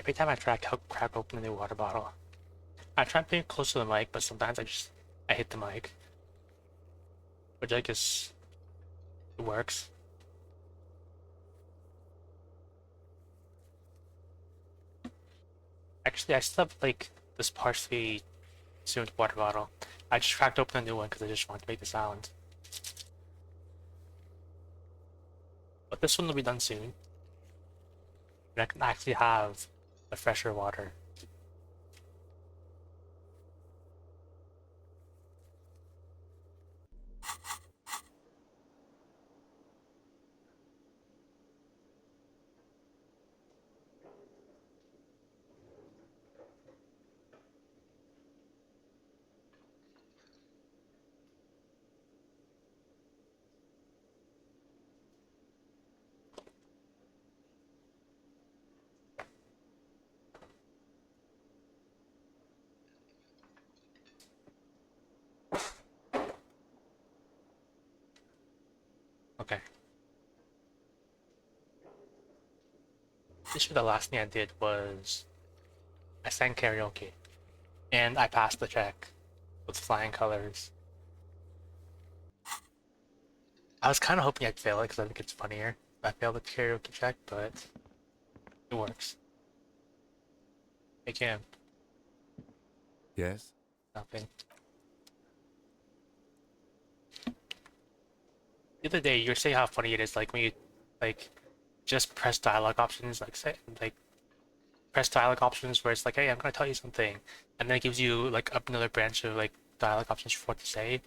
Every time I try to crack open a new water bottle, I try being close to the mic, but sometimes I hit the mic, which I guess it works. Actually, I still have like this partially consumed water bottle. I just cracked open a new one because I just wanted to make the sound. But this one will be done soon. And I can actually have the fresher water. Okay. This year the last thing I did was I sang karaoke. And I passed the check with flying colors. I was kind of hoping I'd fail it because I think it's funnier if I fail the karaoke check, but it works. Hey Cam, Yes? nothing. The other day you were saying how funny it is, like when you like just press dialogue options, like press dialogue options where it's like, hey, I'm gonna tell you something, and then it gives you like up another branch of like dialogue options for what to say,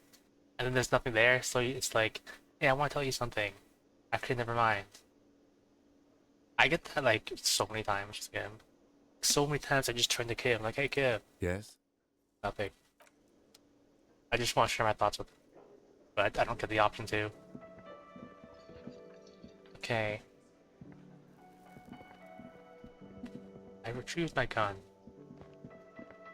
and then there's nothing there, so it's like, hey, I want to tell you something. Actually, never mind. I get that like so many times this game. So many times I just turn to Kid. I'm like, hey Kid, Yes? nothing. I just want to share my thoughts with him, but I don't get the option to. Okay. I retrieved my gun,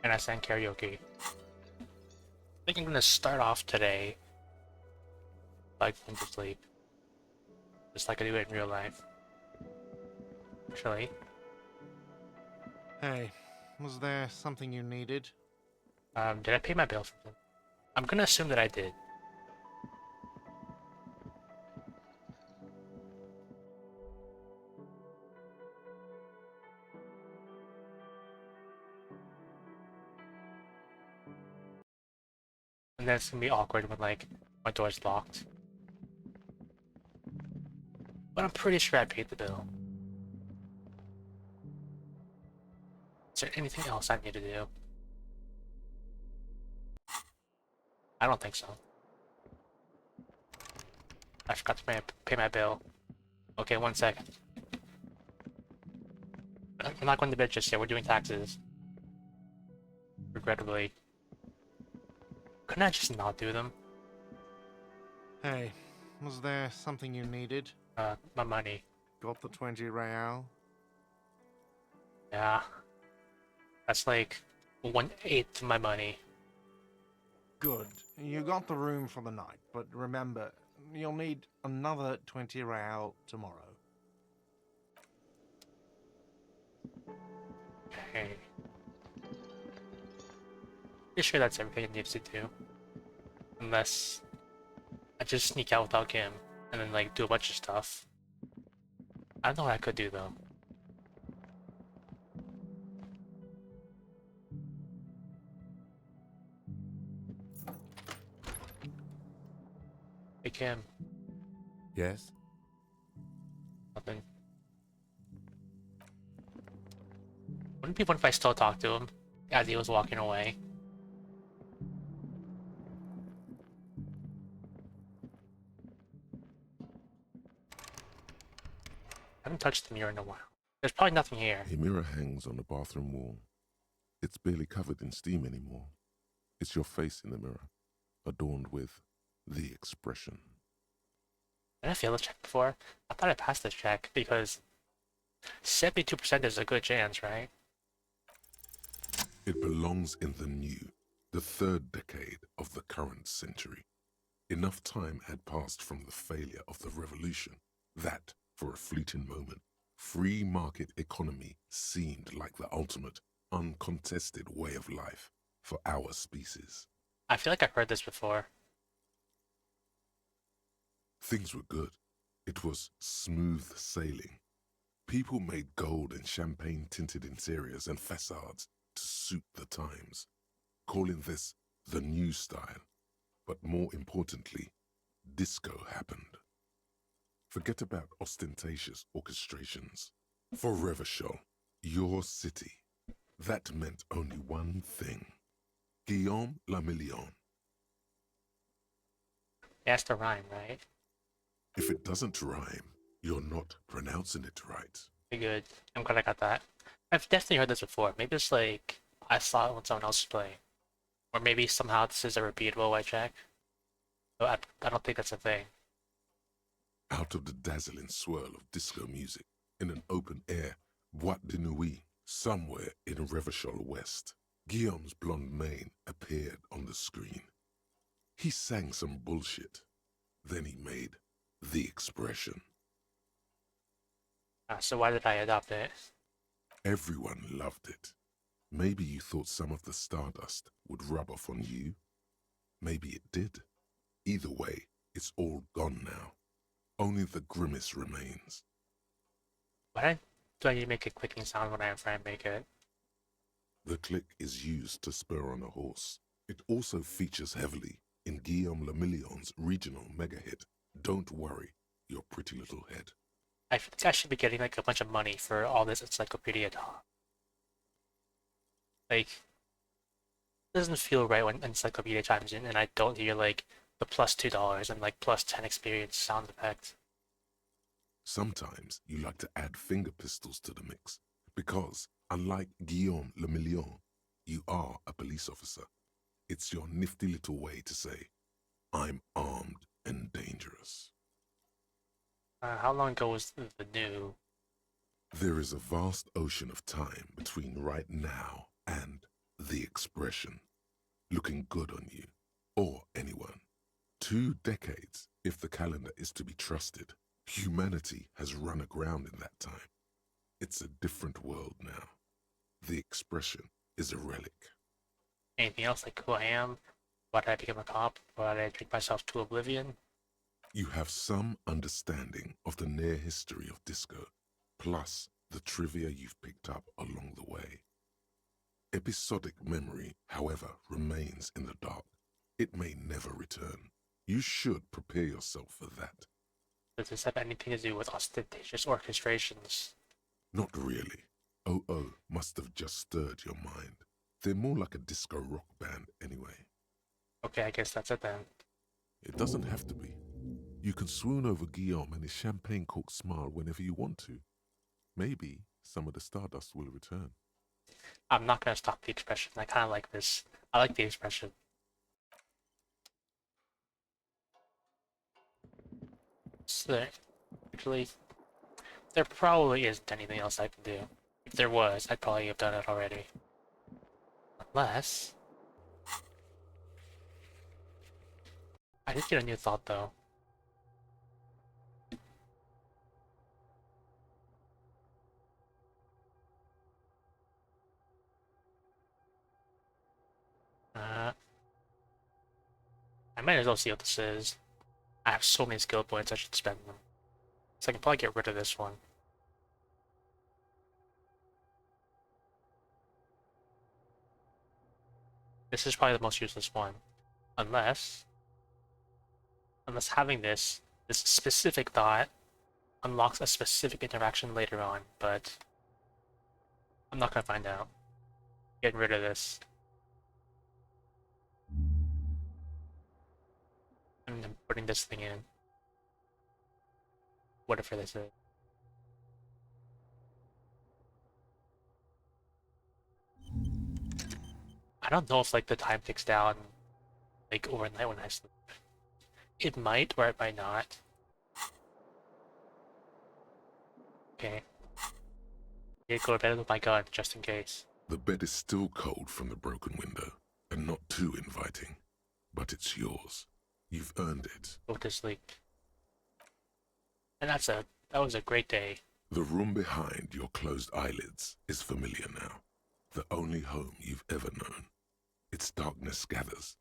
and I sang karaoke. I think I'm gonna start off today by going to sleep, just like I do it in real life. Actually, Hey, was there something you needed? did I pay my bill for them? I'm gonna assume that I did. And then it's gonna be awkward when like my door's locked. But I'm pretty sure I paid the bill. Is there anything else I need to do? I don't think so. I forgot to pay my bill. Okay, 1 second. I'm not going to bed just yet. We're doing taxes. Regrettably. Couldn't I just not do them? Hey, was there something you needed? My money. Got the 20 real? Yeah. That's like 1/8 of my money. Good. You got the room for the night, but remember, you'll need another 20 real tomorrow. Okay. Pretty sure that's everything it needs to do. Unless I just sneak out without him and then like do a bunch of stuff. I don't know what I could do though. Hey Kim, Yes? nothing. Wouldn't it be fun if I still talked to him as he was walking away? I haven't touched the mirror in a while. There's probably nothing here. A mirror hangs on the bathroom wall. It's barely covered in steam anymore. It's your face in the mirror, adorned with the expression. Did I fail this check before? I thought I passed this check because 72% is a good chance, right? It belongs in the new, the third decade of the current century. Enough time had passed from the failure of the revolution that, for a fleeting moment, Free market economy seemed like the ultimate, uncontested way of life for our species. I feel like I've heard this before. Things were good. It was smooth sailing. People made gold and champagne-tinted interiors and facades to suit the times, calling this the new style. But more importantly, disco happened. Forget about ostentatious orchestrations. For Revachol, your city, that meant only one thing. Guillaume le Million. It has to rhyme, right? If it doesn't rhyme, you're not pronouncing it right. Pretty good. I'm glad I got that. I've definitely heard this before. Maybe it's like I saw it when someone else was playing. Or maybe somehow this is a repeatable white check. But I don't think that's a thing. Out of the dazzling swirl of disco music, in an open-air boîte de nuit somewhere in Revachol West, Guillaume's blonde mane appeared on the screen. He sang some bullshit. Then he made the expression. So why did I adopt it? Everyone loved it. Maybe you thought some of the stardust would rub off on you. Maybe it did. Either way, it's all gone now. Only the grimace remains. Why do I need to make a clicking sound when I am trying to make it? The click is used to spur on a horse. It also features heavily in Guillaume le Million's regional mega hit, Don't Worry, Your Pretty Little Head. I think I should be getting like a bunch of money for all this encyclopedia talk. Like, it doesn't feel right when encyclopedia chimes in and I don't hear like the +$2 and like +10 experience sound effect. Sometimes you like to add finger pistols to the mix, because, unlike Guillaume le Million, you are a police officer. It's your nifty little way to say, I'm armed and dangerous. How long ago was the new? There is a vast ocean of time between right now and the expression, looking good on you, or anyone. 2 decades, if the calendar is to be trusted. Humanity has run aground in that time. It's a different world now. The expression is a relic. Anything else like who I am? Why did I become a cop? Why did I drink myself to oblivion? You have some understanding of the near history of disco, plus the trivia you've picked up along the way. Episodic memory, however, remains in the dark. It may never return. You should prepare yourself for that. Does this have anything to do with ostentatious orchestrations? Not really. OO must have just stirred your mind. They're more like a disco rock band anyway. Okay, I guess that's it then. It doesn't have to be. You can swoon over Guillaume and his champagne cork smile whenever you want to. Maybe some of the stardust will return. I'm not gonna stop the expression. I kind of like this. I like the expression. So, actually, there probably isn't anything else I can do. If there was, I'd probably have done it already. Unless... I did get a new thought, though. I might as well see what this is. I have so many skill points, I should spend them. So I can probably get rid of this one. This is probably the most useless one. Unless having this specific thought unlocks a specific interaction later on, but I'm not gonna find out. Getting rid of this. And I'm putting this thing in. Whatever this is. I don't know if like the time ticks down like overnight when I sleep. It might or it might not. Okay. Yeah, go to bed with my gun just in case. The bed is still cold from the broken window, and not too inviting. But it's yours. You've earned it. Go to sleep. And that was a great day. The room behind your closed eyelids is familiar now. The only home you've ever known. Its darkness gathers.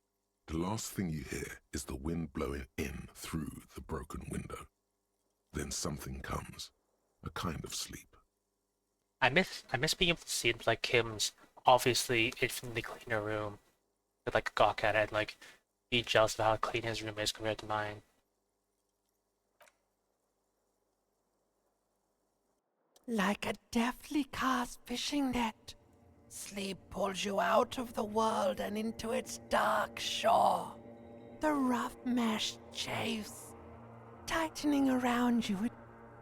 The last thing you hear is the wind blowing in through the broken window. Then something comes, a kind of sleep. I miss being able to see like Kim's obviously infinitely cleaner room with like gawk at it, like be jealous of how clean his room is compared to mine. Like a deftly cast fishing net, sleep pulls you out of the world and into its dark shore. The rough mesh chafes, tightening around you, it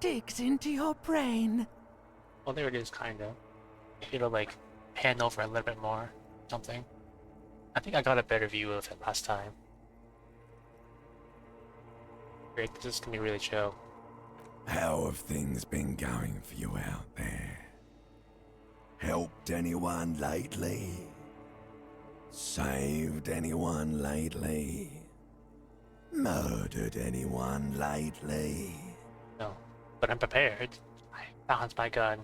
digs into your brain. Well, there it is, kinda. It'll like pan over a little bit more, something. I think I got a better view of it last time. Great, this is gonna be really chill. How have things been going for you out there? Helped anyone lately? Saved anyone lately? Murdered anyone lately? No, but I'm prepared. I found my gun.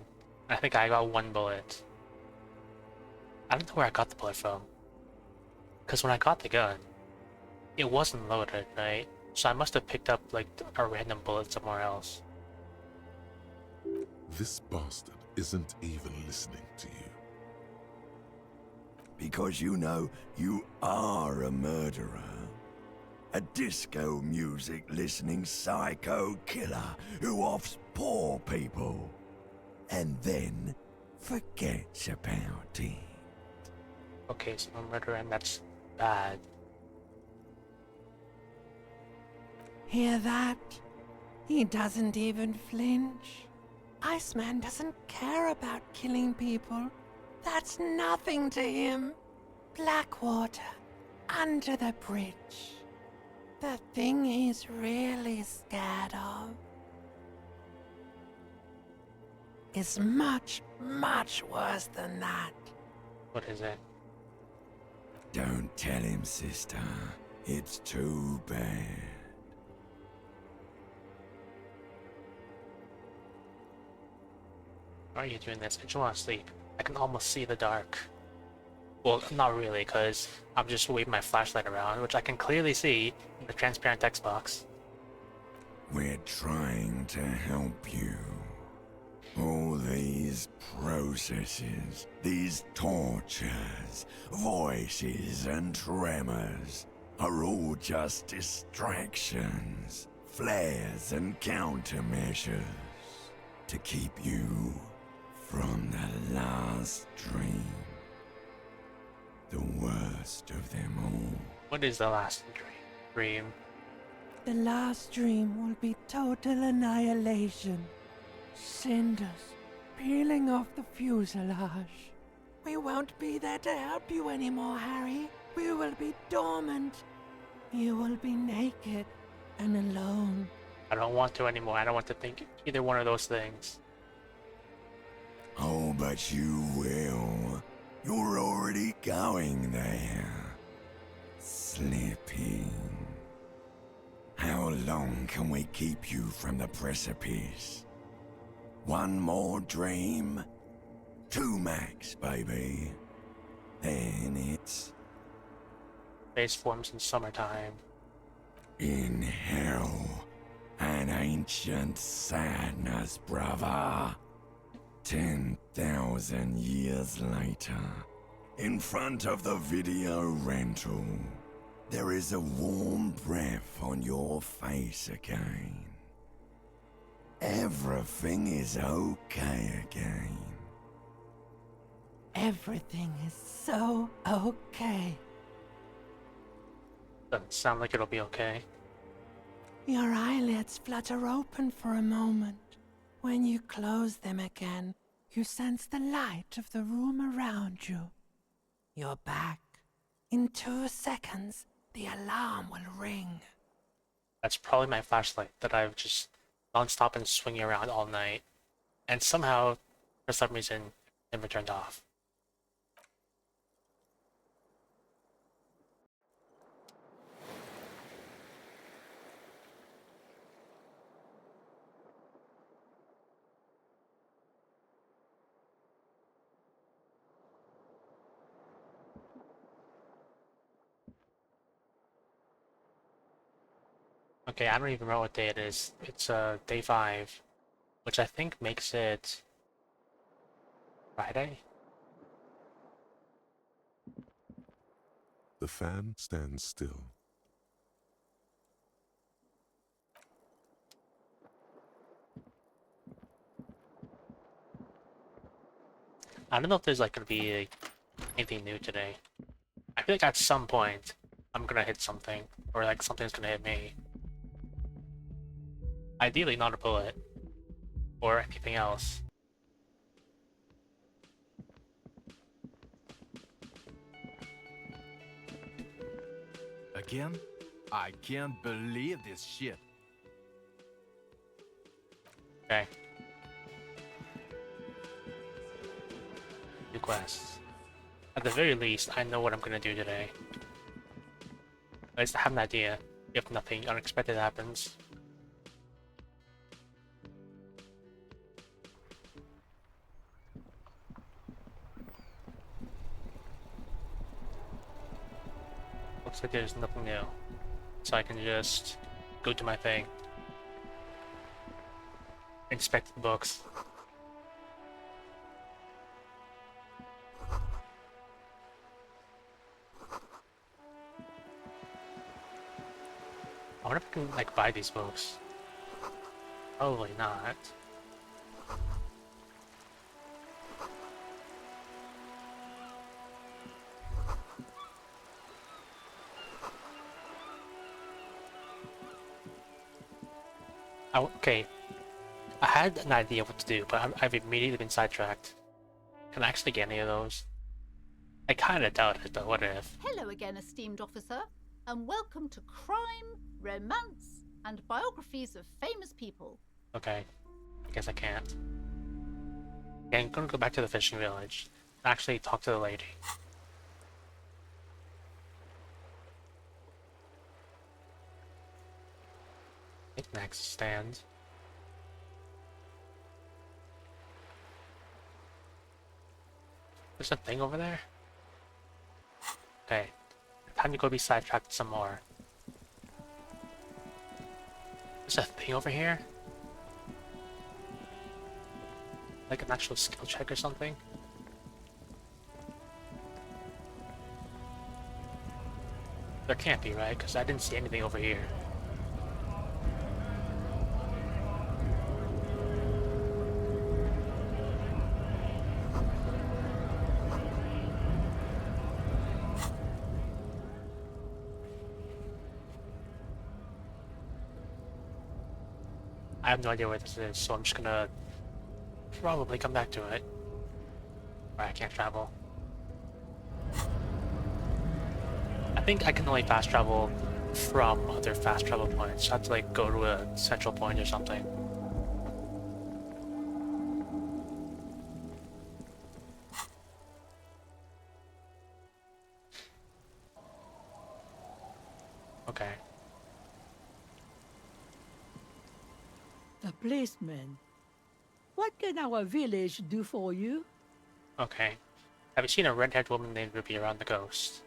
I think I got one bullet. I don't know where I got the bullet from. Because when I got the gun, it wasn't loaded, right? So I must have picked up like a random bullet somewhere else. This bastard isn't even listening to you. Because you know you are a murderer. A disco music listening psycho killer who offs poor people. And then forgets about it. Okay, so I'm a murderer and that's bad. Hear that? He doesn't even flinch. Iceman doesn't care about killing people. That's nothing to him. Blackwater, under the bridge. The thing he's really scared of is much, much worse than that. What is it? Don't tell him, sister. It's too bad. Why are you doing this? I just want to sleep. I can almost see the dark. Well, not really, because I'm just waving my flashlight around, which I can clearly see in the transparent text box. We're trying to help you. All these processes, these tortures, voices and tremors are all just distractions, flares and countermeasures to keep you from the last dream. The worst of them all. What is the last dream? The last dream will be total annihilation. Cinders peeling off the fuselage. We won't be there to help you anymore, Harry. We will be dormant. You will be naked and alone. I don't want to anymore. I don't want to think either one of those things. Oh, but you will. You're already going there. Slipping. How long can we keep you from the precipice? One more dream? 2 max, baby. Then it's Base forms in summertime. in hell. An ancient sadness, brother. 10,000 years later, in front of the video rental, there is a warm breath on your face again. Everything is okay again. Everything is so okay. Doesn't sound like it'll be okay. Your eyelids flutter open for a moment. When you close them again, you sense the light of the room around you. You're back. In 2 seconds, the alarm will ring. That's probably my flashlight that I've just non-stop been swinging around all night. And somehow, for some reason, never turned off. Okay, I don't even know what day it is. It's day 5, which I think makes it Friday. The fan stands still. I don't know if there's like gonna be anything new today. I feel like at some point I'm gonna hit something, or like something's gonna hit me. Ideally, not a bullet or anything else. Again? I can't believe this shit. Okay. New quests. At the very least, I know what I'm gonna do today. At least I have an idea if nothing unexpected happens. Looks like there's nothing new. So I can just go do my thing. Inspect the books. I wonder if I can like buy these books. Probably not. Okay, I had an idea what to do, but I've immediately been sidetracked. Can I actually get any of those? I kinda doubt it, but what if? Hello again, esteemed officer, and welcome to Crime, Romance, and Biographies of Famous People. Okay, I guess I can't. Yeah, I'm gonna go back to the fishing village and actually talk to the lady. Knickknacks stand. There's a thing over there? Okay, time to go be sidetracked some more. There's a thing over here? Like an actual skill check or something? There can't be, right? Because I didn't see anything over here. I have no idea where this is, so I'm just gonna probably come back to it. Or I can't travel. I think I can only fast travel from other fast travel points. I have to like go to a central point or something. Okay. The policeman. What can our village do for you? Okay. Have you seen a red-haired woman named Ruby around the coast?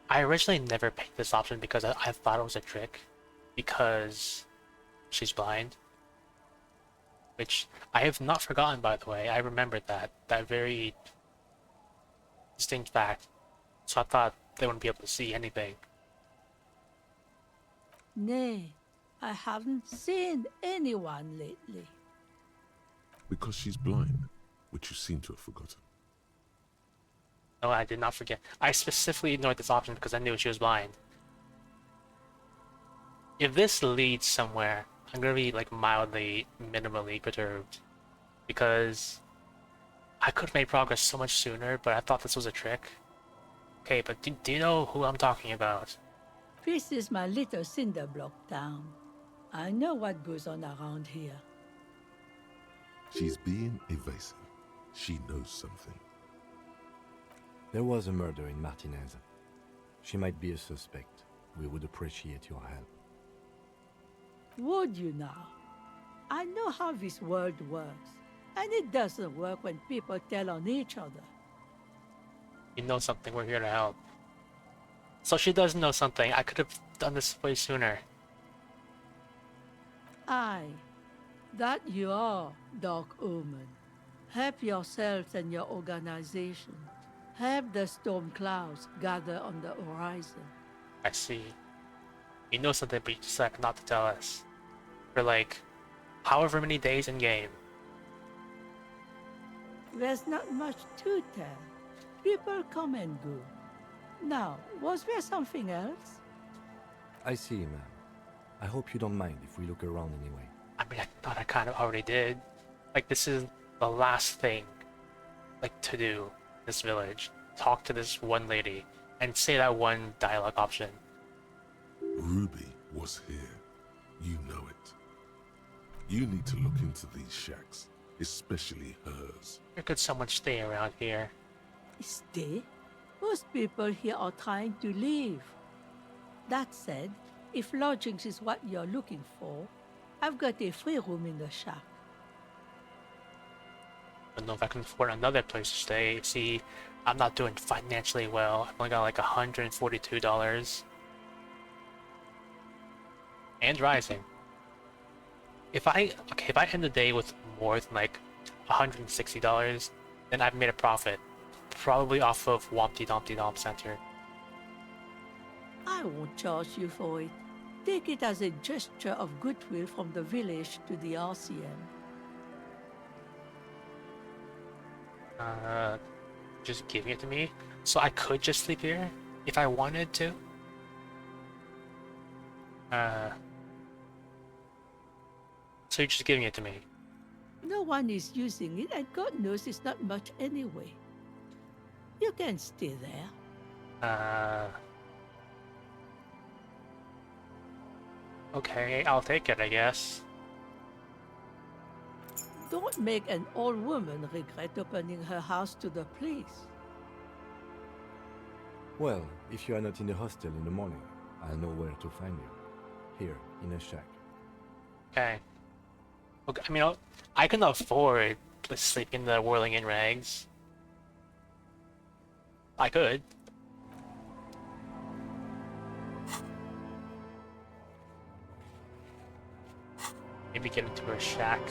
I originally never picked this option because I thought it was a trick. Because she's blind. Which I have not forgotten, by the way. I remembered that. That very distinct fact. So I thought they wouldn't be able to see anything. Nay, I haven't seen anyone lately. Because she's blind, which you seem to have forgotten. No, I did not forget. I specifically ignored this option because I knew she was blind. If this leads somewhere, I'm gonna be like mildly, minimally perturbed. Because I could have made progress so much sooner, but I thought this was a trick. Okay, but do you know who I'm talking about? This is my little cinder block town. I know what goes on around here. She's being evasive. She knows something. There was a murder in Martinez. She might be a suspect. We would appreciate your help. Would you now? I know how this world works, and it doesn't work when people tell on each other. You know something, we're here to help. So she does know something. I could have done this way sooner. Aye, that you are, Dark Omen. Help yourselves and your organization. Help the storm clouds gather on the horizon. I see. You know something, but you decide not to tell us. For like, however many days in game. There's not much to tell. People come and go. Now, was there something else? I see, ma'am. I hope you don't mind if we look around anyway. I mean, I thought I kind of already did. Like, this is the last thing, like, to do in this village. Talk to this one lady and say that one dialogue option. Ruby was here. You know it. You need to look into these shacks, especially hers. Where could someone stay around here? Stay? Most people here are trying to leave. That said, if lodgings is what you're looking for, I've got a free room in the shack. I don't know if I can afford another place to stay. See, I'm not doing financially well. I've only got like $142. And rising. If I end the day with more than like $160, then I've made a profit. Probably off of Wompty Dumpty Dom Center. I won't charge you for it. Take it as a gesture of goodwill from the village to the RCM. Just giving it to me? So I could just sleep here? If I wanted to? So you're just giving it to me? No one is using it, and God knows it's not much anyway. You can stay there. Okay, I'll take it, I guess. Don't make an old woman regret opening her house to the police. Well, if you are not in the hostel in the morning, I'll know where to find you. Here, in a shack. Okay. Okay, I mean, I can afford to sleep in the whirling in rags. I could. Maybe get into her shack.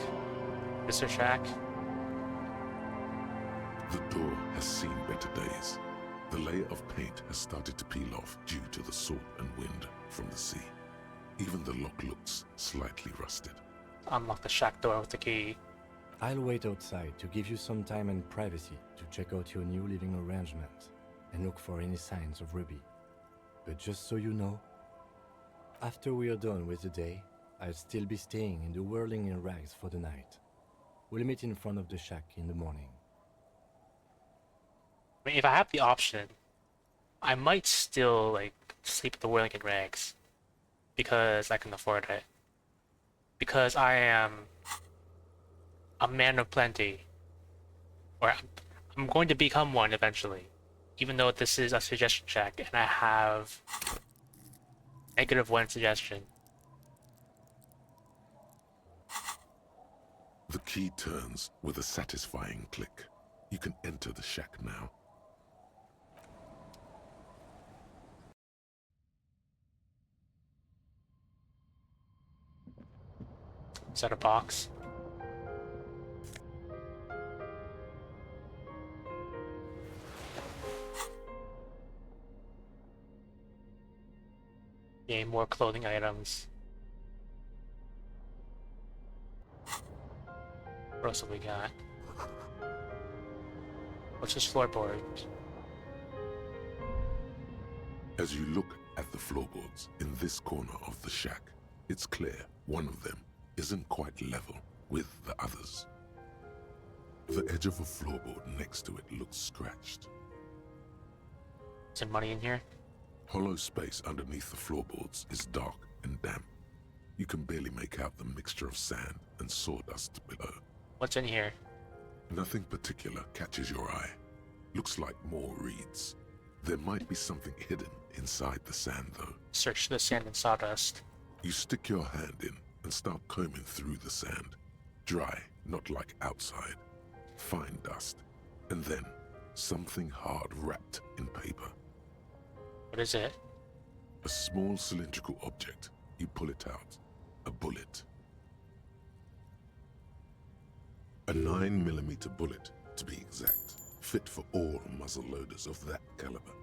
Is her shack? The door has seen better days. The layer of paint has started to peel off due to the salt and wind from the sea. Even the lock looks slightly rusted. Unlock the shack door with the key. I'll wait outside to give you some time and privacy to check out your new living arrangement and look for any signs of Ruby. But just so you know, after we are done with the day, I'll still be staying in the whirling in rags for the night. We'll meet in front of the shack in the morning. I mean, if I have the option, I might still, like, sleep at the whirling in rags. Because I can afford it. Because I am a man of plenty. Or I'm going to become one eventually. Even though this is a suggestion check and I have -1 suggestion. The key turns with a satisfying click. You can enter the shack now. Is that a box? Yay, more clothing items. What else have we got? What's this floorboard? As you look at the floorboards in this corner of the shack, it's clear one of them isn't quite level with the others. The edge of a floorboard next to it looks scratched. Is there money in here? Hollow space underneath the floorboards is dark and damp. You can barely make out the mixture of sand and sawdust below. What's in here? Nothing particular catches your eye. Looks like more reeds. There might be something hidden inside the sand, though. Search the sand and sawdust. You stick your hand in and start combing through the sand. Dry, not like outside. Fine dust. And then something hard wrapped in paper. What is it? A small cylindrical object. You pull it out. A bullet. A 9mm bullet, to be exact, fit for all muzzle loaders of that caliber,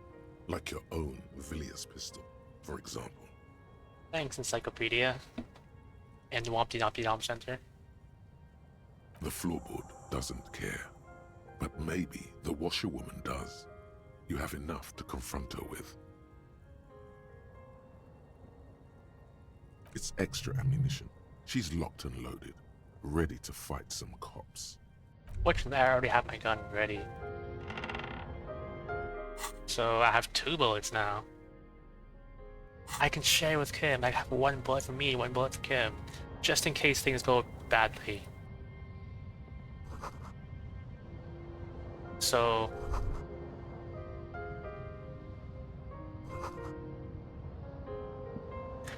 like your own Villiers pistol, for example. Thanks, Encyclopedia. And Wompty Dompty Dom Center. The floorboard doesn't care, but maybe the washerwoman does. You have enough to confront her with. It's extra ammunition. She's locked and loaded, ready to fight some cops. Fortunately, I already have my gun ready. So I have 2 bullets now. I can share with Kim. I have 1 bullet for me, 1 bullet for Kim. Just in case things go badly. So...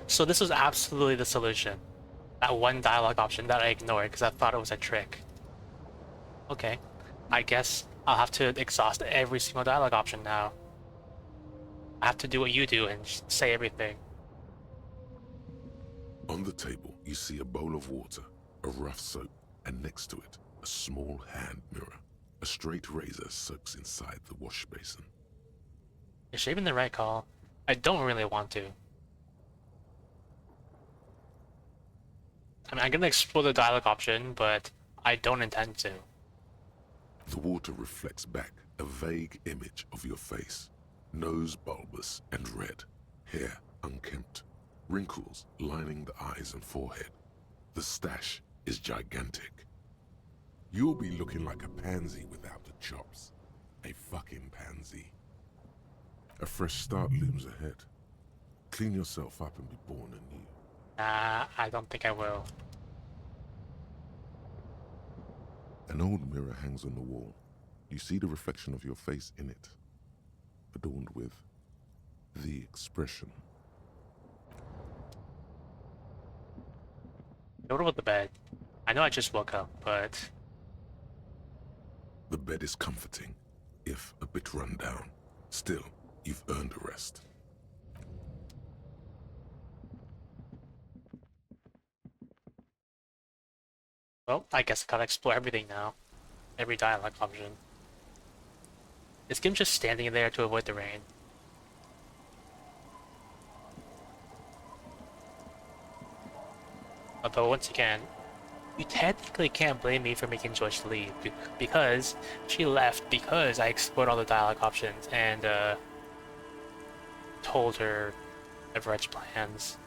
So this was absolutely the solution. That one dialogue option that I ignored because I thought it was a trick. Okay. I guess I'll have to exhaust every single dialogue option now. I have to do what you do and say everything. On the table, you see a bowl of water, a rough soap, and next to it, a small hand mirror. A straight razor soaks inside the wash basin. Is shaving the right call? I don't really want to. I mean, I'm gonna explore the dialogue option, but I don't intend to. The water reflects back a vague image of your face. Nose bulbous and red, hair unkempt, wrinkles lining the eyes and forehead. The stash is gigantic. You'll be looking like a pansy without the chops. A fucking pansy. A fresh start looms ahead. Clean yourself up and be born anew. Nah, I don't think I will. An old mirror hangs on the wall. You see the reflection of your face in it, adorned with the expression. What about the bed? I know I just woke up, but... The bed is comforting, if a bit run down. Still, you've earned a rest. Well, I guess I gotta explore everything now. Every dialogue option. Is Kim just standing there to avoid the rain? Although, once again, you technically can't blame me for making Joyce leave, because she left because I explored all the dialogue options and, told her Everett's plans.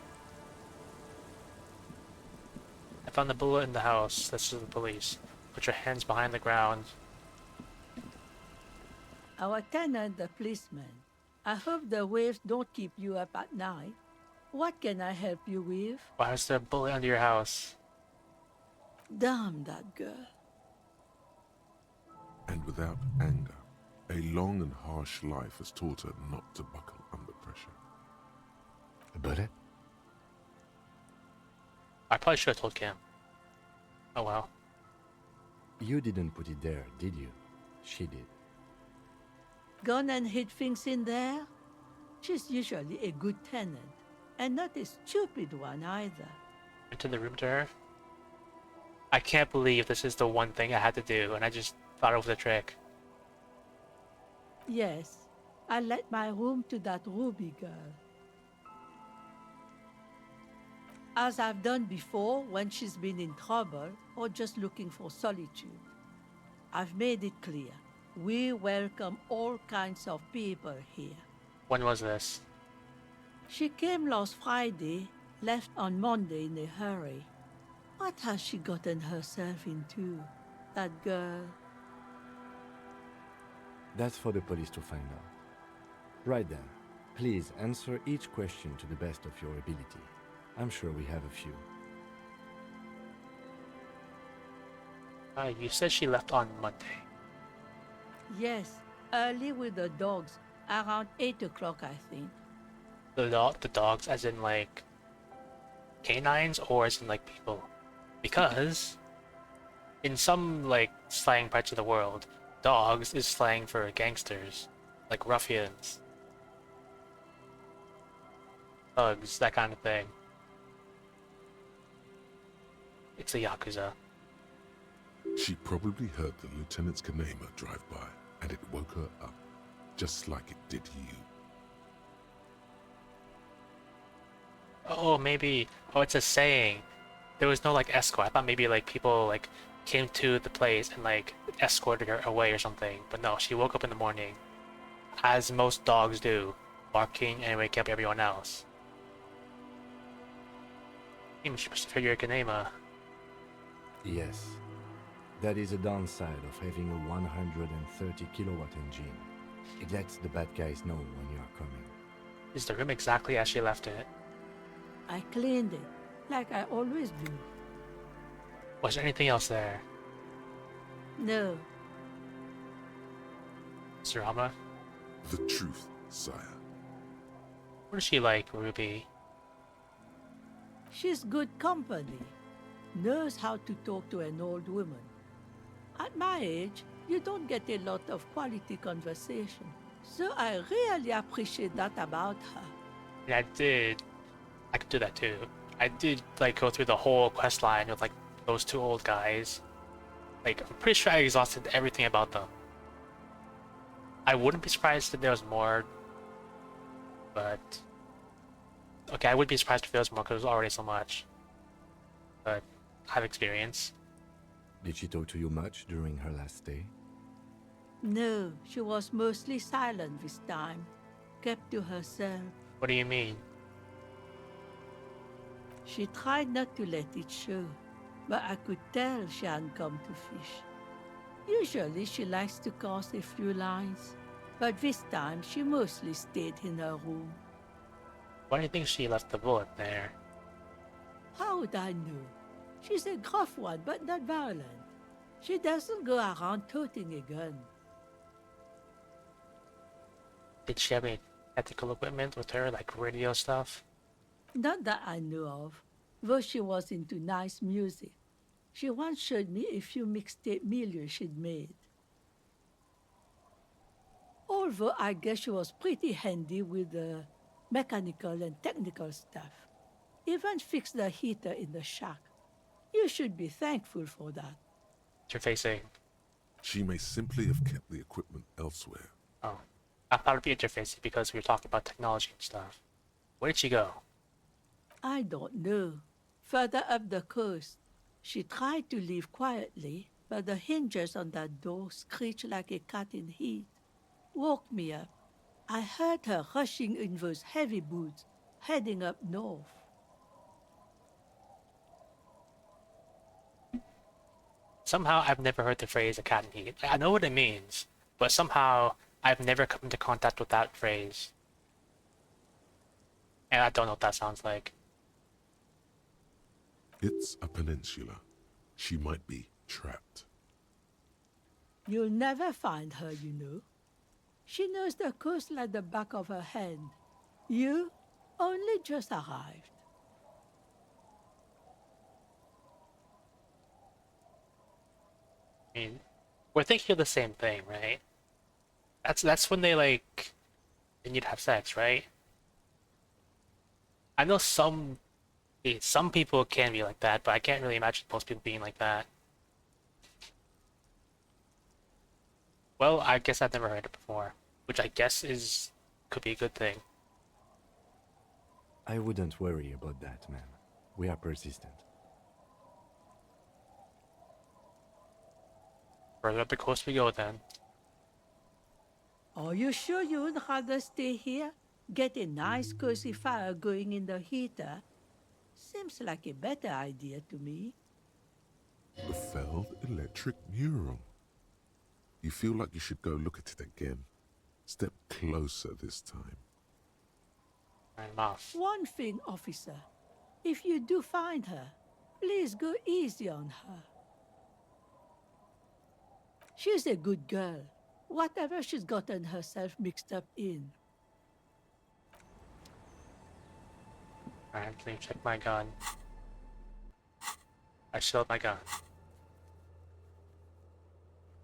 I found the bullet in the house. This is the police. Put your hands behind the ground. Our tenant, the policeman. I hope the waves don't keep you up at night. What can I help you with? Why is there a bullet under your house? Damn that girl. And without anger, a long and harsh life has taught her not to buckle under pressure. A bullet? I probably should have told Kim. Oh well. You didn't put it there, did you? She did. Gone and hid things in there? She's usually a good tenant, and not a stupid one either. Into the room to her. I can't believe this is the one thing I had to do, and I just thought it was a trick. Yes, I let my room to that Ruby girl. As I've done before when she's been in trouble or just looking for solitude. I've made it clear. We welcome all kinds of people here. When was this? She came last Friday, left on Monday in a hurry. What has she gotten herself into, that girl? That's for the police to find out. Right then, please answer each question to the best of your ability. I'm sure we have a few. You said she left on Monday. Yes, early with the dogs, around 8 o'clock, I think. The dogs as in like canines or as in like people? Because in some like slang parts of the world, dogs is slang for gangsters, like ruffians, thugs, that kind of thing. It's a Yakuza. She probably heard the Lieutenant's Kanema drive by, and it woke her up, just like it did you. Oh, maybe. Oh, it's a saying. There was no like escort. I thought maybe like people like came to the place and like escorted her away or something. But no, she woke up in the morning, as most dogs do, barking and waking up everyone else. Maybe she must have heard your Kanema. Yes. That is a downside of having a 130 kilowatt engine. It lets the bad guys know when you are coming. Is the room exactly as she left it? I cleaned it, like I always do. Was there anything else there? No, Surama? The truth, sire. What is she like, Ruby? she's good company. Knows how to talk to an old woman. At my age, you don't get a lot of quality conversation. So I really appreciate that about her. And I could do that too. I did like go through the whole quest line with like those two old guys. Like I'm pretty sure I exhausted everything about them. I wouldn't be surprised if there was more, but okay, I would be surprised if there was more because there's already so much. But I have experience. Did she talk to you much during her last stay? No, she was mostly silent this time. Kept to herself. What do you mean? She tried not to let it show, but I could tell she hadn't come to fish. Usually she likes to cast a few lines, but this time she mostly stayed in her room. Why do you think she left the bullet there? How would I know? She's a gruff one, but not violent. She doesn't go around toting a gun. Did she have any technical equipment with her, like radio stuff? Not that I know of, though she was into nice music. She once showed me a few mixtape milieux she'd made. Although I guess she was pretty handy with the mechanical and technical stuff. Even fixed the heater in the shack. You should be thankful for that. Interfacing. She may simply have kept the equipment elsewhere. Oh. I thought it'd be interfacing because we were talking about technology and stuff. Where did she go? I don't know. Further up the coast. She tried to leave quietly, but the hinges on that door screeched like a cat in heat. Woke me up. I heard her rushing in those heavy boots, heading up north. Somehow I've never heard the phrase a cat in heat. I know what it means, but somehow I've never come into contact with that phrase. And I don't know what that sounds like. It's a peninsula. She might be trapped. You'll never find her, you know. She knows the coast like the back of her hand. You only just arrived. I mean, we're thinking of the same thing, right? That's when they need to have sex, right? I know some people can be like that, but I can't really imagine most people being like that. Well, I guess I've never heard it before, which I guess could be a good thing. I wouldn't worry about that, man. We are persistent. Further up the coast we go then. Are you sure you would rather stay here? Get a nice cozy fire going in the heater? Seems like a better idea to me. The failed electric mural. You feel like you should go look at it again. Step closer this time. I'm off. One thing, officer. If you do find her, please go easy on her. She's a good girl. Whatever she's gotten herself mixed up in. Alright, let me check my gun. I still have my gun.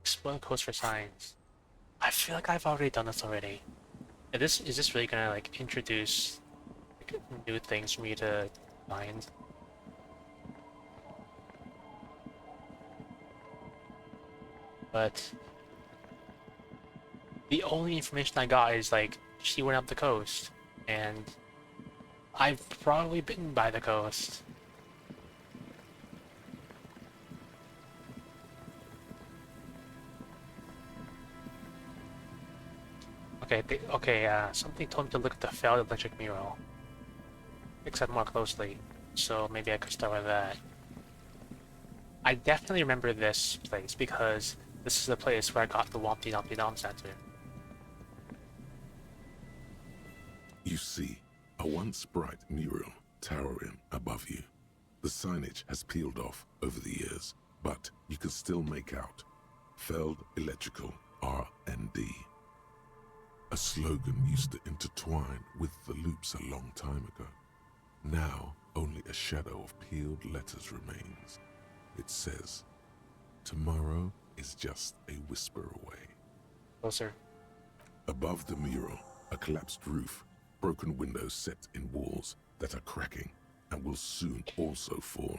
Explore the coast for signs. I feel like I've already done this already. Is this really gonna like introduce like, new things for me to find? but the only information I got is like she went up the coast, and I've probably been by the coast. Something told me to look at the failed electric mural. Except more closely, so maybe I could start with that. I definitely remember this place because this is the place where I got the Wompty Dumpty Dom Center. You see a once bright mural towering above you. The signage has peeled off over the years, but you can still make out Feld Electrical R&D. A slogan used to intertwine with the loops a long time ago. Now, only a shadow of peeled letters remains. It says, "Tomorrow is just a whisper away." Closer. Above the mural, a collapsed roof, broken windows set in walls that are cracking and will soon also fall,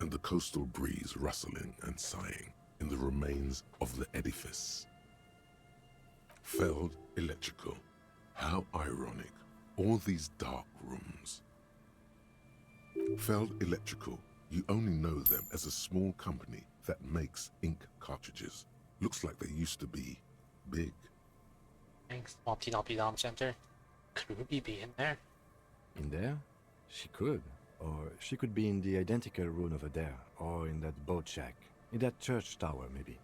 and the coastal breeze rustling and sighing in the remains of the edifice. Feld Electrical. How ironic, all these dark rooms. Feld Electrical, you only know them as a small company that makes ink cartridges. Looks like they used to be big. Thanks, Wompty Dumpty Dom Center. Could Ruby be in there? In there? She could. Or she could be in the identical room over there, or in that boat shack. In that church tower, maybe.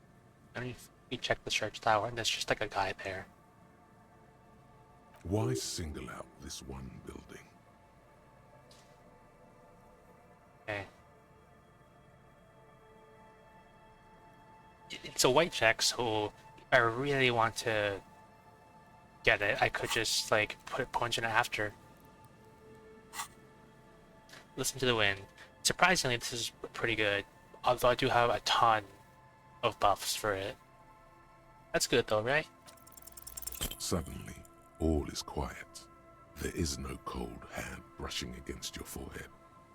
I mean, we checked the church tower, and there's just like a guy there. Why single out this one building? Okay. It's a white check, so if I really want to get it, I could just like put a punch in it after. Listen to the wind. Surprisingly, this is pretty good. Although I do have a ton of buffs for it. That's good though, right? Suddenly, all is quiet. There is no cold hand brushing against your forehead,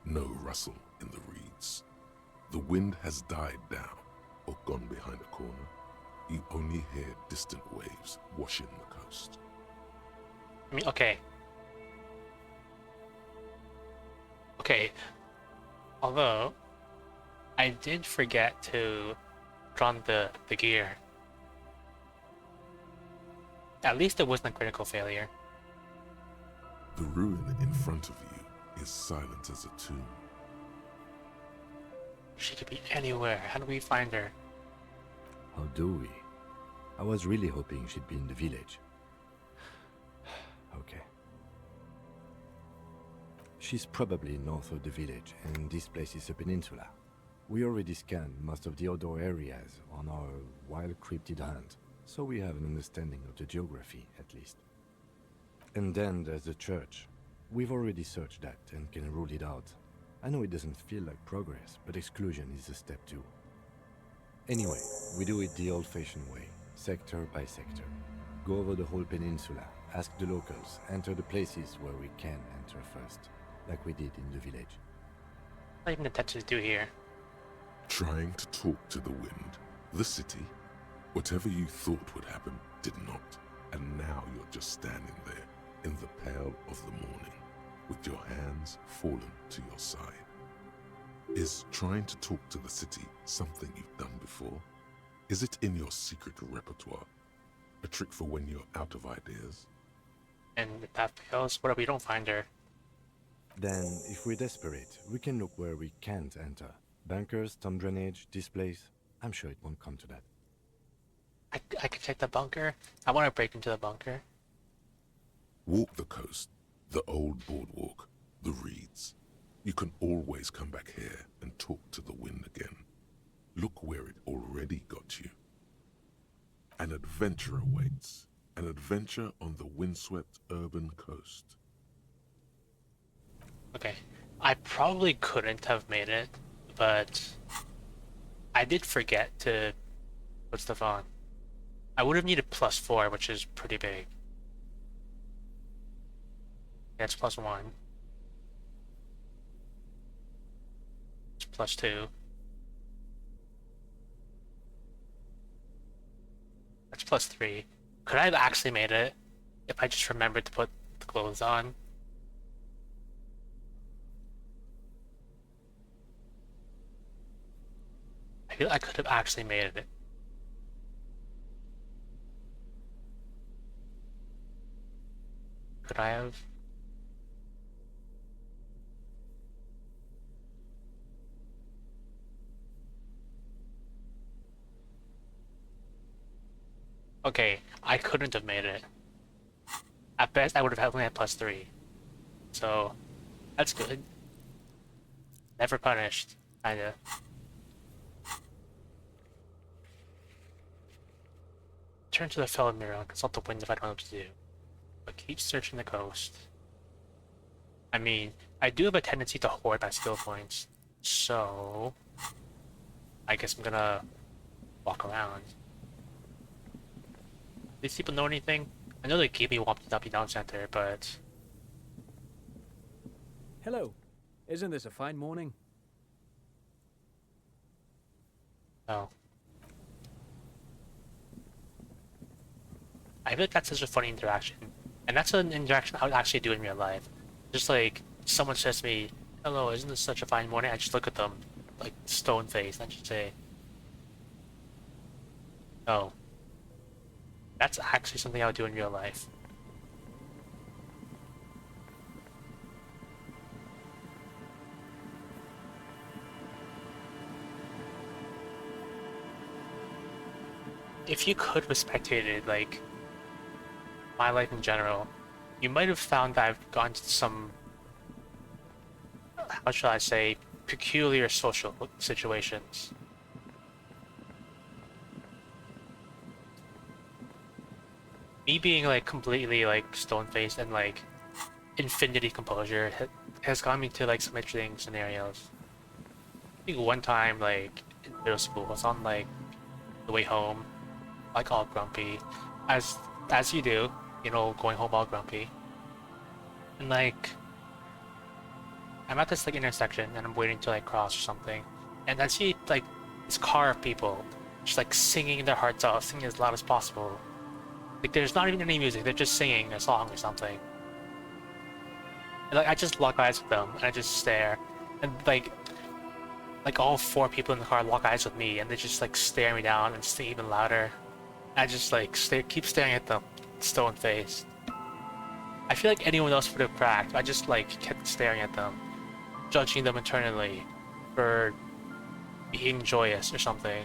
no rustle in the reeds. The wind has died down or gone behind a corner. You only hear distant waves washing the coast. I mean, okay. Okay. Although, I did forget to put on the gear. At least it wasn't a critical failure. The ruin in front of you is silent as a tomb. She could be anywhere. How do we find her? How do we? I was really hoping she'd be in the village. Okay. She's probably north of the village, and this place is a peninsula. We already scanned most of the outdoor areas on our wild cryptid hunt, so we have an understanding of the geography, at least. And then there's the church. We've already searched that and can rule it out. I know it doesn't feel like progress, but exclusion is a step too. Anyway, we do it the old-fashioned way, sector by sector. Go over the whole peninsula, ask the locals, enter the places where we can enter first, like we did in the village. Not even attempted to do here. Trying to talk to the wind, the city. Whatever you thought would happen did not, and now you're just standing there in the pale of the morning, with your hands fallen to your side. Is trying to talk to the city something you've done before? Is it in your secret repertoire? A trick for when you're out of ideas? And if that fails, what if we don't find her? Then, if we're desperate, we can look where we can't enter. Bunkers, storm drainage, this place. I'm sure it won't come to that. I can check the bunker. I want to break into the bunker. Walk the coast, the old boardwalk, the reeds. You can always come back here and talk to the wind again. Look where it already got you. An adventure awaits. An adventure on the windswept urban coast. Okay. I probably couldn't have made it, but I did forget to put stuff on. I would have needed +4, which is pretty big. Yeah, it's +1. It's +2. +3. Could I have actually made it if I just remembered to put the clothes on? I feel I could have actually made it. Could I have? Okay, I couldn't have made it. At best, I would have only had +3. So, that's good. Never punished, kinda. Turn to the fellow mirror and consult the wind if I don't know what to do. But keep searching the coast. I mean, I do have a tendency to hoard my skill points, so I guess I'm gonna walk around. These people know anything? I know they gave me Wampy Down Center, but Hello. Isn't this a fine morning? no. I feel like that's such a funny interaction. And that's an interaction I would actually do in real life. Just like, someone says to me, hello, isn't this such a fine morning? I just look at them, like, stone faced, and I just say, no. That's actually something I would do in real life. If you could have spectated, like, my life in general, you might have found that I've gone to some, how shall I say, peculiar social situations. Me being like completely like stone-faced and like infinity composure has gotten me to like some interesting scenarios. I think one time like in middle school, I was on like the way home, like all grumpy, as you do, you know, going home all grumpy. And like I'm at this like intersection and I'm waiting to like cross or something, and I see like this car of people just like singing their hearts out, singing as loud as possible. Like there's not even any music, they're just singing a song or something. And like I just lock eyes with them and I just stare. And like all 4 people in the car lock eyes with me and they just like stare me down and sing even louder. I just like keep staring at them, stone faced. I feel like anyone else would have cracked. I just like kept staring at them, judging them internally for being joyous or something.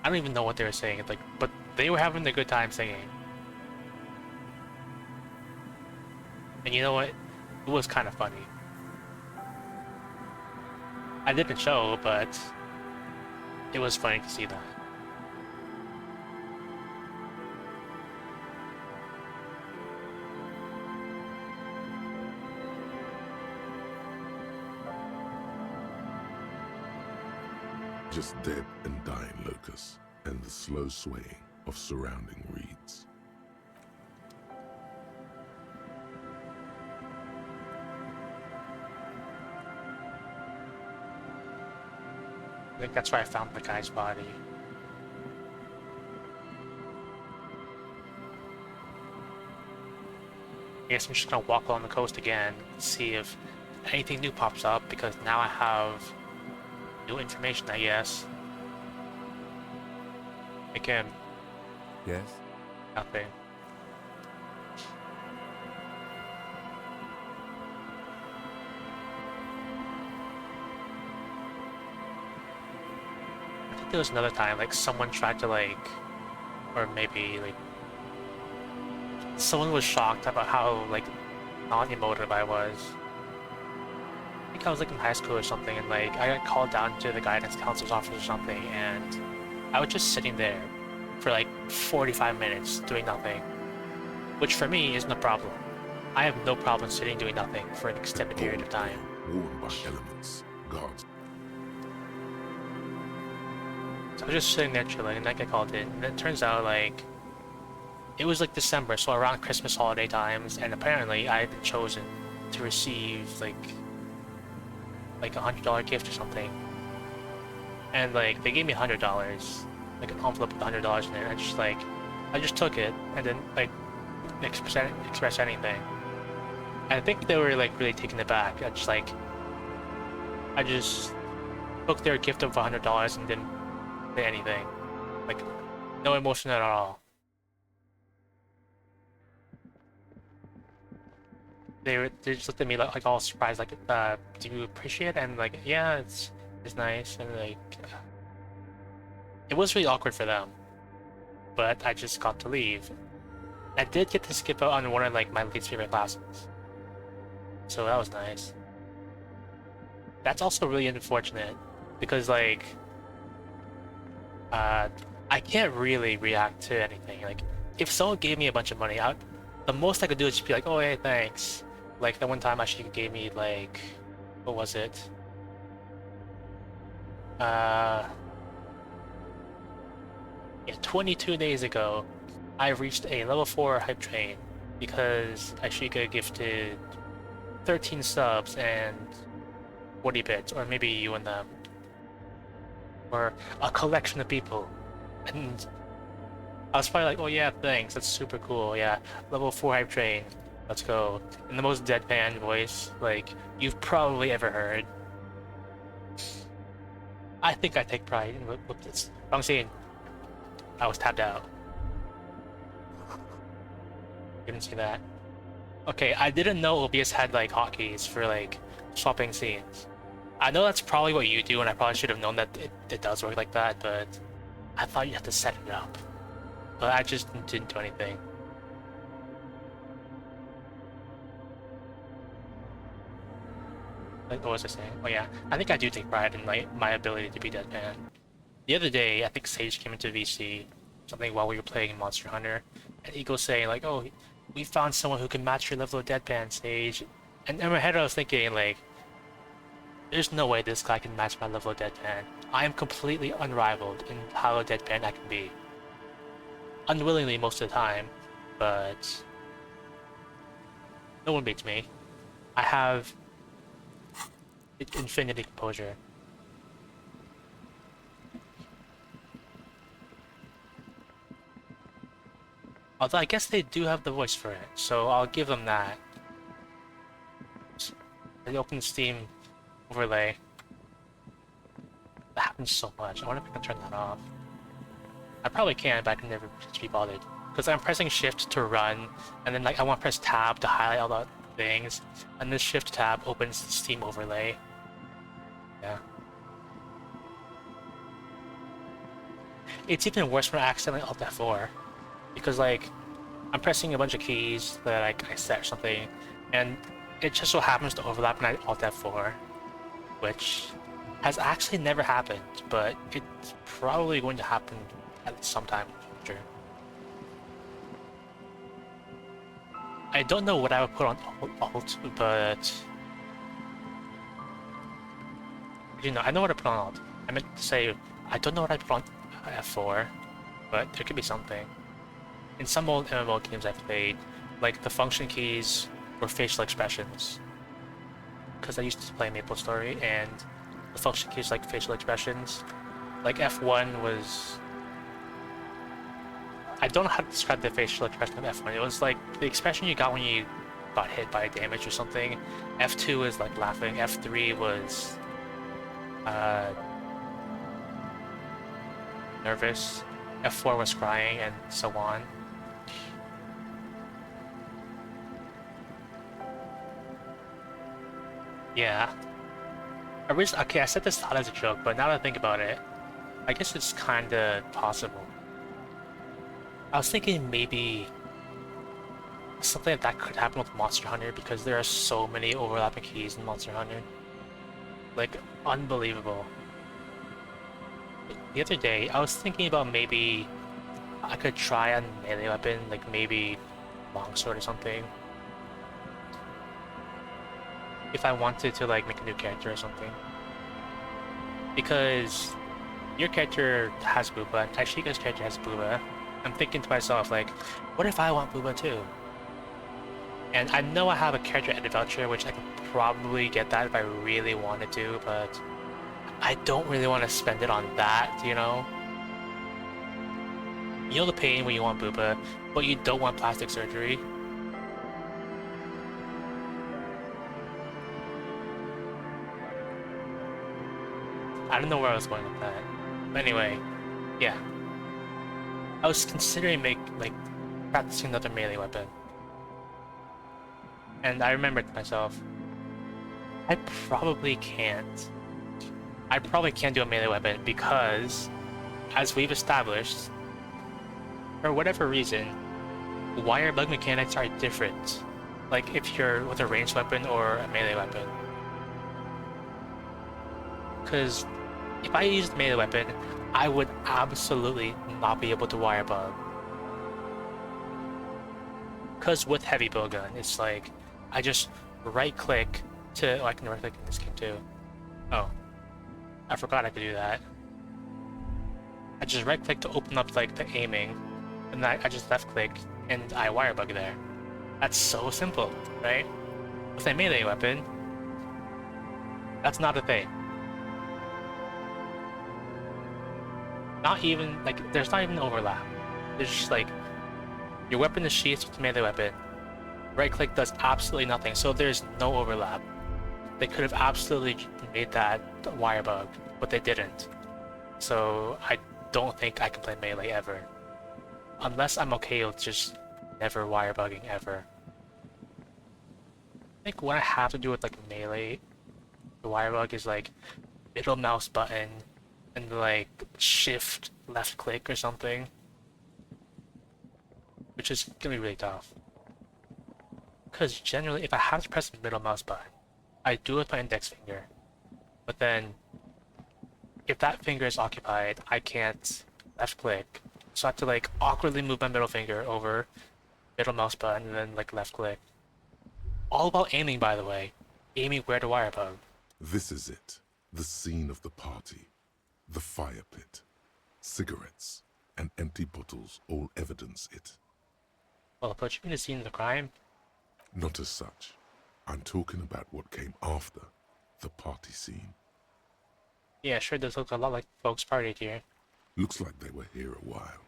I don't even know what they were saying, like, but they were having a good time singing. And you know what? It was kind of funny. I didn't show, but it was funny to see that. Just dead and dying locusts, and the slow swaying of surrounding reeds. I think that's where I found the guy's body. I guess I'm just gonna walk along the coast again, see if anything new pops up, because now I have new information, I guess. Again, Yes? nothing. I think there was another time, like, someone tried to, like, or maybe, like, someone was shocked about how, like, non-emotive I was. I think I was, like, in high school or something, and, like, I got called down to the guidance counselor's office or something, and I was just sitting there for, like, 45 minutes doing nothing. Which, for me, isn't a problem. I have no problem sitting doing nothing for an extended period of time. Worn by elements, gods. So I was just sitting there chilling, and I get called in, and it turns out, like, it was, like, December, so around Christmas holiday times, and apparently I had been chosen to receive, like $100 gift or something. And, like, they gave me $100, like an envelope with $100 in it. I just took it and then like express anything. And I think they were like really taken aback. I just took their gift of $100 and didn't say anything. Like no emotion at all. They just looked at me like all surprised, like, do you appreciate it? And like, yeah, it's nice, and like, it was really awkward for them, but I just got to leave. I did get to skip out on one of like my least favorite classes, so that was nice. That's also really unfortunate because like, I can't really react to anything. Like, if someone gave me a bunch of money, the most I could do is just be like, oh hey, thanks. Like the one time actually gave me like, what was it? Yeah, 22 days ago, I reached a level 4 hype train because Ashika gifted 13 subs and 40 bits, or maybe you and them, or a collection of people, and I was probably like, oh yeah, thanks, that's super cool, yeah, level 4 hype train, let's go, in the most deadpan voice, like, you've probably ever heard. I think I take pride in with this. Wrong scene. I was tapped out. Didn't see that. Okay, I didn't know OBS had like hotkeys for like swapping scenes. I know that's probably what you do, and I probably should have known that it does work like that, but I thought you had to set it up. But I just didn't do anything. Like, what was I saying? Oh yeah, I think I do take pride in my ability to be deadpan. The other day, I think Sage came into VC, something while we were playing Monster Hunter, and Eagle saying like, oh, we found someone who can match your level of deadpan, Sage. And in my head I was thinking like, there's no way this guy can match my level of deadpan. I am completely unrivaled in how deadpan I can be. Unwillingly most of the time, but no one beats me. I have infinity composure. Although I guess they do have the voice for it, so I'll give them that. The open Steam overlay. That happens so much. I wonder if I can turn that off. I probably can, but I can never just be bothered. Because I'm pressing shift to run, and then like I want to press tab to highlight all the things, and this shift tab opens the Steam overlay. Yeah. It's even worse when I accidentally Alt F4. Because like, I'm pressing a bunch of keys that like I set or something, and it just so happens to overlap and I Alt F4, which has actually never happened, but it's probably going to happen at some time in the future. I don't know what I would put on Alt, but you know, I know what I put on Alt. I meant to say I don't know what I put on F4, but there could be something. In some old MMO games I've played, like the function keys were facial expressions. Because I used to play MapleStory, and the function keys like facial expressions. Like F1 was... I don't know how to describe the facial expression of F1. It was like the expression you got when you got hit by a damage or something. F2 was like laughing. F3 was... nervous. F4 was crying, and so on. Yeah. Okay, I said this thought as a joke, but now that I think about it, I guess it's kinda possible. I was thinking maybe something like that could happen with Monster Hunter because there are so many overlapping keys in Monster Hunter. Like, unbelievable. The other day, I was thinking about maybe I could try a melee weapon, like maybe longsword or something. If I wanted to like make a new character or something. Because your character has Booba, and Taishika's character has Booba. I'm thinking to myself like, what if I want Booba too? And I know I have a character edit voucher, which I could probably get that if I really wanted to, but I don't really want to spend it on that, you know? the pain when you want booba, but you don't want plastic surgery. I don't know where I was going with that. But anyway, yeah. I was considering practicing another melee weapon. And I remembered to myself, I probably can't. I probably can't do a melee weapon because, as we've established, for whatever reason, wire bug mechanics are different. Like if you're with a ranged weapon or a melee weapon. Because if I used a melee weapon, I would absolutely not be able to wire bug. Because with heavy bowgun, it's like I just right click to. Oh, I can right click in this game too. Oh, I forgot I could do that. I just right click to open up like the aiming, and then I just left click and I wire bug there. That's so simple, right? With a melee weapon, that's not a thing. Not even like there's not even overlap. There's just like your weapon is sheathed with a melee weapon. Right click does absolutely nothing, so there's no overlap. They could have absolutely made that wire bug, but they didn't. So I don't think I can play melee ever. Unless I'm okay with just never wire bugging ever. I think what I have to do with like melee, the wire bug is like middle mouse button and like shift left click or something. Which is gonna be really tough. Because generally if I have to press the middle mouse button, I do it with my index finger. But then if that finger is occupied, I can't left click. So I have to like awkwardly move my middle finger over middle mouse button and then like left click. All about aiming, by the way. Aiming where to wire bug. This is it. The scene of the party. The fire pit. Cigarettes and empty bottles all evidence it. Well, but you mean the scene of the crime? Not as such. I'm talking about what came after the party scene. Yeah, sure does look a lot like folks partied here. Looks like they were here a while,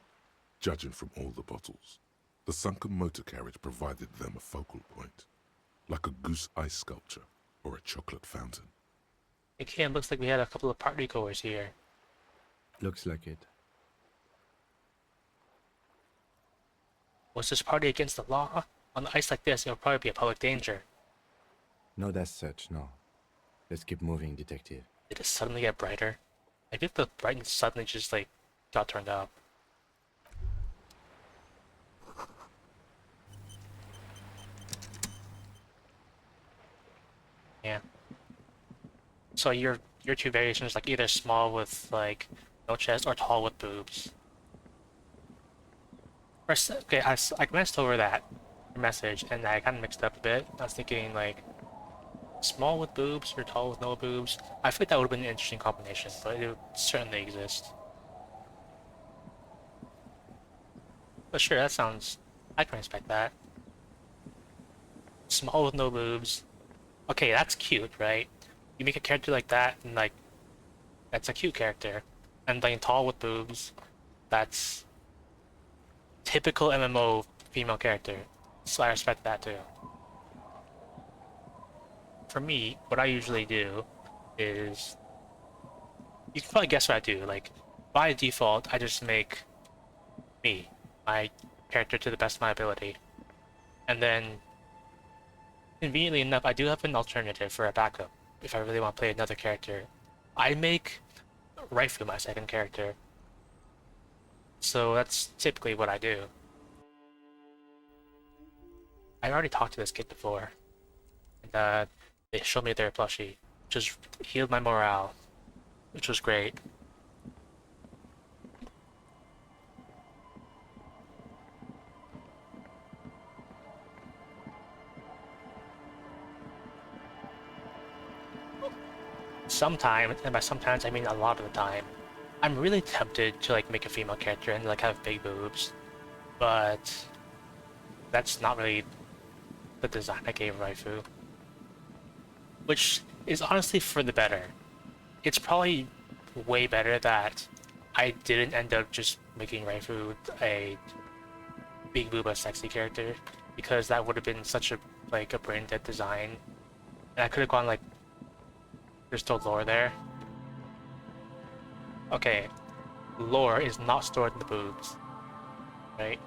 judging from all the bottles. The sunken motor carriage provided them a focal point, like a goose ice sculpture or a chocolate fountain. Again, looks like we had a couple of party goers here. Looks like it. Was this party against the law? On the ice like this, it would probably be a public danger. Not as such, no. Let's keep moving, detective. Did it suddenly get brighter? I think the brightness suddenly just like got turned up. Yeah. So your two variations like either small with like no chest or tall with boobs. Okay, I glanced over that message and I kind of mixed up a bit. I was thinking like small with boobs or tall with no boobs. I feel like that would have been an interesting combination, but it would certainly exist. But sure, that sounds... I can respect that. Small with no boobs. Okay, that's cute, right? You make a character like that, and like... that's a cute character. And like tall with boobs, that's... typical MMO female character. So I respect that too. For me, what I usually do is... you can probably guess what I do. Like, by default, I just make me, my character to the best of my ability. And then, conveniently enough, I do have an alternative for a backup. If I really want to play another character, I make Raifu my second character. So that's typically what I do. I already talked to this kid before. And, they showed me their plushie, which just healed my morale, which was great. Sometimes, and by sometimes I mean a lot of the time, I'm really tempted to like make a female character and like have big boobs, but that's not really the design I gave Raifu. Which is honestly for the better. It's probably way better that I didn't end up just making Raifu a big booba sexy character, because that would have been such a a brain dead design, and I could have gone like there's still lore there. Okay, lore is not stored in the boobs, right?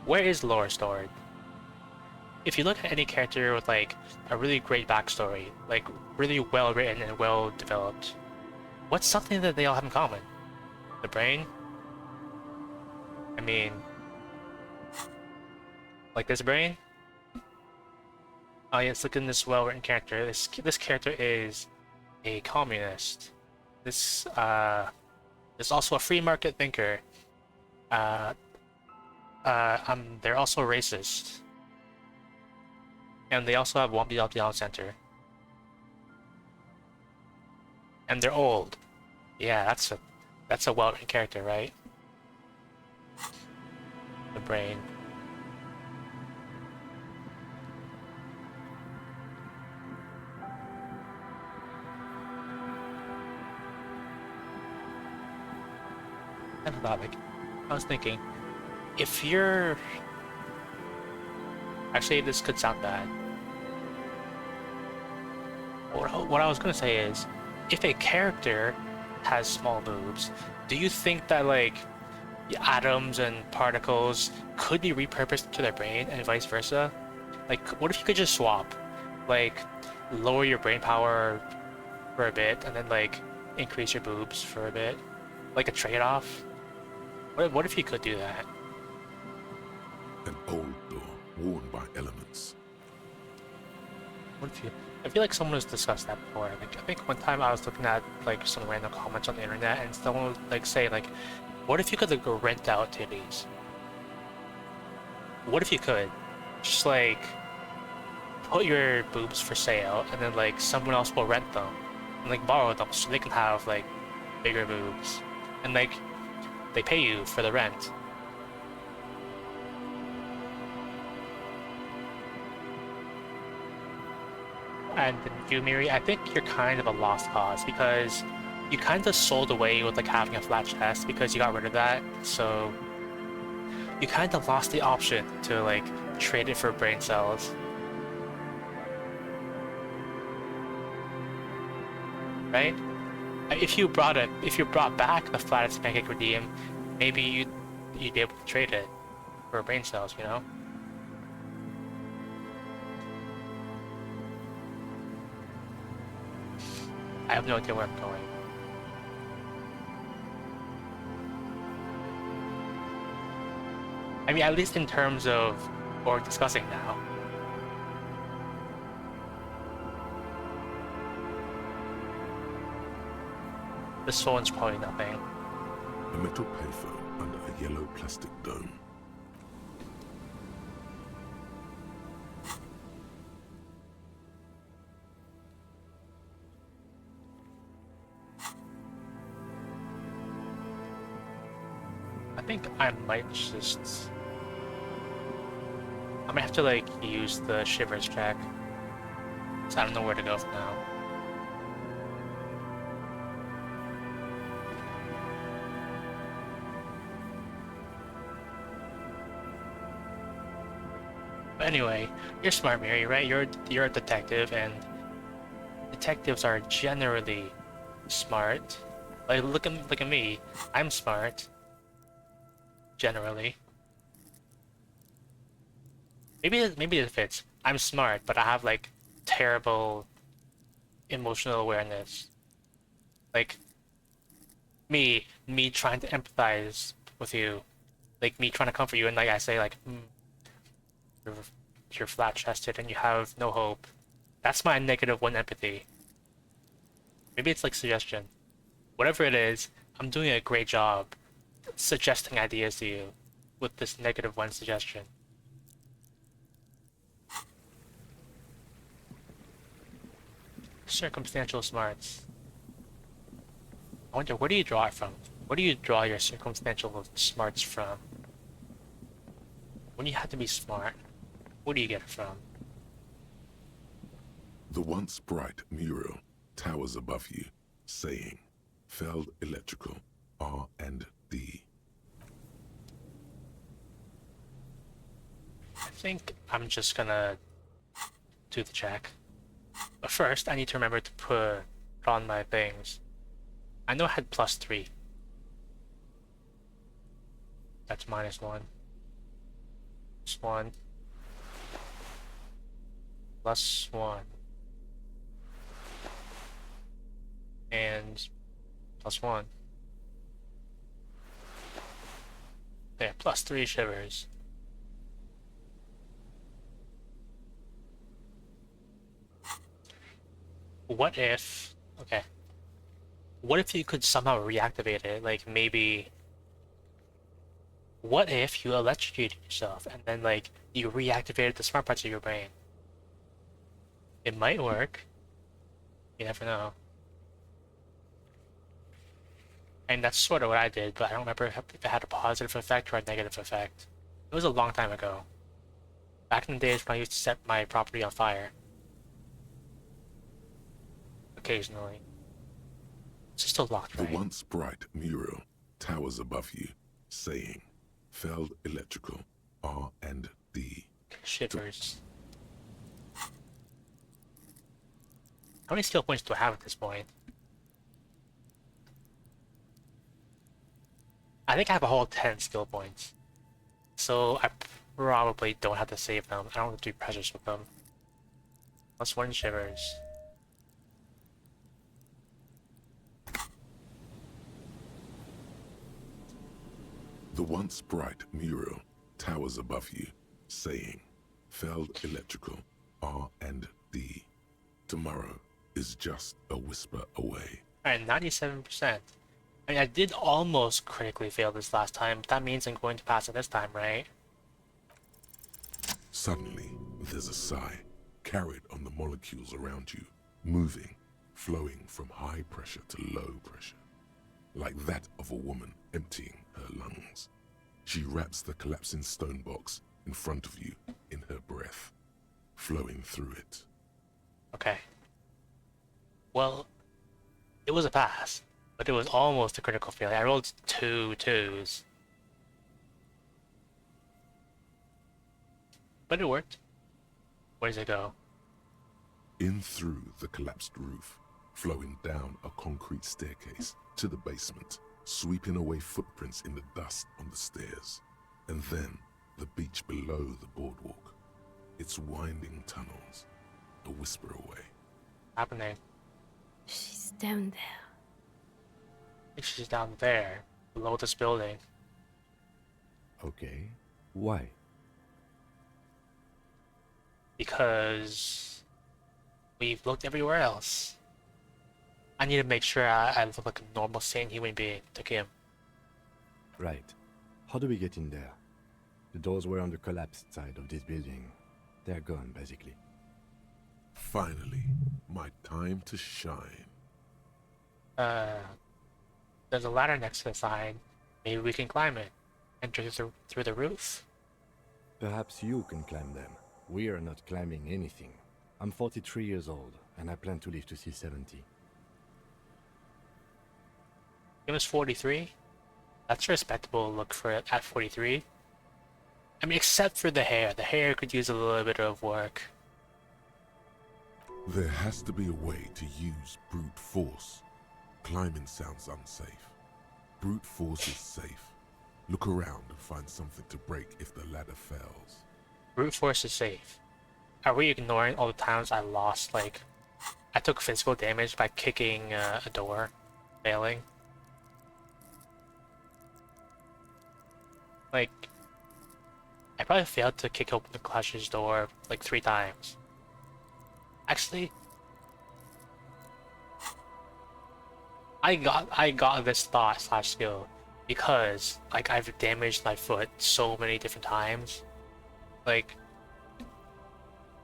Where is lore stored? If you look at any character with like a really great backstory, like really well written and well developed, what's something that they all have in common? The brain? I mean, like this brain? Oh yes, look at this well-written character. This character is a communist. This is also a free market thinker. They're also racist. And they also have Womp Down Center. And they're old. Yeah, that's a well-written character, right? The brain. I was thinking, if you're... Actually, this could sound bad. What I was gonna say is, if a character has small boobs, do you think that, like, atoms and particles could be repurposed to their brain and vice versa? Like, what if you could just swap? Like, lower your brain power for a bit, and then, like, increase your boobs for a bit? Like a trade-off? What if you could do that? An old door worn by elements. What if you... I feel like someone has discussed that before. Like, I think one time I was looking at, like, some random comments on the internet, and someone would, like, say, like, what if you could, like, go rent out titties? What if you could just, like, put your boobs for sale, and then, like, someone else will rent them, and, like, borrow them so they can have, like, bigger boobs. And, like, they pay you for the rent. And you, Miri, I think you're kind of a lost cause, because you kind of sold away with like having a flat chest because you got rid of that, so you kind of lost the option to like trade it for brain cells. Right? If you brought back the flattest pancake redeem, maybe you'd be able to trade it for brain cells, you know? I have no idea where I'm going. I mean, at least in terms of what we're discussing now. This phone's probably nothing. A metal payphone under a yellow plastic dome. I think I might just... I might have to like use the shivers check. So I don't know where to go from now. But anyway, you're smart, Mary, right? You're a detective, and detectives are generally smart. Like look at me. I'm smart. Generally. Maybe it fits. I'm smart, but I have like terrible emotional awareness. Like me trying to empathize with you, like me trying to comfort you, and like I say like, you're flat-chested and you have no hope. That's my -1 empathy. Maybe it's like suggestion. Whatever it is, I'm doing a great job suggesting ideas to you with this -1 suggestion. Circumstantial smarts. I wonder, where do you draw it from? Where do you draw your circumstantial smarts from? When you have to be smart, where do you get it from? The once bright mural towers above you, saying, Feld Electrical, R&D. think I'm just gonna do the check. But first, I need to remember to put on my things. I know I had +3. That's -1. +1. +1. And +1. There, +3 shivers. What if... Okay. What if you could somehow reactivate it? Like, maybe... What if you electrocuted yourself and then, like, you reactivated the smart parts of your brain? It might work. You never know. And that's sort of what I did, but I don't remember if it had a positive effect or a negative effect. It was a long time ago. Back in the days when I used to set my property on fire. Occasionally. It's just still locked, right? The once bright mural towers above you, saying, Feld Electrical, R&D. Shivers. How many skill points do I have at this point? I think I have a whole 10 skill points. So I probably don't have to save them. I don't have to do pressures with them. +1 shivers. The once bright mural towers above you, saying, Feld Electrical, R&D. Tomorrow is just a whisper away. Alright, 97%. I mean, I did almost critically fail this last time, but that means I'm going to pass it this time, right? Suddenly, there's a sigh carried on the molecules around you, moving, flowing from high pressure to low pressure, like that of a woman emptying her lungs. She wraps the collapsing stone box in front of you in her breath, flowing through it. Okay. Well, it was a pass, but it was almost a critical failure. I rolled 2 2s. But it worked. Where does it go? In through the collapsed roof, flowing down a concrete staircase to the basement, sweeping away footprints in the dust on the stairs, and then the beach below the boardwalk, its winding tunnels, a whisper away. Happening. She's down there. I think she's down there, below this building. Okay. Why? Because we've looked everywhere else. I need to make sure I look like a normal, sane human being to Kim. Right. How do we get in there? The doors were on the collapsed side of this building. They're gone, basically. Finally, my time to shine. There's a ladder next to the sign. Maybe we can climb it. Enter through the roof. Perhaps you can climb them. We are not climbing anything. I'm 43 years old, and I plan to live to see 70. Kim is 43. That's a respectable look for it at 43. I mean, except for the hair. The hair could use a little bit of work. There has to be a way to use brute force. Climbing sounds unsafe. Brute force is safe. Look around and find something to break if the ladder fails. Brute force is safe. Are we ignoring all the times I lost, like... I took physical damage by kicking a door, failing? Like... I probably failed to kick open the Clash's door, like 3 times. Actually... I got this thought / skill because, like, I've damaged my foot so many different times. Like...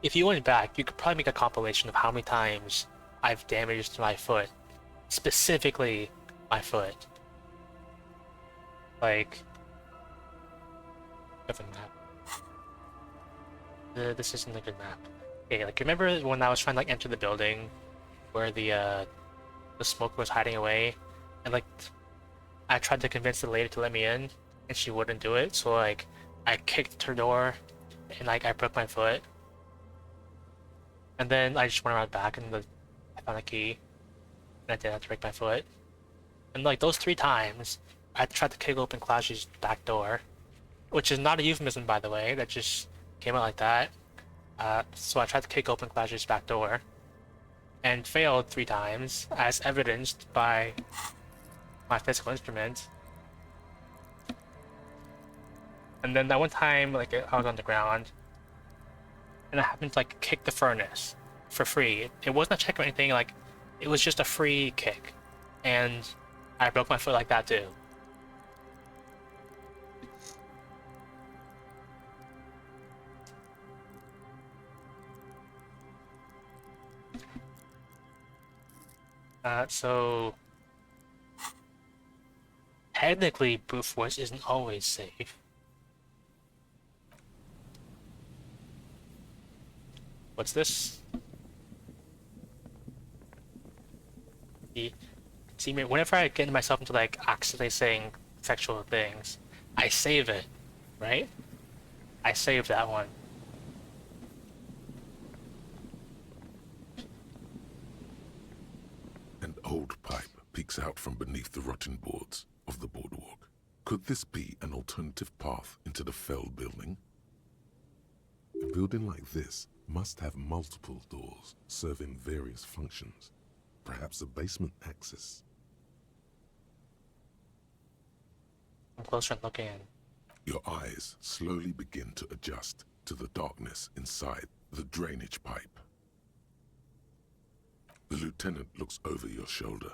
If you went back, you could probably make a compilation of how many times I've damaged my foot. Specifically, my foot. Like... Different map. This isn't a good map. Okay, like, remember when I was trying to, like, enter the building where the smoke was hiding away? And, like, I tried to convince the lady to let me in, and she wouldn't do it, so, like, I kicked her door and like I broke my foot. And then I just went around back and I found a key. And I did have to break my foot. And like those 3 times, I tried to kick open Clash's back door. Which is not a euphemism, by the way. That just came out like that. So I tried to kick open Clash's back door. And failed 3 times, as evidenced by my physical instrument. And then that one time, like I was on the ground, and I happened to like kick the furnace for free. It wasn't a check or anything, like it was just a free kick. And I broke my foot like that too. So technically brute force isn't always safe. What's this? See, whenever I get myself into like accidentally saying sexual things, I save it, right? I save that one. An old pipe peeks out from beneath the rotten boards of the boardwalk. Could this be an alternative path into the fell building? A building like this must have multiple doors serving various functions. Perhaps a basement access. I'm closer and looking in. Your eyes slowly begin to adjust to the darkness inside the drainage pipe. The lieutenant looks over your shoulder.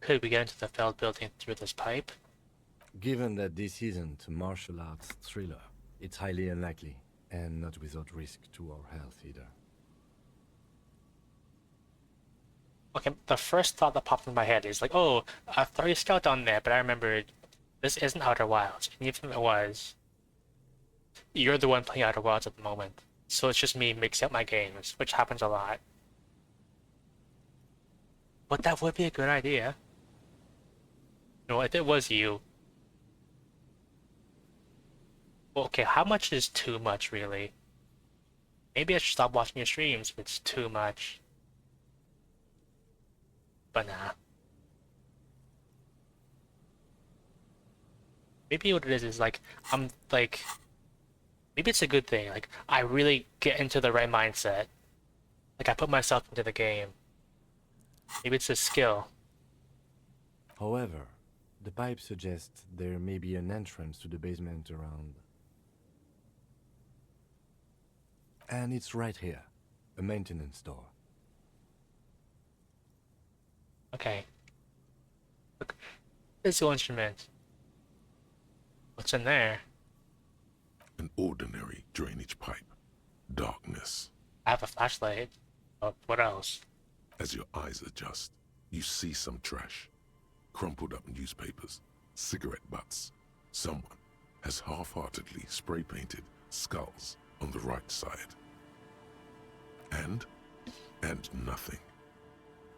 Could we get into the failed building through this pipe? Given that this isn't a martial arts thriller, it's highly unlikely, and not without risk to our health either. Okay, the first thought that popped in my head is like, oh, I throw a scout down there, but I remembered this isn't Outer Wilds, and even if it was, you're the one playing Outer Wilds at the moment. So it's just me mixing up my games, which happens a lot. But that would be a good idea. You know, if it was you. Well, okay, how much is too much, really? Maybe I should stop watching your streams if it's too much. But nah. Maybe what it is like, I'm like... Maybe it's a good thing, like, I really get into the right mindset. Like, I put myself into the game. Maybe it's a skill. However, the pipe suggests there may be an entrance to the basement around. And it's right here, a maintenance door. Okay. Look, physical instrument. What's in there? An ordinary drainage pipe. Darkness. I have a flashlight. But what else? As your eyes adjust, you see some trash. Crumpled up newspapers, cigarette butts. Someone has half-heartedly spray-painted skulls on the right side. And nothing.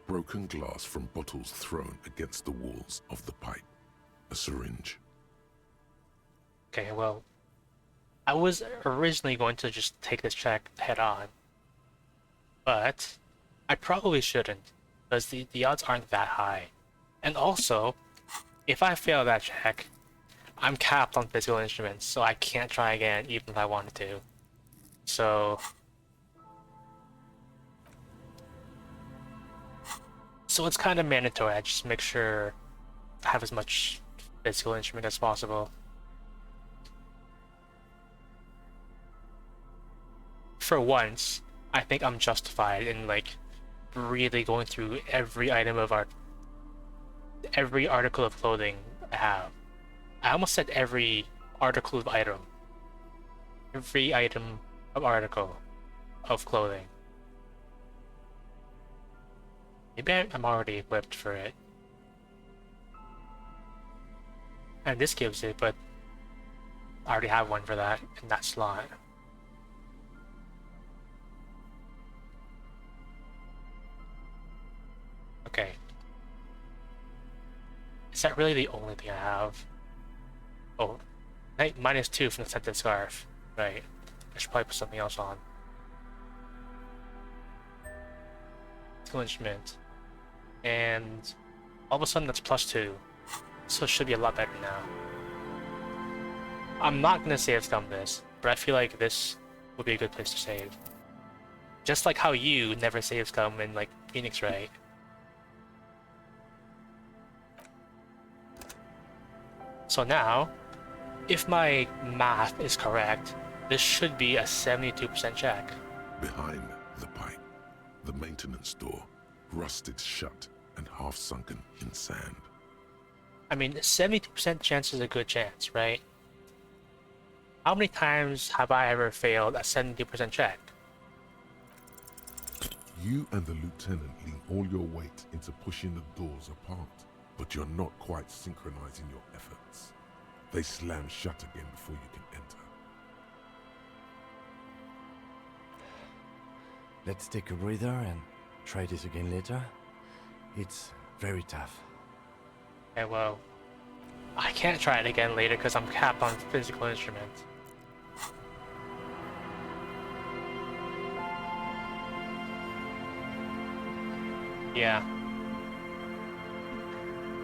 Broken glass from bottles thrown against the walls of the pipe. A syringe. Okay, well, I was originally going to just take this check head on. But I probably shouldn't, because the odds aren't that high. And also, if I fail that check, I'm capped on physical instruments, so I can't try again even if I wanted to. So it's kind of mandatory. I just make sure I have as much physical instrument as possible. For once, I think I'm justified in like really going through every item of art, every article of clothing I have. I almost said every article of item. Every item of article of clothing. Maybe I'm already equipped for it. And this gives it, but I already have one for that in that slot. Okay. Is that really the only thing I have? Oh, -2 from the scented scarf. Right. I should probably put something else on. Skill instrument. And all of a sudden that's +2. So it should be a lot better now. I'm not gonna save scum this, but I feel like this would be a good place to save. Just like how you never save scum in like Phoenix, right? So now, if my math is correct, this should be a 72% check. Behind the pipe, the maintenance door, rusted shut and half sunken in sand. I mean, 72% chance is a good chance, right? How many times have I ever failed a 70% check? You and the lieutenant lean all your weight into pushing the doors apart, but you're not quite synchronizing your efforts. They slam shut again before you can enter. Let's take a breather and try this again later. It's very tough. Okay, well, I can't try it again later because I'm capped on physical instruments. Yeah.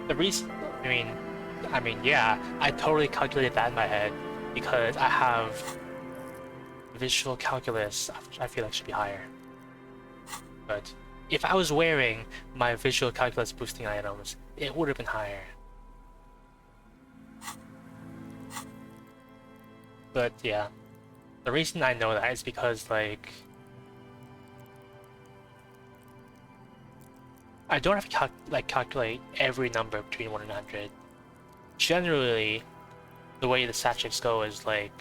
The reason, I mean, yeah, I totally calculated that in my head because I have visual calculus, which I feel like should be higher. But if I was wearing my visual calculus boosting items, it would have been higher. But yeah, the reason I know that is because like I don't have to calculate every number between 1 and 100. Generally, the way the stat checks go is like,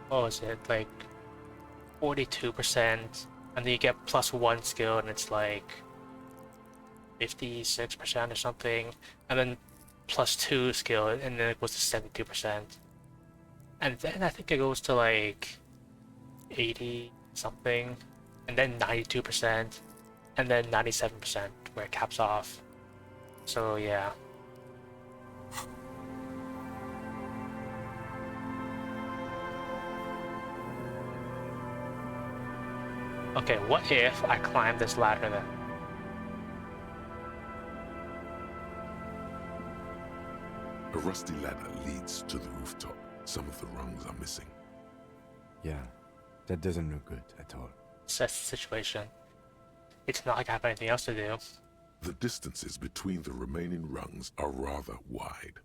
what was it, like 42%, and then you get +1 skill, and it's like 56% or something, and then +2 skill, and then it goes to 72%. And then I think it goes to like 80 something, and then 92%, and then 97% where it caps off. So yeah. Okay, what if I climb this ladder then? A rusty ladder leads to the rooftop. Some of the rungs are missing. Yeah, that doesn't look good at all. So that's the situation. It's not like I have anything else to do. The distances between the remaining rungs are rather wide.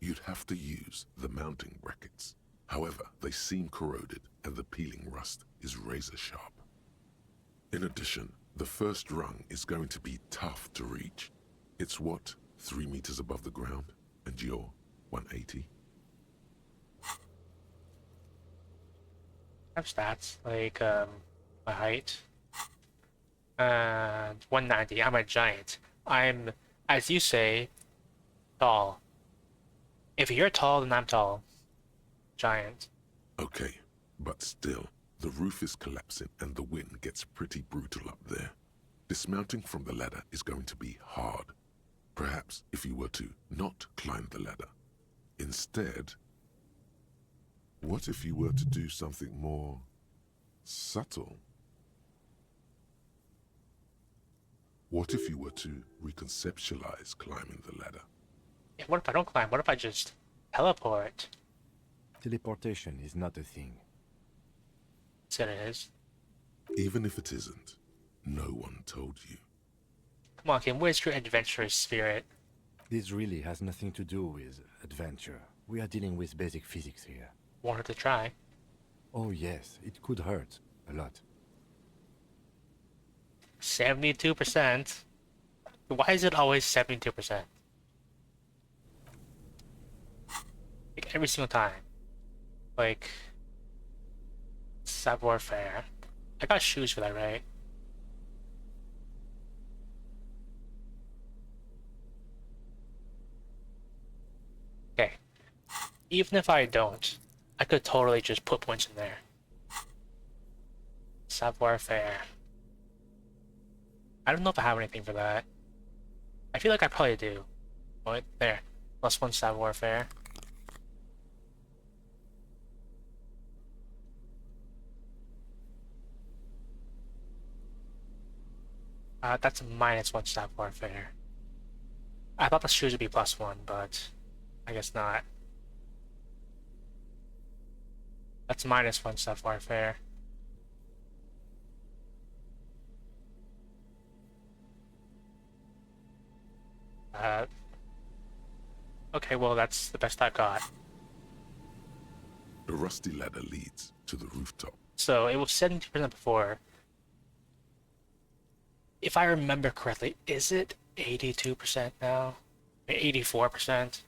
You'd have to use the mounting brackets. However, they seem corroded and the peeling rust is razor sharp. In addition, the first rung is going to be tough to reach. It's what, 3 meters above the ground, and you're 180? I have stats, like my height. 190, I'm a giant. I'm, as you say, tall. If you're tall, then I'm tall. Giant. Okay, but still, the roof is collapsing and the wind gets pretty brutal up there. Dismounting from the ladder is going to be hard. Perhaps if you were to not climb the ladder. Instead, what if you were to do something more subtle? What if you were to reconceptualize climbing the ladder? Yeah, what if I don't climb? What if I just teleport? Teleportation is not a thing. Said it is. Even if it isn't, no one told you. Come on, Kim, where's your adventurous spirit? This really has nothing to do with adventure. We are dealing with basic physics here. Wanted to try. Oh yes, it could hurt. A lot. 72%? Why is it always 72%? Like, every single time. Like, savoir faire. I got shoes for that, right? Okay. Even if I don't, I could totally just put points in there. Savoir faire. I don't know if I have anything for that. I feel like I probably do. What? There. +1 savoir faire. That's -1 staff warfare. I thought the shoes would be +1, but I guess not. That's -1 staff warfare. Okay, well, that's the best I've got. The rusty ladder leads to the rooftop. So it was 70% before. If I remember correctly, is it 82% now? 84%?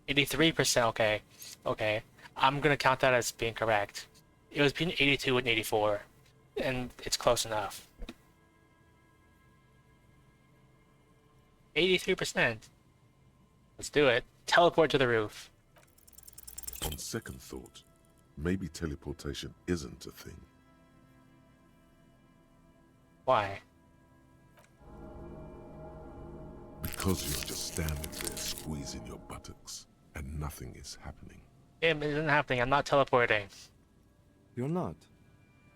83%, okay. Okay. I'm gonna count that as being correct. It was between 82 and 84, and it's close enough. 83%. Let's do it. Teleport to the roof. On second thought, maybe teleportation isn't a thing. Why? Because you're just standing there squeezing your buttocks and nothing is happening. It isn't happening. I'm not teleporting. You're not.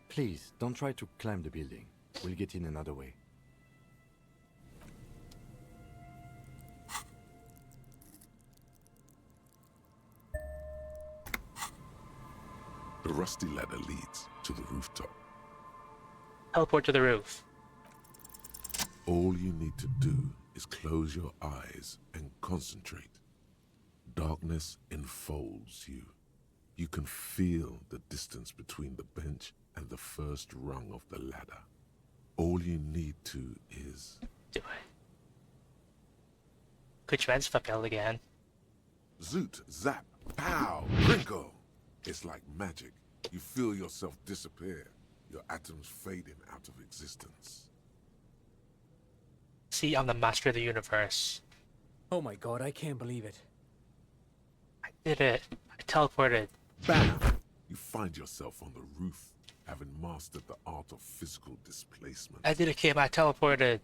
Please, don't try to climb the building. We'll get in another way. The rusty ladder leads to the rooftop. Teleport to the roof. All you need to do is close your eyes and concentrate. Darkness enfolds you. You can feel the distance between the bench and the first rung of the ladder. All you need to is... Do I? Could you answer the again? Zoot, zap, pow, crinkle. It's like magic. You feel yourself disappear, your atoms fading out of existence. See, I'm the master of the universe. Oh my god, I can't believe it. I did it. I teleported. Bam! You find yourself on the roof, having mastered the art of physical displacement. I did it, Kim. I teleported.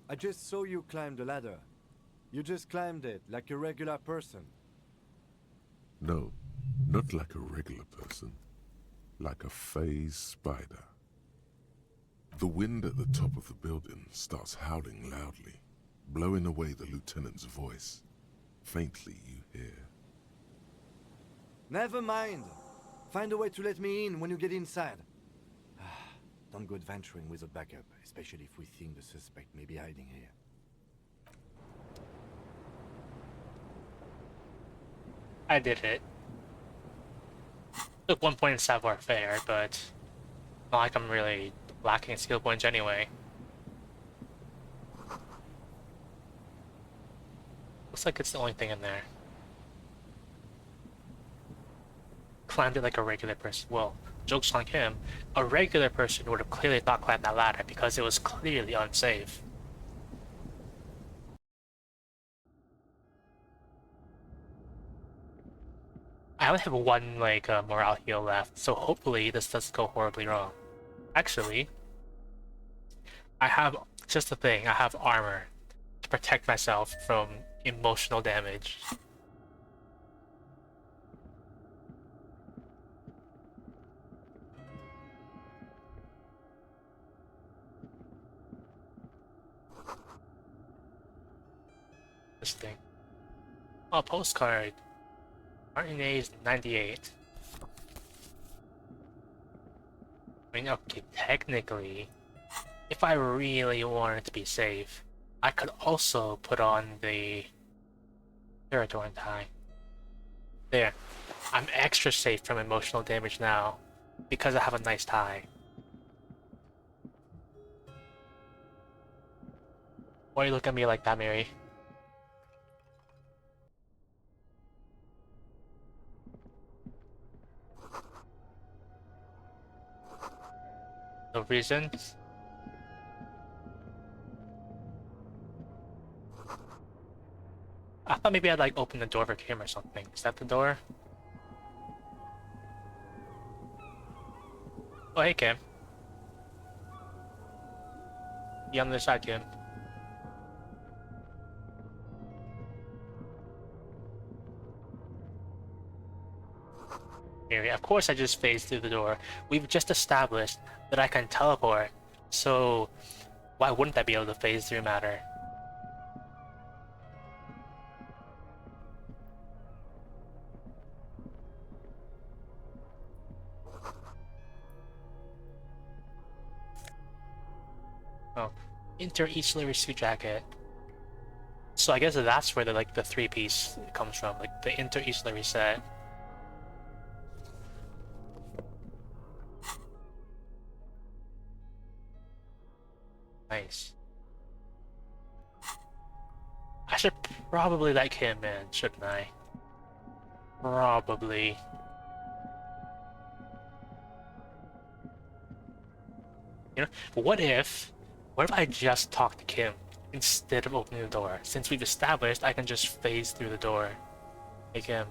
I just saw you climb the ladder. You just climbed it like a regular person. No, not like a regular person. Like a phase spider. The wind at the top of the building starts howling loudly, blowing away the lieutenant's voice. Faintly you hear. Never mind. Find a way to let me in when you get inside. Don't go adventuring with a backup, especially if we think the suspect may be hiding here. I did it. Took 1 point in savoir faire, but not like I'm really lacking in skill points anyway. Looks like it's the only thing in there. Climbed it like a regular person. Well, joke's on him. A regular person would have clearly not climbed that ladder because it was clearly unsafe. I only have one morale heal left, so hopefully this doesn't go horribly wrong. Actually, I have just the thing. I have armor to protect myself from emotional damage. This thing. Oh, postcard. RNA is 98. I mean, okay, technically, if I really wanted to be safe, I could also put on the territory tie. There. I'm extra safe from emotional damage now, because I have a nice tie. Why you look at me like that, Mary? No reason? I thought maybe I'd like open the door for Kim or something. Is that the door? Oh, hey, Kim. Be on the other side, Kim. Of course I just phased through the door. We've just established that I can teleport. So Why wouldn't I be able to phase through matter? Oh, inter-each suit jacket. So I guess that's where the three-piece comes from, like the inter-each set. Nice. I should probably let him in, shouldn't I? Probably. You know, but what if I just talk to Kim instead of opening the door? Since we've established I can just phase through the door. Hey Kim,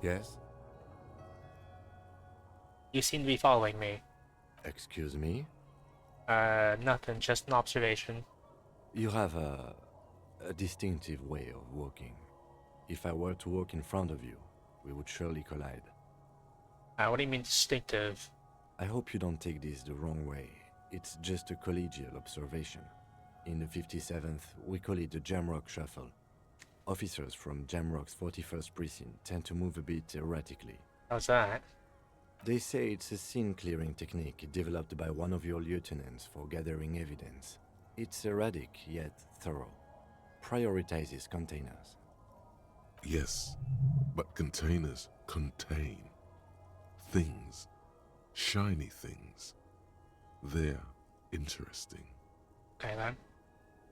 Yes? you seem to be following me. Excuse me? Nothing, just an observation. You have a distinctive way of walking. If I were to walk in front of you, we would surely collide. What do you mean distinctive? I hope you don't take this the wrong way. It's just a collegial observation. In the 57th, we call it the Jamrock Shuffle. Officers from Jamrock's 41st Precinct tend to move a bit erratically. How's that? They say it's a scene-clearing technique developed by one of your lieutenants for gathering evidence. It's erratic, yet thorough. Prioritizes containers. Yes, but containers contain things. Shiny things. They're interesting. Okay then.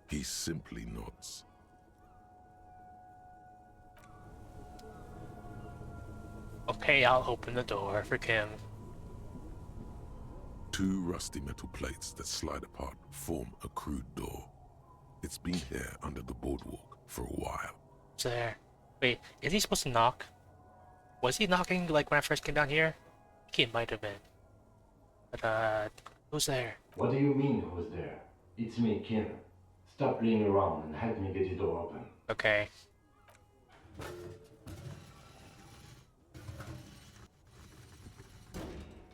He simply nods. Okay, I'll open the door for Kim. Two rusty metal plates that slide apart form a crude door. It's been here under the boardwalk for a while. What's there? Wait, is he supposed to knock? Was he knocking like when I first came down here? I think he might have been. But who's there? What do you mean, who's there? It's me, Kim. Stop playing around and help me get the door open. Okay.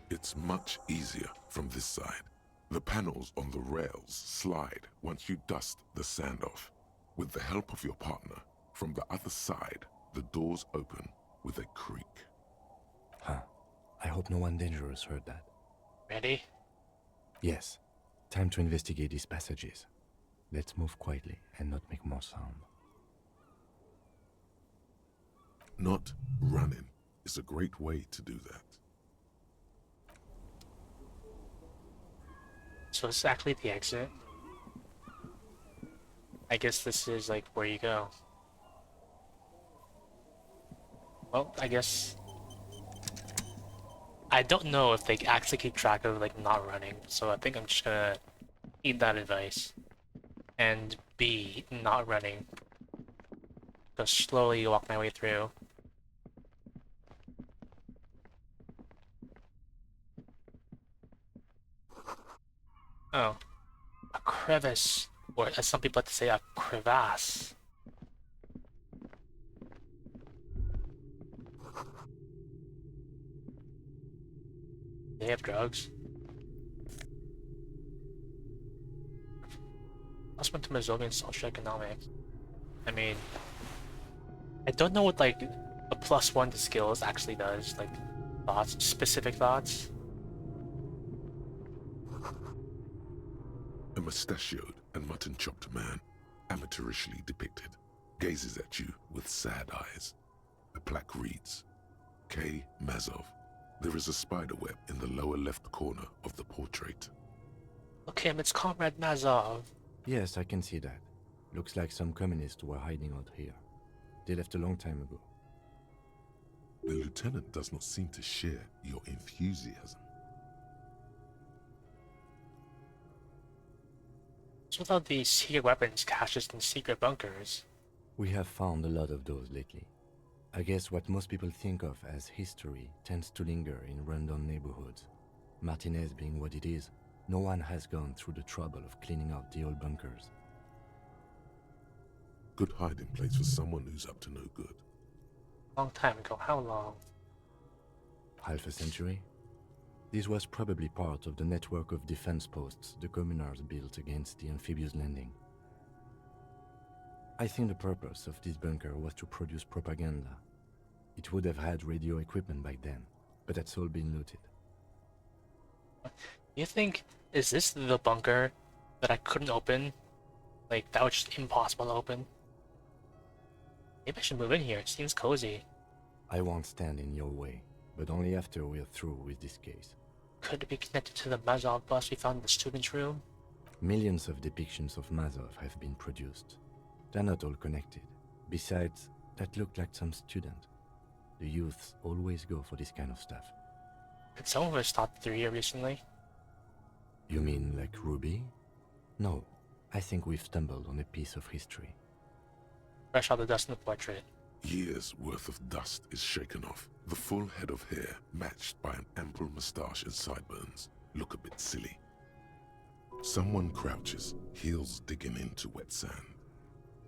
It's much easier from this side. The panels on the rails slide once you dust the sand off. With the help of your partner, from the other side, the doors open with a creak. Huh. I hope no one dangerous heard that. Ready? Yes. Time to investigate these passages. Let's move quietly and not make more sound. Not running is a great way to do that. So it's actually the exit. I guess this is like where you go. Well, I guess I don't know if they actually keep track of like not running, so I think I'm just gonna heed that advice and be not running. Just slowly walk my way through. Oh, a crevice, or as some people like to say, a crevasse. They have drugs. Plus went to Mazovian social economics. I mean, I don't know what like a +1 to skills actually does. Like thoughts, specific thoughts. A mustachioed and mutton-chopped man, amateurishly depicted, gazes at you with sad eyes. A plaque reads, K. Mazov. There is a spiderweb in the lower left corner of the portrait. Look him, it's Comrade Mazov. Yes, I can see that. Looks like some communists were hiding out here. They left a long time ago. The lieutenant does not seem to share your enthusiasm. So without these secret weapons caches in secret bunkers. We have found a lot of those lately. I guess what most people think of as history tends to linger in rundown neighborhoods. Martinez being what it is, no one has gone through the trouble of cleaning out the old bunkers. Good hiding place for someone who's up to no good. Long time ago, how long? Half a century? This was probably part of the network of defense posts the communards built against the amphibious landing. I think the purpose of this bunker was to produce propaganda. It would have had radio equipment back then, but that's all been looted. You think, is this the bunker that I couldn't open? Like, that was just impossible to open? Maybe I should move in here. It seems cozy. I won't stand in your way, but only after we're through with this case. Could it be connected to the Mazov bus we found in the student's room? Millions of depictions of Mazov have been produced. They're not all connected. Besides, that looked like some student. The youths always go for this kind of stuff. Did some of us stop through here recently? You mean like Ruby? No, I think we've stumbled on a piece of history. Fresh out the dust in the portrait. Years' worth of dust is shaken off. The full head of hair, matched by an ample moustache and sideburns, look a bit silly. Someone crouches, heels digging into wet sand.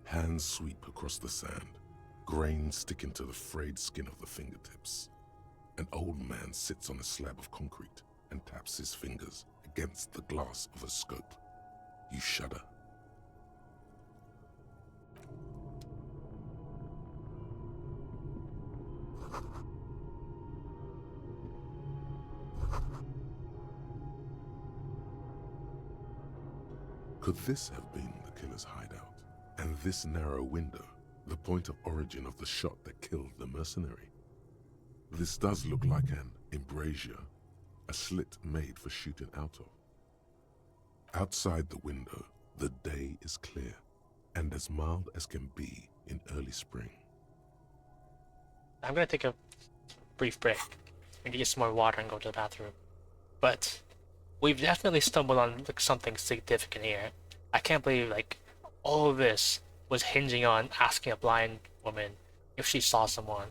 Hands sweep across the sand, grains sticking to the frayed skin of the fingertips. An old man sits on a slab of concrete and taps his fingers against the glass of a scope. You shudder. Could this have been the killer's hideout? And this narrow window, the point of origin of the shot that killed the mercenary? This does look like an embrasure, a slit made for shooting out of. Outside the window, the day is clear, and as mild as can be in early spring. I'm gonna take a brief break and get some more water and go to the bathroom. But we've definitely stumbled on like, something significant here. I can't believe like all of this was hinging on asking a blind woman if she saw someone.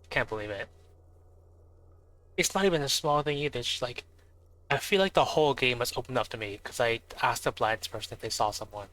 Can't believe it. It's not even a small thing either. It's just like I feel like the whole game was opened up to me because I asked a blind person if they saw someone.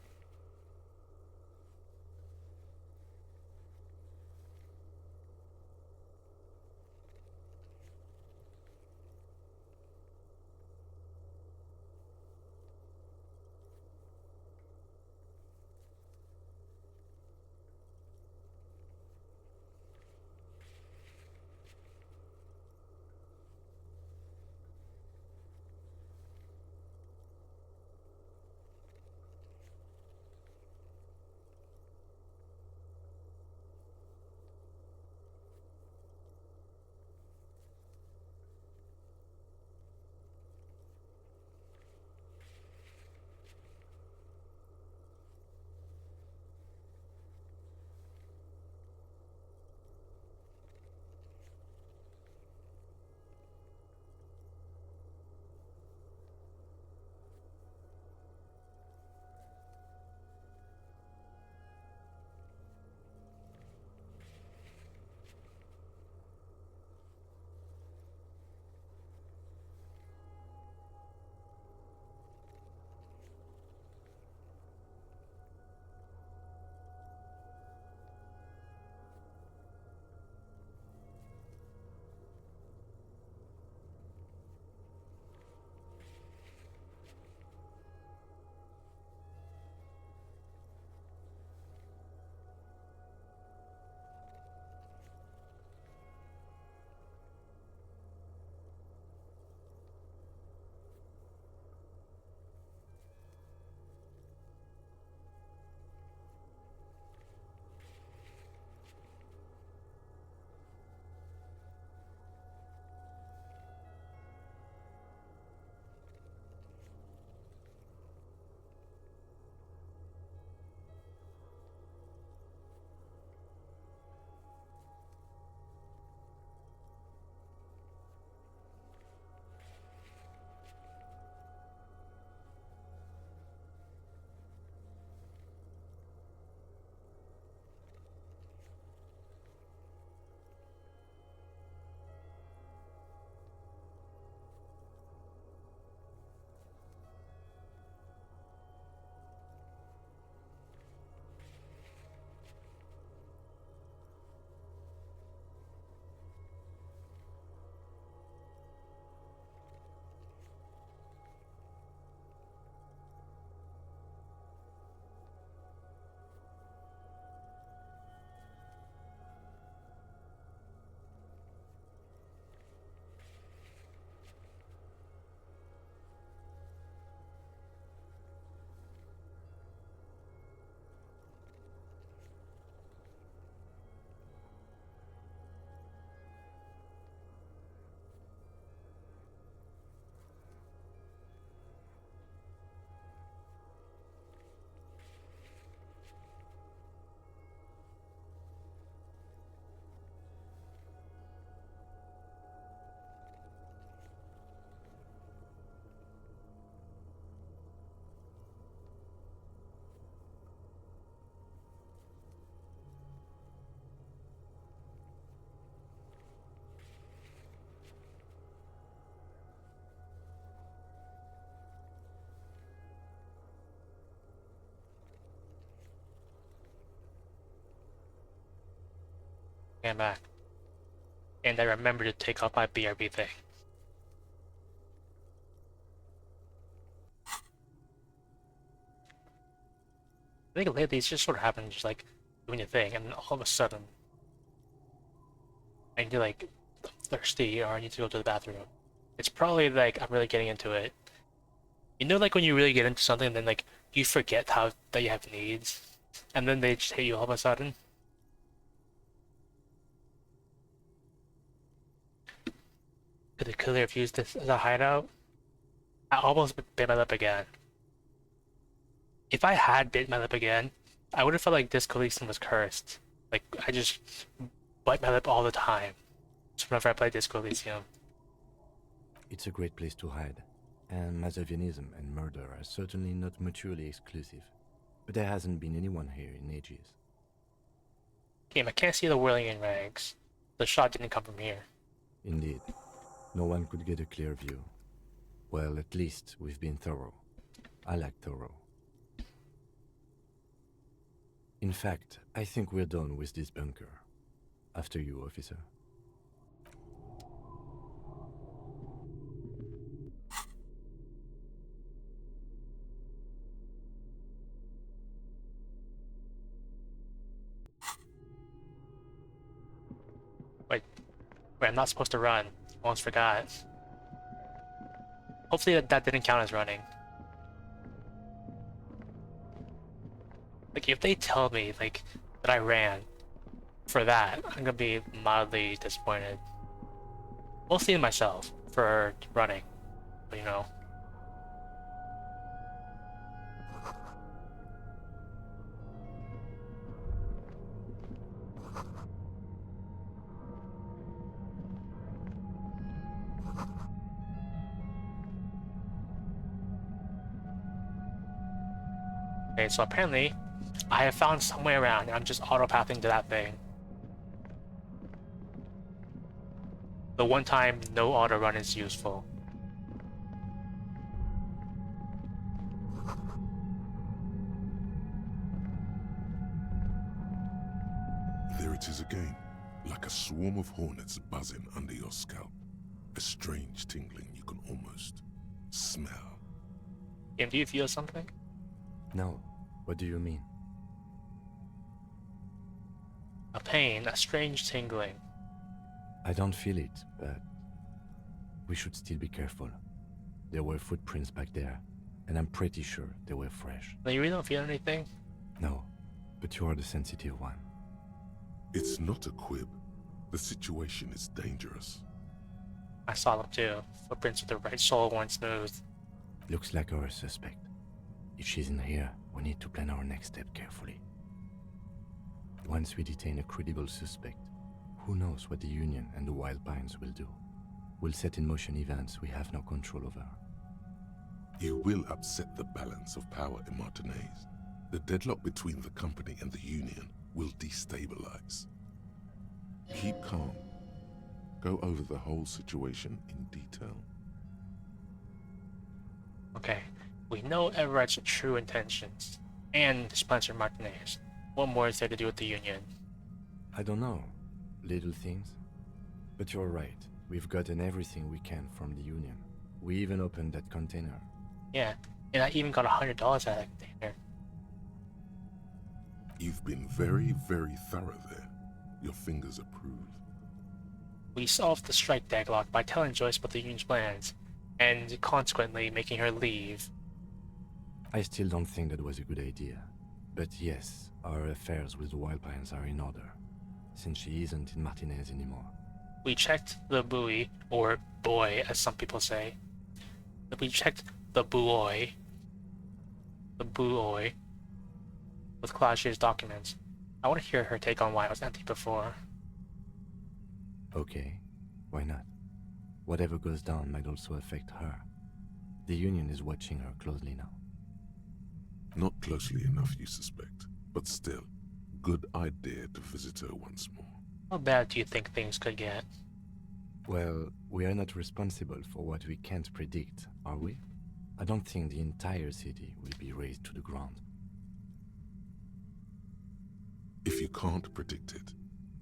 came back. And I remembered to take off my BRB thing. I think lately it's just sort of happened, just like doing a thing, and all of a sudden, I need to like thirsty or I need to go to the bathroom. It's probably like I'm really getting into it. You know, like when you really get into something, then like you forget how that you have needs, and then they just hit you all of a sudden. Could they have used this as a hideout? I almost bit my lip again. If I had bit my lip again, I would have felt like this Elysium was cursed. Like I just bite my lip all the time. Just whenever I play Disco Elysium. It's a great place to hide, and Masovianism and murder are certainly not mutually exclusive. But there hasn't been anyone here in ages. Game, I can't see the whirling in rags. The shot didn't come from here. Indeed. No one could get a clear view. Well, at least we've been thorough. I like thorough. In fact, I think we're done with this bunker. After you, officer. Wait, I'm not supposed to run. Almost forgot. Hopefully that didn't count as running. Like, if they tell me, like, that I ran for that, I'm gonna be mildly disappointed. Mostly in myself for running, but you know. Okay, so apparently, I have found some way around, and I'm just auto-pathing to that thing. The one time no auto-run is useful. There it is again, like a swarm of hornets buzzing under your scalp. A strange tingling you can almost smell. Game, do you feel something? No. What do you mean? A pain, a strange tingling. I don't feel it, but we should still be careful. There were footprints back there, and I'm pretty sure they were fresh. No, you really don't feel anything? No, but you are the sensitive one. It's not a quib. The situation is dangerous. I saw them too. Footprints with the right sole weren't smooth. Looks like our suspect. If she's in here, we need to plan our next step carefully. Once we detain a credible suspect, who knows what the Union and the Wild Pines will do? We'll set in motion events we have no control over. You will upset the balance of power in Martinez. The deadlock between the company and the Union will destabilize. Keep calm. Go over the whole situation in detail. Okay, we know Everett's true intentions, and Spencer Martinez. What more is there to do with the Union? I don't know. Little things. But you're right. We've gotten everything we can from the Union. We even opened that container. Yeah, and I even got $100 out of that container. You've been very, very thorough there. Your fingers approve. We solved the strike deadlock by telling Joyce about the Union's plans, and consequently making her leave. I still don't think that was a good idea. But yes, our affairs with the Wild Pines are in order, since she isn't in Martinez anymore. We checked the buoy, or boy, as some people say. We checked the buoy with Clash's documents. I want to hear her take on why it was empty before. Okay, why not? Whatever goes down might also affect her. The Union is watching her closely now. Not closely enough, you suspect, but still, good idea to visit her once more. How bad do you think things could get? Well, we are not responsible for what we can't predict, are we? I don't think the entire city will be razed to the ground. If you can't predict it,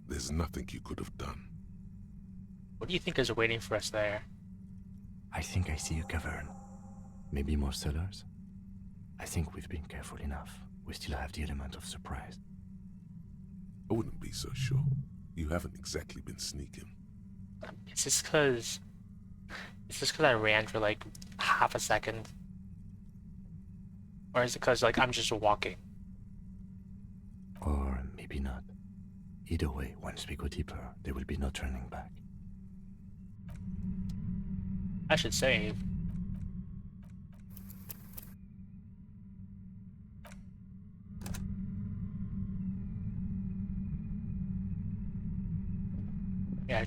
There's nothing you could have done. What do you think is waiting for us there? I think I see a cavern. Maybe more cellars? I think we've been careful enough. We still have the element of surprise. I wouldn't be so sure. You haven't exactly been sneaking. It's just because I ran for like half a second, or is it because like I'm just walking? Or maybe not. Either way, once we go deeper, there will be no turning back. I should save. Yeah,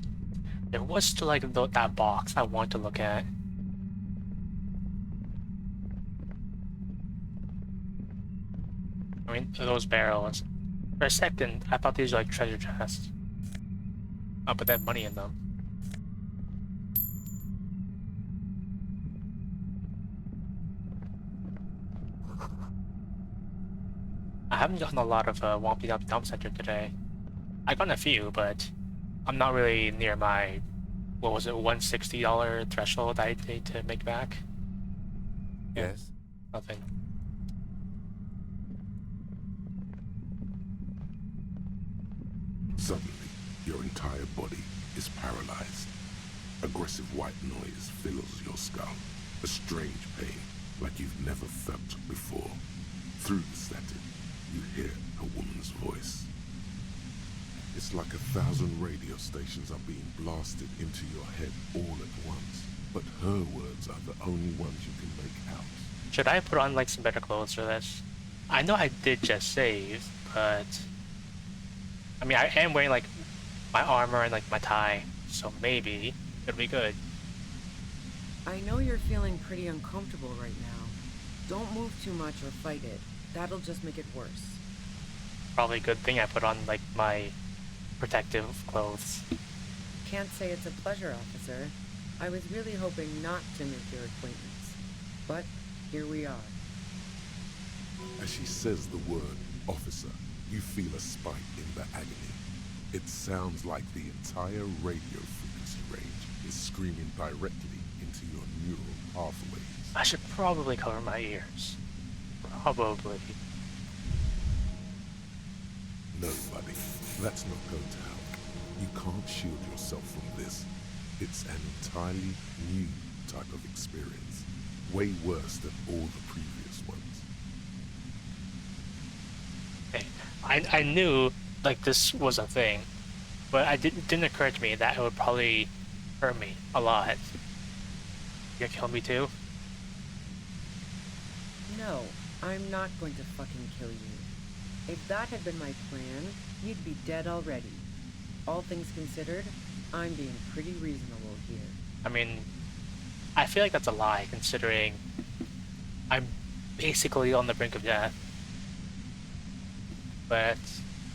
there was still like that box I want to look at. I mean, those barrels. For a second, I thought these were like treasure chests. Oh, but they have money in them. I haven't gotten a lot of Wompy Dump Center today. I gotten a few, but I'm not really near my, what was it, $160 threshold I need to make back. Yeah, Yes? nothing. Suddenly, your entire body is paralyzed. Aggressive white noise fills your skull. A strange pain, like you've never felt before. Through the static, you hear a woman's voice. It's like 1,000 radio stations are being blasted into your head all at once. But her words are the only ones you can make out. Should I put on like some better clothes for this? I know I did just save, but I mean I am wearing like my armor and like my tie, so maybe it'll be good. I know you're feeling pretty uncomfortable right now. Don't move too much or fight it. That'll just make it worse. Probably a good thing I put on like my protective clothes. Can't say it's a pleasure, officer. I was really hoping not to make your acquaintance. But here we are. As she says the word officer, you feel a spike in the agony. It sounds like the entire radio frequency range is screaming directly into your neural pathways. I should probably cover my ears. Probably. No, buddy, that's not going to help. You can't shield yourself from this. It's an entirely new type of experience. Way worse than all the previous ones. Okay. I knew like this was a thing, but it didn't occur to me that it would probably hurt me a lot. You gonna kill me too? No, I'm not going to fucking kill you. If that had been my plan, you'd be dead already. All things considered, I'm being pretty reasonable here. I mean, I feel like that's a lie, considering I'm basically on the brink of death. But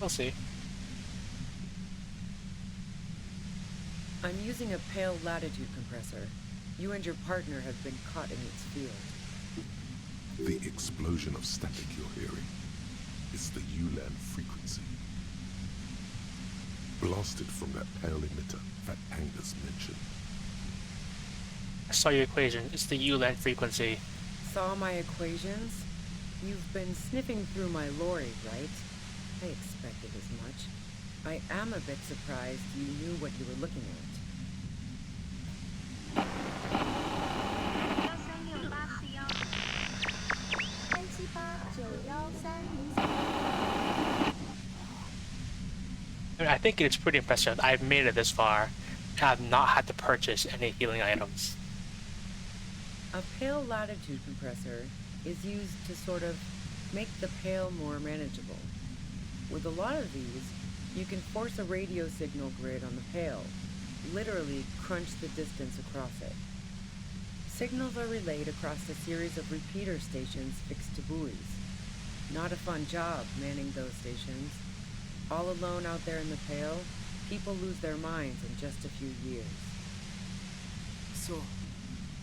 we'll see. I'm using a pale latitude compressor. You and your partner have been caught in its field. The explosion of static you're hearing is the ULAN frequency. Blasted from that pale emitter that Angus mentioned. I saw your equation. It's the ULAN frequency. Saw my equations? You've been sniffing through my lorry, right? I expected as much. I am a bit surprised you knew what you were looking at. I think it's pretty impressive. I've made it this far, and I've not had to purchase any healing items. A pale latitude compressor is used to sort of make the pale more manageable. With a lot of these, you can force a radio signal grid on the pale, literally crunch the distance across it. Signals are relayed across a series of repeater stations fixed to buoys. Not a fun job manning those stations. All alone out there in the pale, people lose their minds in just a few years. So,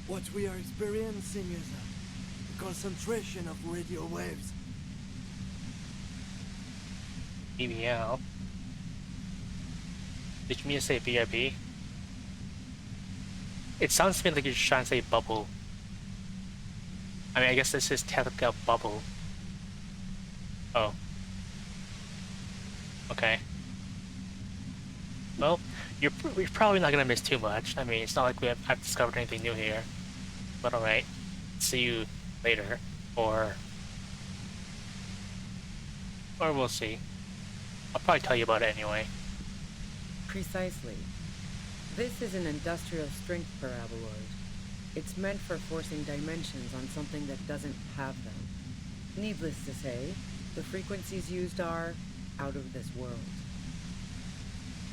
what we are experiencing is a concentration of radio waves. EVL. Did you mean to say BRB? It sounds to me like you're trying to say bubble. I mean, I guess this is technically a bubble. Oh. Okay. Well, we're probably not gonna miss too much. I mean, it's not like I've discovered anything new here. But alright. See you later. Or we'll see. I'll probably tell you about it anyway. Precisely. This is an industrial strength paraboloid. It's meant for forcing dimensions on something that doesn't have them. Needless to say, the frequencies used are out of this world.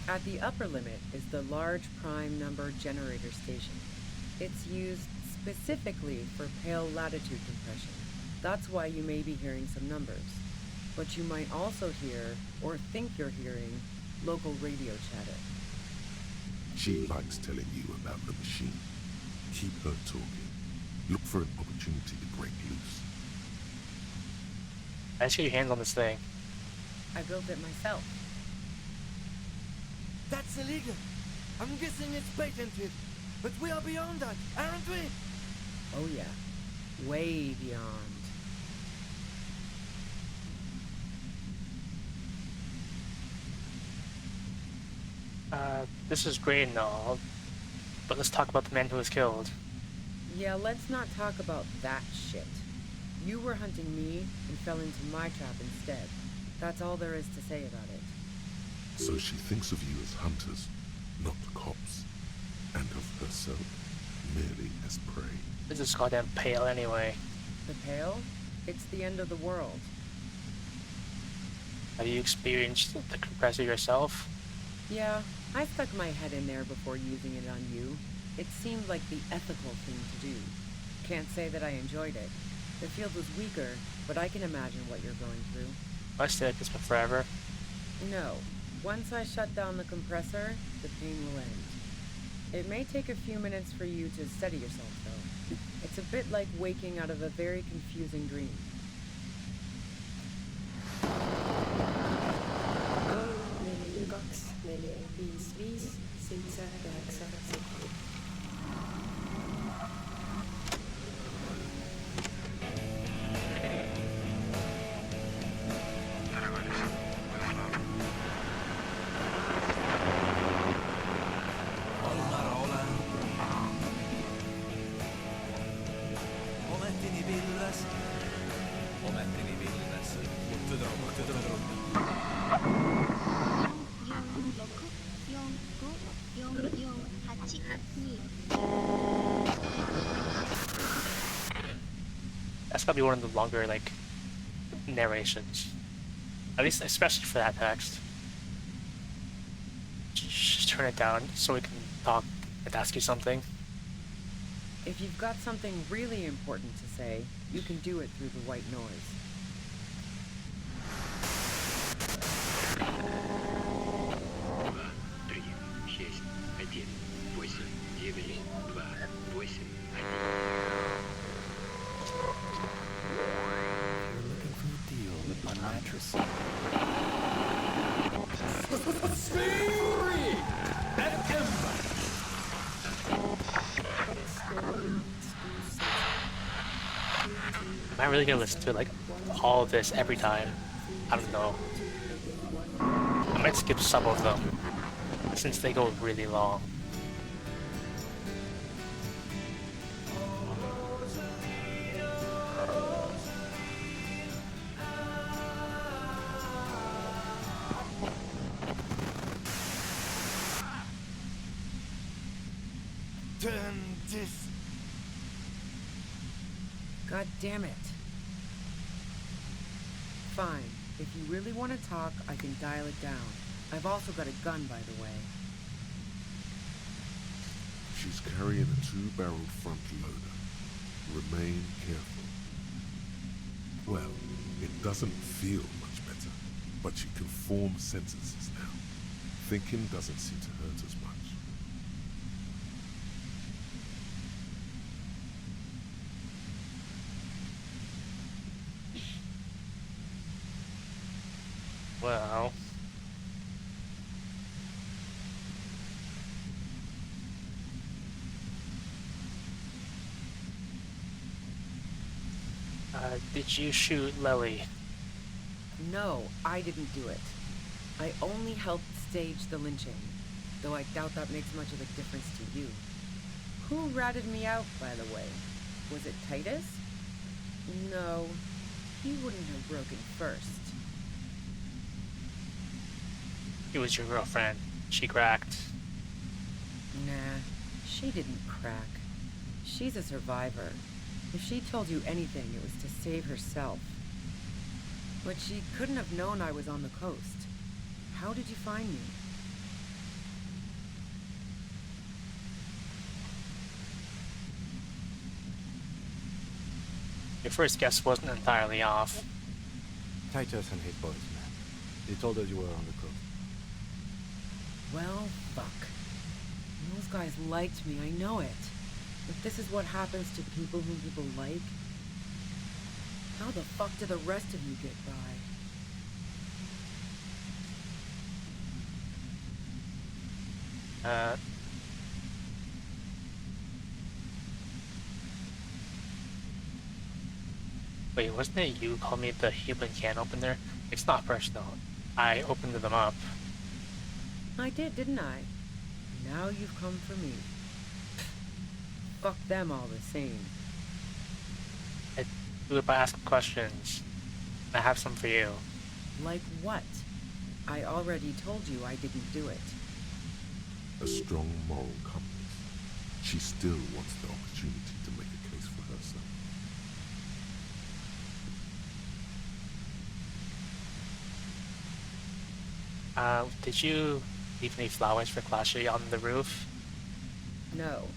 At the upper limit is the large prime number generator station. It's used specifically for pale latitude compression. That's why you may be hearing some numbers. But you might also hear, or think you're hearing, local radio chatter. She likes telling you about the machine. Keep her talking. Look for an opportunity to break loose. I just get your hands on this thing. I built it myself. That's illegal. I'm guessing it's patented. But we are beyond that, aren't we? Oh yeah, way beyond. This is great and all, but let's talk about the man who was killed. Yeah, let's not talk about that shit. You were hunting me and fell into my trap instead. That's all there is to say about it. So she thinks of you as hunters, not cops, and of herself merely as prey. This is goddamn pale anyway. The Pale? It's the end of the world. Have you experienced the compressor yourself? Yeah, I stuck my head in there before using it on you. It seemed like the ethical thing to do. Can't say that I enjoyed it. The field was weaker, but I can imagine what you're going through. I stay like this for forever. No. Once I shut down the compressor, the pain will end. It may take a few minutes for you to steady yourself, though. It's a bit like waking out of a very confusing dream. That's gotta be one of the longer, like, narrations. At least, especially for that text. Just turn it down so we can talk and ask you something. If you've got something really important to say, you can do it through the white noise. Am I really gonna listen to, like, all of this every time? I don't know. I might skip some of them, since they go really long. Turn this. God damn it. Fine. If you really want to talk, I can dial it down. I've also got a gun, by the way. She's carrying a 2-barrel front loader. Remain careful. Well, it doesn't feel much better, but she can form sentences now. Thinking doesn't seem to hurt as much. Well... Did you shoot Lily? No, I didn't do it. I only helped stage the lynching, though I doubt that makes much of a difference to you. Who ratted me out, by the way? Was it Titus? No, he wouldn't have broken first. It was your girlfriend. She cracked. Nah, she didn't crack. She's a survivor. If she told you anything, it was to save herself. But she couldn't have known I was on the coast. How did you find me? Your first guess wasn't entirely off. Titus and his boys, man. They told us you were on the coast. Well, fuck. Those guys liked me, I know it. But this is what happens to people whom people like. How the fuck do the rest of you get by? Wait, wasn't it you who called me the human can opener? It's not personal. I opened them up. I did, didn't I? Now you've come for me. Fuck them all the same. I do it by asking questions. I have some for you. Like what? I already told you I didn't do it. A strong moral compass. She still wants the opportunity to make a case for herself. Did you leave any flowers for Clashy on the roof? No.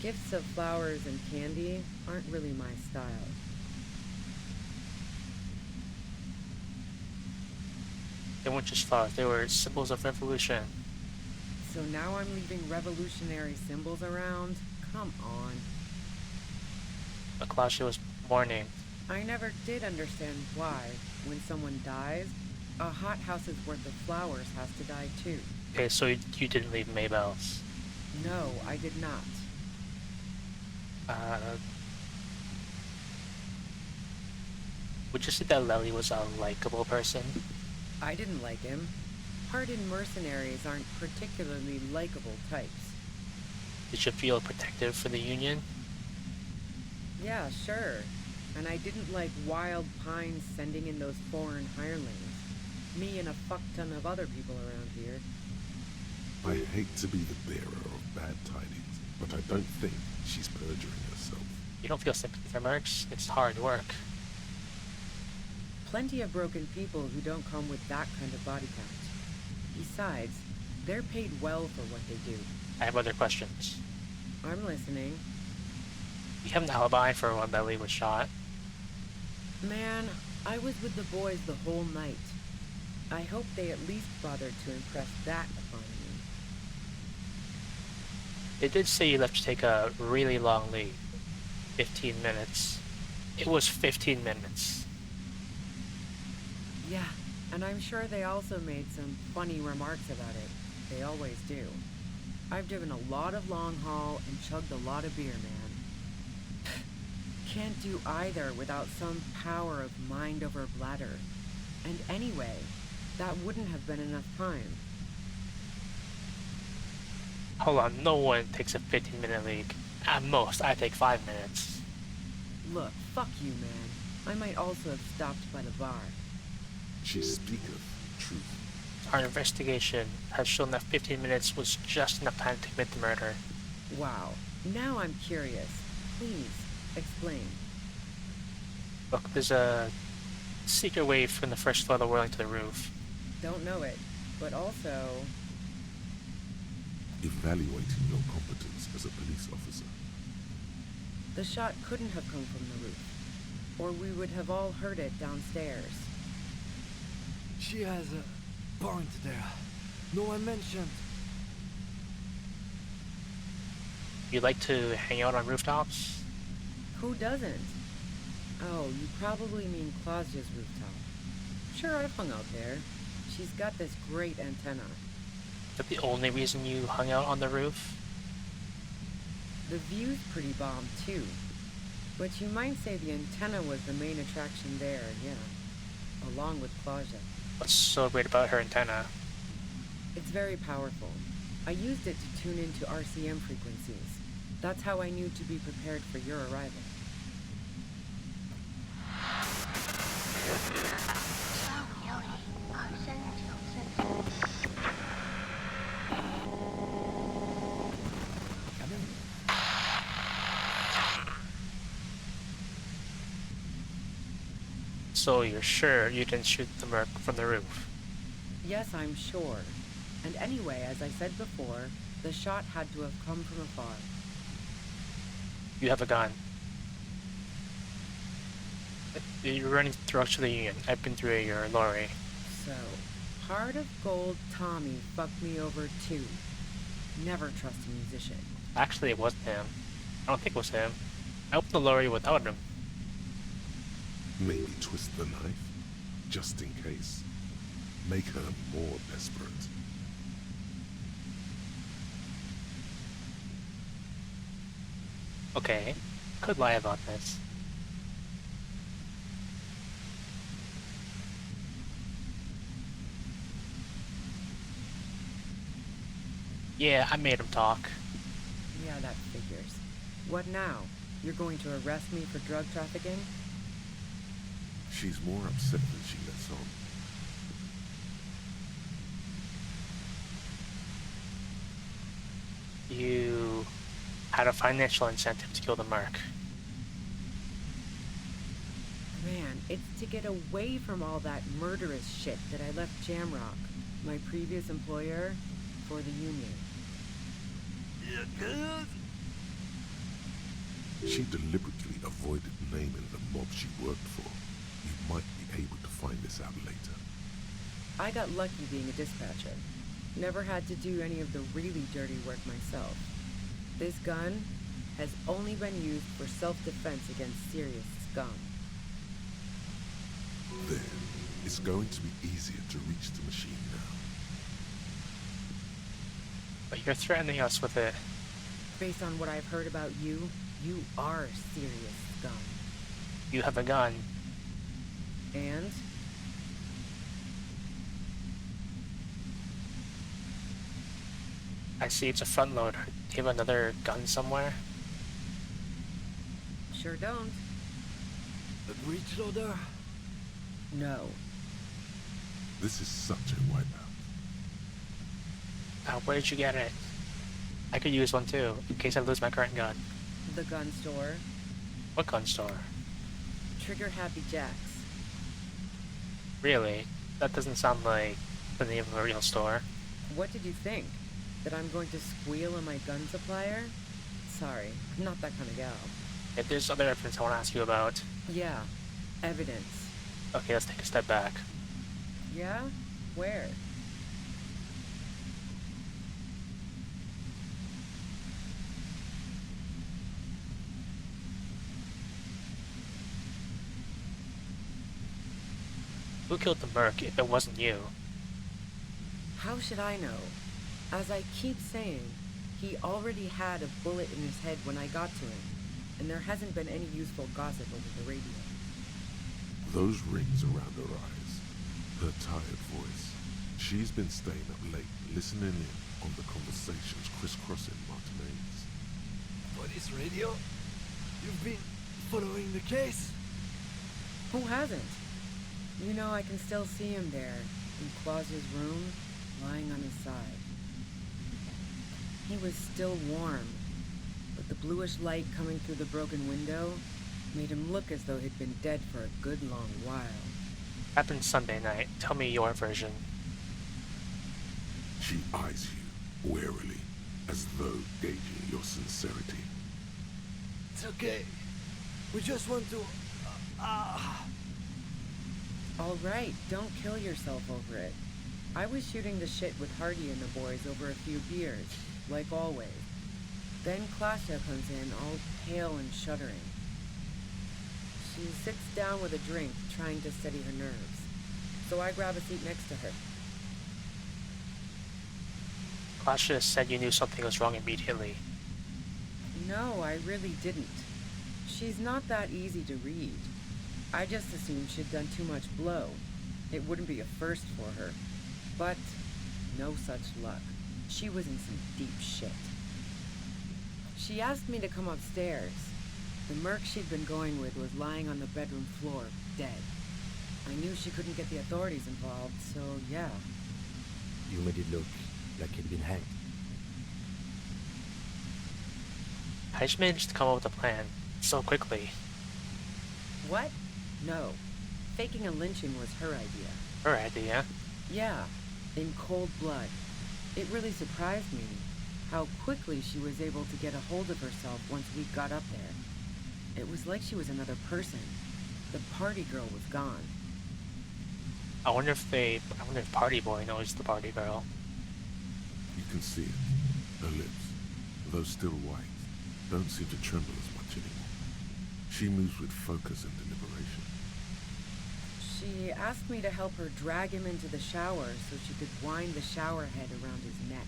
Gifts of flowers and candy aren't really my style. They weren't just flowers, they were symbols of revolution. So now I'm leaving revolutionary symbols around? Come on. But Clashy was mourning. I never did understand why, when someone dies, a hothouse's worth of flowers has to die too. Okay, so you didn't leave Maybelle's. No, I did not. Would you say that Lely was a likable person? I didn't like him. Hardened mercenaries aren't particularly likable types. Did you feel protective for the Union? Yeah, sure. And I didn't like Wild Pines sending in those foreign hirelings. Me and a fuck ton of other people around here. I hate to be the bearer of bad tidings, but I don't think she's perjuring herself. You don't feel sympathy for mercs? It's hard work. Plenty of broken people who don't come with that kind of body count. Besides, they're paid well for what they do. I have other questions. I'm listening. You have an alibi for when Lely was shot? Man, I was with the boys the whole night. I hope they at least bothered to impress that upon me. They did say you left to take a really long leave. 15 minutes. It was 15 minutes. Yeah, and I'm sure they also made some funny remarks about it. They always do. I've driven a lot of long haul and chugged a lot of beer, man. Can't do either without some power of mind over bladder. And anyway, that wouldn't have been enough time. Hold on, no one takes a 15-minute leak. At most, I take 5 minutes. Look, fuck you, man. I might also have stopped by the bar. She speaketh truth. Our investigation has shown that 15 minutes was just enough time to commit the murder. Wow. Now I'm curious. Please, explain. Look, there's a secret way from the first floor of the whirling to the roof. Don't know it, but also... Evaluating your competence as a police officer. The shot couldn't have come from the roof, or we would have all heard it downstairs. She has a point there. No one mentioned. You like to hang out on rooftops? Who doesn't? Oh, you probably mean Claudia's rooftop. Sure, I've hung out there. She's got this great antenna. Is that the only reason you hung out on the roof? The view's pretty bomb, too. But you might say the antenna was the main attraction there, yeah. Along with Claudia. What's so great about her antenna? It's very powerful. I used it to tune into RCM frequencies. That's how I knew to be prepared for your arrival. So you're sure you didn't shoot the merc from the roof? Yes, I'm sure. And anyway, as I said before, the shot had to have come from afar. You have a gun. You're running through to the Union. I've been through your lorry. So, Heart of Gold Tommy fucked me over too. Never trust a musician. Actually, it wasn't him. I don't think it was him. I opened the lorry without him. Maybe twist the knife, just in case. Make her more desperate. Okay, could lie about this. Yeah, I made him talk. Yeah, that figures. What now? You're going to arrest me for drug trafficking? She's more upset than she lets on. You had a financial incentive to kill the merc. Man, it's to get away from all that murderous shit that I left Jamrock, my previous employer, for the Union. She deliberately avoided naming the mob she worked for. You might be able to find this out later. I got lucky being a dispatcher. Never had to do any of the really dirty work myself. This gun has only been used for self-defense against serious scum. Then, it's going to be easier to reach the machine now. But you're threatening us with it. Based on what I've heard about you, you are serious scum. You have a gun. And? I see it's a front loader. Do you have another gun somewhere? Sure don't. A breech loader? No. This is such a wipeout. Where did you get it? I could use one too, in case I lose my current gun. The gun store. What gun store? Trigger Happy Jacks. Really? That doesn't sound like the name of a real store. What did you think? That I'm going to squeal on my gun supplier? Sorry, I'm not that kind of gal. If there's other evidence I want to ask you about. Yeah, evidence. Okay, let's take a step back. Yeah? Where? Who killed the merc if it wasn't you? How should I know? As I keep saying, he already had a bullet in his head when I got to him, and there hasn't been any useful gossip over the radio. Those rings around her eyes, her tired voice. She's been staying up late, listening in on the conversations crisscrossing Martinez. Police radio? You've been following the case? Who hasn't? You know, I can still see him there, in Claus's room, lying on his side. He was still warm, but the bluish light coming through the broken window made him look as though he'd been dead for a good long while. Happened Sunday night. Tell me your version. She eyes you warily, as though gauging your sincerity. It's okay. We just want to... All right, don't kill yourself over it. I was shooting the shit with Hardy and the boys over a few beers, like always. Then Klasha comes in, all pale and shuddering. She sits down with a drink, trying to steady her nerves. So I grab a seat next to her. Klasha said you knew something was wrong immediately. No, I really didn't. She's not that easy to read. I just assumed she'd done too much blow. It wouldn't be a first for her. But no such luck. She was in some deep shit. She asked me to come upstairs. The merc she'd been going with was lying on the bedroom floor, dead. I knew she couldn't get the authorities involved, so yeah. You made it look like he'd been hanged. How did you manage to come up with a plan so quickly? What? No. Faking a lynching was her idea. Her idea? Yeah, in cold blood. It really surprised me how quickly she was able to get a hold of herself once we got up there. It was like she was another person. The party girl was gone. I wonder if Party Boy knows the party girl. You can see it. Her lips, though still white, don't seem to tremble as much anymore. She moves with focus and deliberation. She asked me to help her drag him into the shower so she could wind the shower head around his neck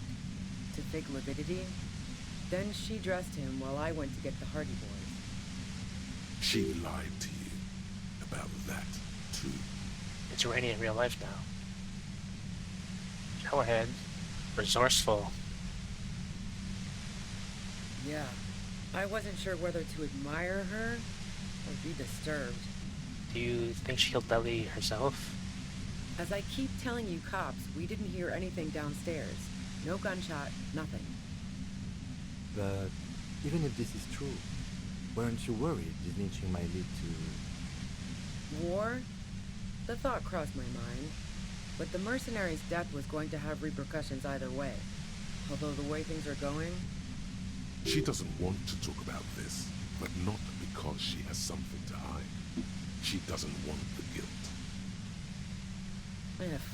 to fake lividity. Then she dressed him while I went to get the Hardy Boys. She lied to you about that, too. It's Rainy in real life now. Showerhead. Resourceful. Yeah. I wasn't sure whether to admire her or be disturbed. Do you think she killed Belly herself? As I keep telling you cops, we didn't hear anything downstairs. No gunshot, nothing. But even if this is true, weren't you worried this lynching might lead to... War? The thought crossed my mind. But the mercenary's death was going to have repercussions either way. Although the way things are going... She doesn't want to talk about this, but not because she has something to hide. She doesn't want the guilt.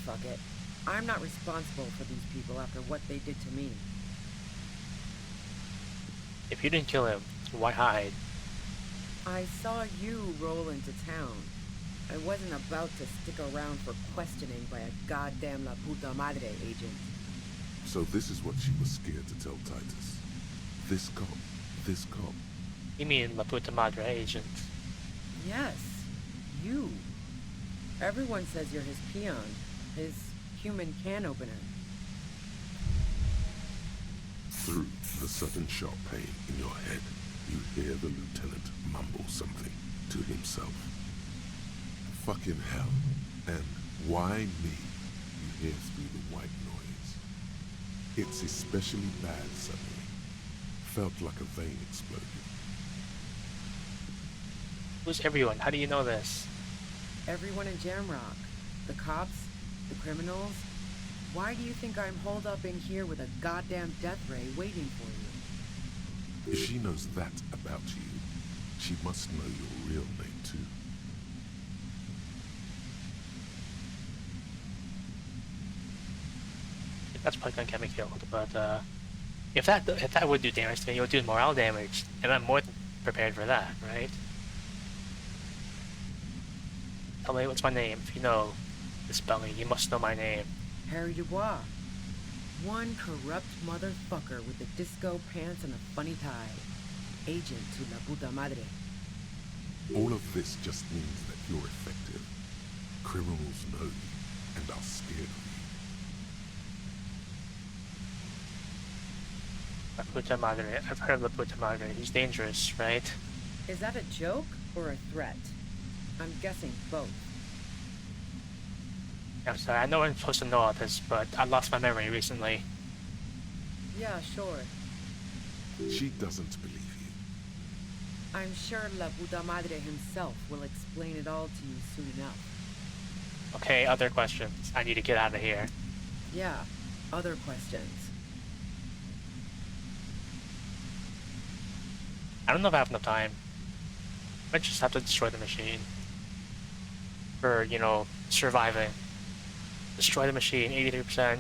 Fuck it. I'm not responsible for these people after what they did to me. If you didn't kill him, why hide? I saw you roll into town. I wasn't about to stick around for questioning by a goddamn La Puta Madre agent. So this is what she was scared to tell Titus. This cop. You mean La Puta Madre agent? Yes, you. Everyone says you're his peon, his human can opener. Through the sudden sharp pain in your head, you hear the lieutenant mumble something to himself. Fucking hell. And why me? You hear through the white noise. It's especially bad suddenly. Felt like a vein exploded. Who's everyone? How do you know this? Everyone in Jamrock. The cops, the criminals. Why do you think I'm holed up in here with a goddamn death ray waiting for you? If she knows that about you, she must know your real name too. That's probably gonna get me killed, but if that would do damage to me, it would do morale damage, and I'm more than prepared for that, right? Tell me what's my name. If you know this Belly, you must know my name. Harry Dubois. One corrupt motherfucker with the disco pants and a funny tie. Agent to La Puta Madre. All of this just means that you're effective. Criminals know you and are scared of you. La Puta Madre. I've heard of La Puta Madre. He's dangerous, right? Is that a joke or a threat? I'm guessing both. I'm sorry, I know I'm supposed to know all this, but I lost my memory recently. Yeah, sure. She doesn't believe you. I'm sure La Puta Madre himself will explain it all to you soon enough. Okay, other questions. I need to get out of here. Yeah, other questions. I don't know if I have enough time. I might just have to destroy the machine. For, you know, surviving. Destroy the machine, 83%.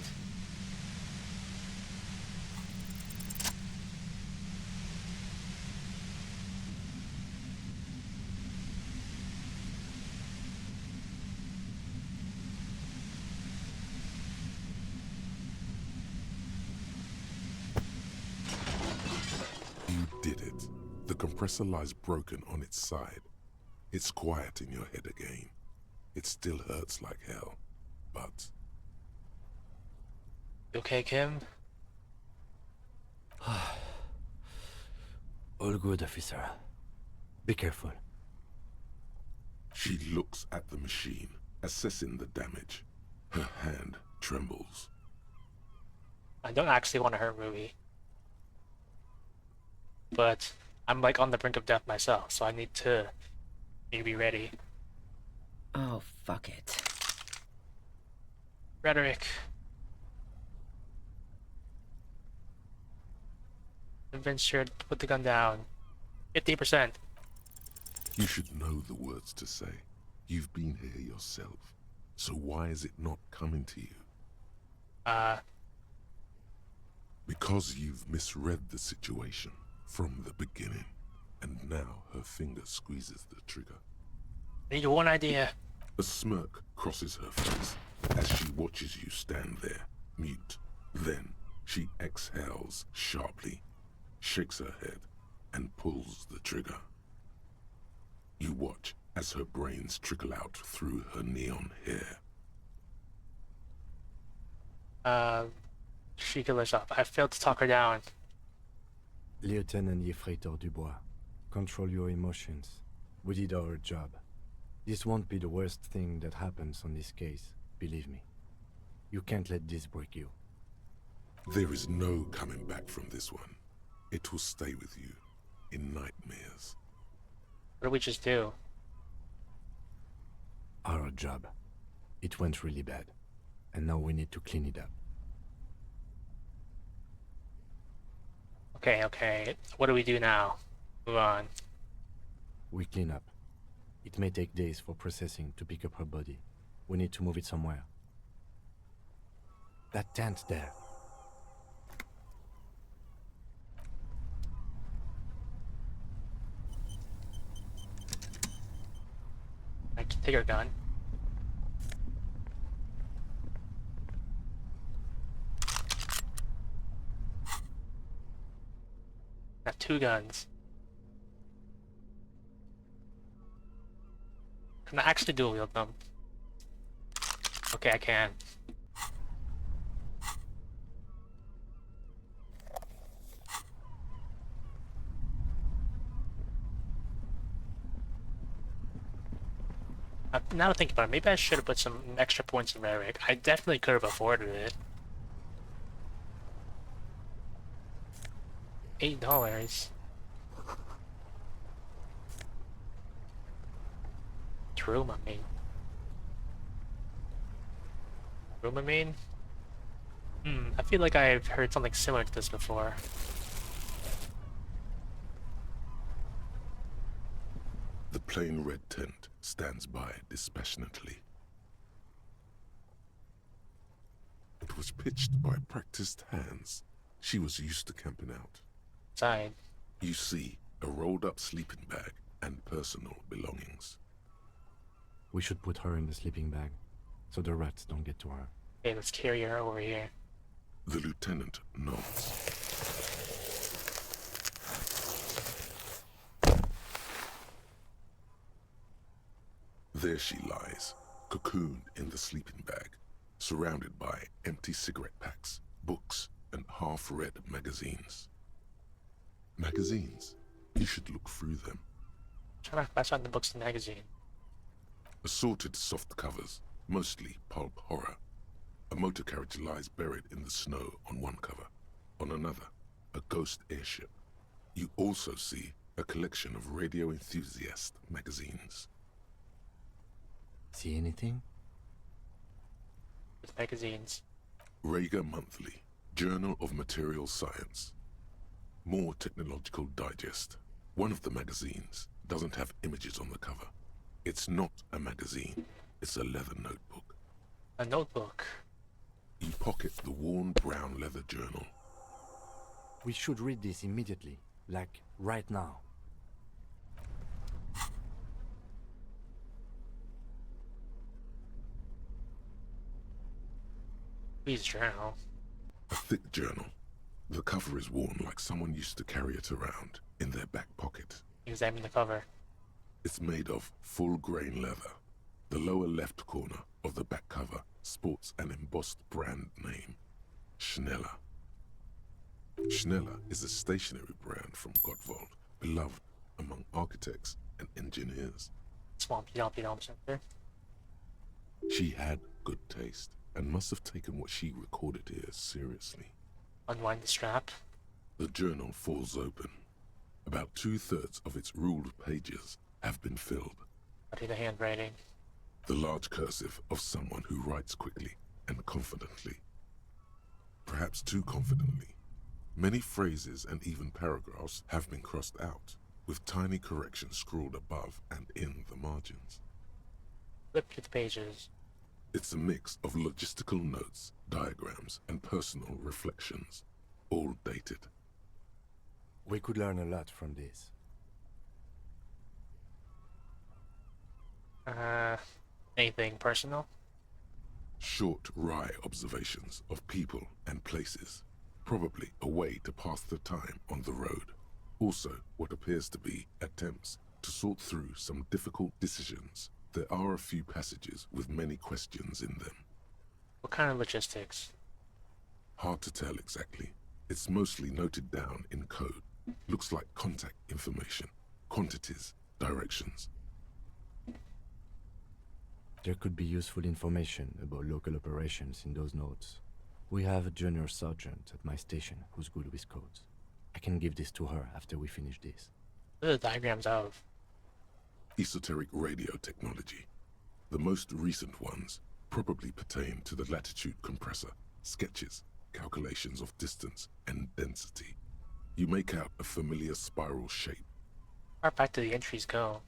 You did it. The compressor lies broken on its side. It's quiet in your head again. It still hurts like hell, but... You okay, Kim? All good, officer. Be careful. She looks at the machine, assessing the damage. Her hand trembles. I don't actually want to hurt Ruby. But I'm like on the brink of death myself, so I need to be ready. Oh, fuck it. Rhetoric. Adventure, put the gun down. 50%. You should know the words to say. You've been here yourself. So why is it not coming to you? Because you've misread the situation from the beginning. And now her finger squeezes the trigger. I need one idea. A smirk crosses her face as she watches you stand there, mute. Then she exhales sharply, shakes her head, and pulls the trigger. You watch as her brains trickle out through her neon hair. She killed herself. I failed to talk her down. Lieutenant Yefreitor Dubois, control your emotions. We did our job. This won't be the worst thing that happens on this case, believe me. You can't let this break you. There is no coming back from this one. It will stay with you in nightmares. What did we just do? Our job. It went really bad. And now we need to clean it up. Okay. What do we do now? Move on. We clean up. It may take days for processing to pick up her body. We need to move it somewhere. That tent there. I can take her gun. Got 2 guns. Can I actually dual wield them? Okay, I can. Now to think about it, maybe I should have put some extra points in rhetoric. I definitely could have afforded it. $8. Room, I mean. Room, I mean? I feel like I've heard something similar to this before. The plain red tent stands by dispassionately. It was pitched by practiced hands. She was used to camping out. Side. You see a rolled-up sleeping bag and personal belongings. We should put her in the sleeping bag, so the rats don't get to her. Okay, let's carry her over here. The lieutenant nods. There she lies, cocooned in the sleeping bag, surrounded by empty cigarette packs, books, and half-read magazines. Magazines? You should look through them. Trying to pass out the books and magazine. Assorted soft covers, mostly pulp horror. A motor carriage lies buried in the snow on one cover. On another, a ghost airship. You also see a collection of radio enthusiast magazines. See anything? With magazines. Rager Monthly, Journal of Material Science. More Technological Digest. One of the magazines doesn't have images on the cover. It's not a magazine, it's a leather notebook. A notebook? You pocket the worn brown leather journal. We should read this immediately, like right now. Please journal. A thick journal. The cover is worn like someone used to carry it around in in their back pocket. Examine the cover. It's made of full-grain leather. The lower left corner of the back cover sports an embossed brand name, Schneller. Schneller is a stationery brand from Gottwald, beloved among architects and engineers. Swampy Dumpy Dom Center. She had good taste and must have taken what she recorded here seriously. Unwind the strap. The journal falls open. About 2/3 of its ruled pages have been filled. Study the handwriting. The large cursive of someone who writes quickly and confidently. Perhaps too confidently. Many phrases and even paragraphs have been crossed out, with tiny corrections scrawled above and in the margins. Flip through the pages. It's a mix of logistical notes, diagrams, and personal reflections, all dated. We could learn a lot from this. Anything personal? Short, wry observations of people and places, probably a way to pass the time on the road. Also, what appears to be attempts to sort through some difficult decisions. There are a few passages with many questions in them. What kind of logistics? Hard to tell exactly. It's mostly noted down in code. Looks like contact information, quantities, directions. There could be useful information about local operations in those notes. We have a junior sergeant at my station who's good with codes. I can give this to her after we finish this. What are the diagrams of? Esoteric radio technology. The most recent ones probably pertain to the latitude compressor, sketches, calculations of distance and density. You make out a familiar spiral shape. How far back do the entries go?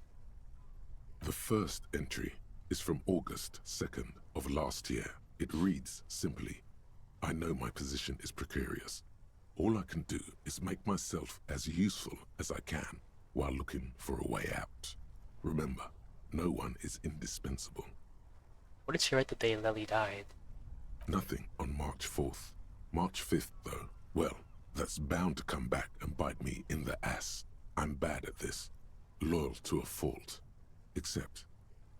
The first entry is from August 2nd of last year. It reads simply, I know my position is precarious. All I can do is make myself as useful as I can while looking for a way out. Remember, no one is indispensable. What did she write the day Lily died? Nothing on March 4th. March 5th, though, well, that's bound to come back and bite me in the ass. I'm bad at this. Loyal to a fault.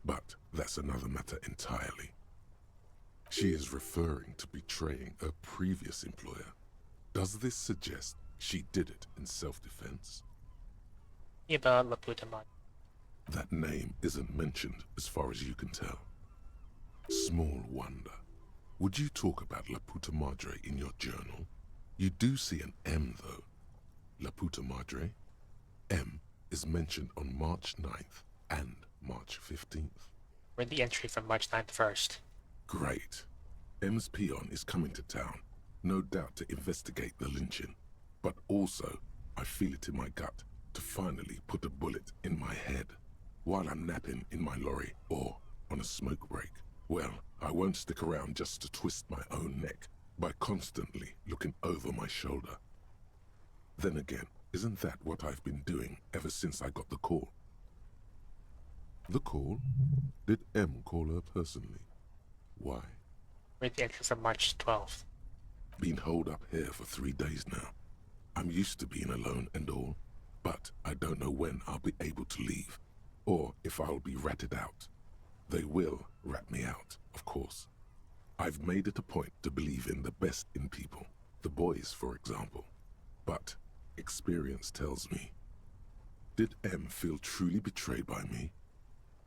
But that's another matter entirely. She is referring to betraying a previous employer. Does this suggest she did it in self-defense? About Laputa Madre. That name isn't mentioned as far as you can tell. Small wonder. Would you talk about Laputa Madre in your journal? You do see an M, though. Laputa Madre. M is mentioned on March 9th and March 15th. Read the entry from March 9th first. Great. M's peon is coming to town, no doubt to investigate the lynching. But also, I feel it in my gut to finally put a bullet in my head while I'm napping in my lorry or on a smoke break. Well, I won't stick around just to twist my own neck by constantly looking over my shoulder. Then again, isn't that what I've been doing ever since I got the call? The call? Did M call her personally? Why? Read the entry from March 12th. Been holed up here for 3 days now. I'm used to being alone and all, but I don't know when I'll be able to leave, or if I'll be ratted out. They will rat me out, of course. I've made it a point to believe in the best in people, the boys, for example. But experience tells me, did M feel truly betrayed by me?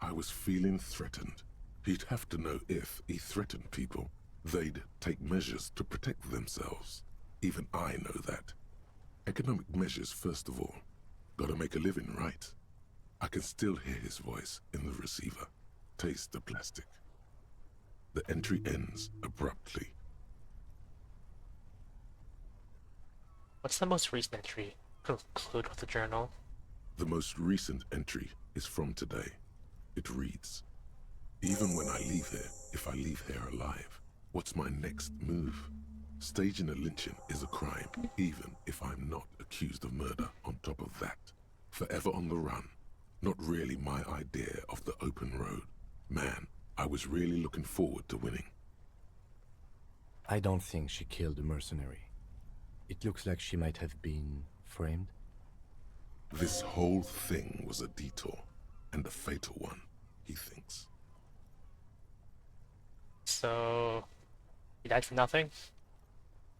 I was feeling threatened. He'd have to know if he threatened people, they'd take measures to protect themselves. Even I know that. Economic measures first of all. Gotta make a living, right? I can still hear his voice in the receiver. Taste the plastic. The entry ends abruptly. What's the most recent entry? Conclude with the journal. The most recent entry is from today. It reads, even when I leave here, if I leave here alive, what's my next move? Staging a lynching is a crime, even if I'm not accused of murder on top of that. Forever on the run. Not really my idea of the open road. Man, I was really looking forward to winning. I don't think she killed the mercenary. It looks like she might have been framed. This whole thing was a detour, and a fatal one, he thinks. So, he died for nothing?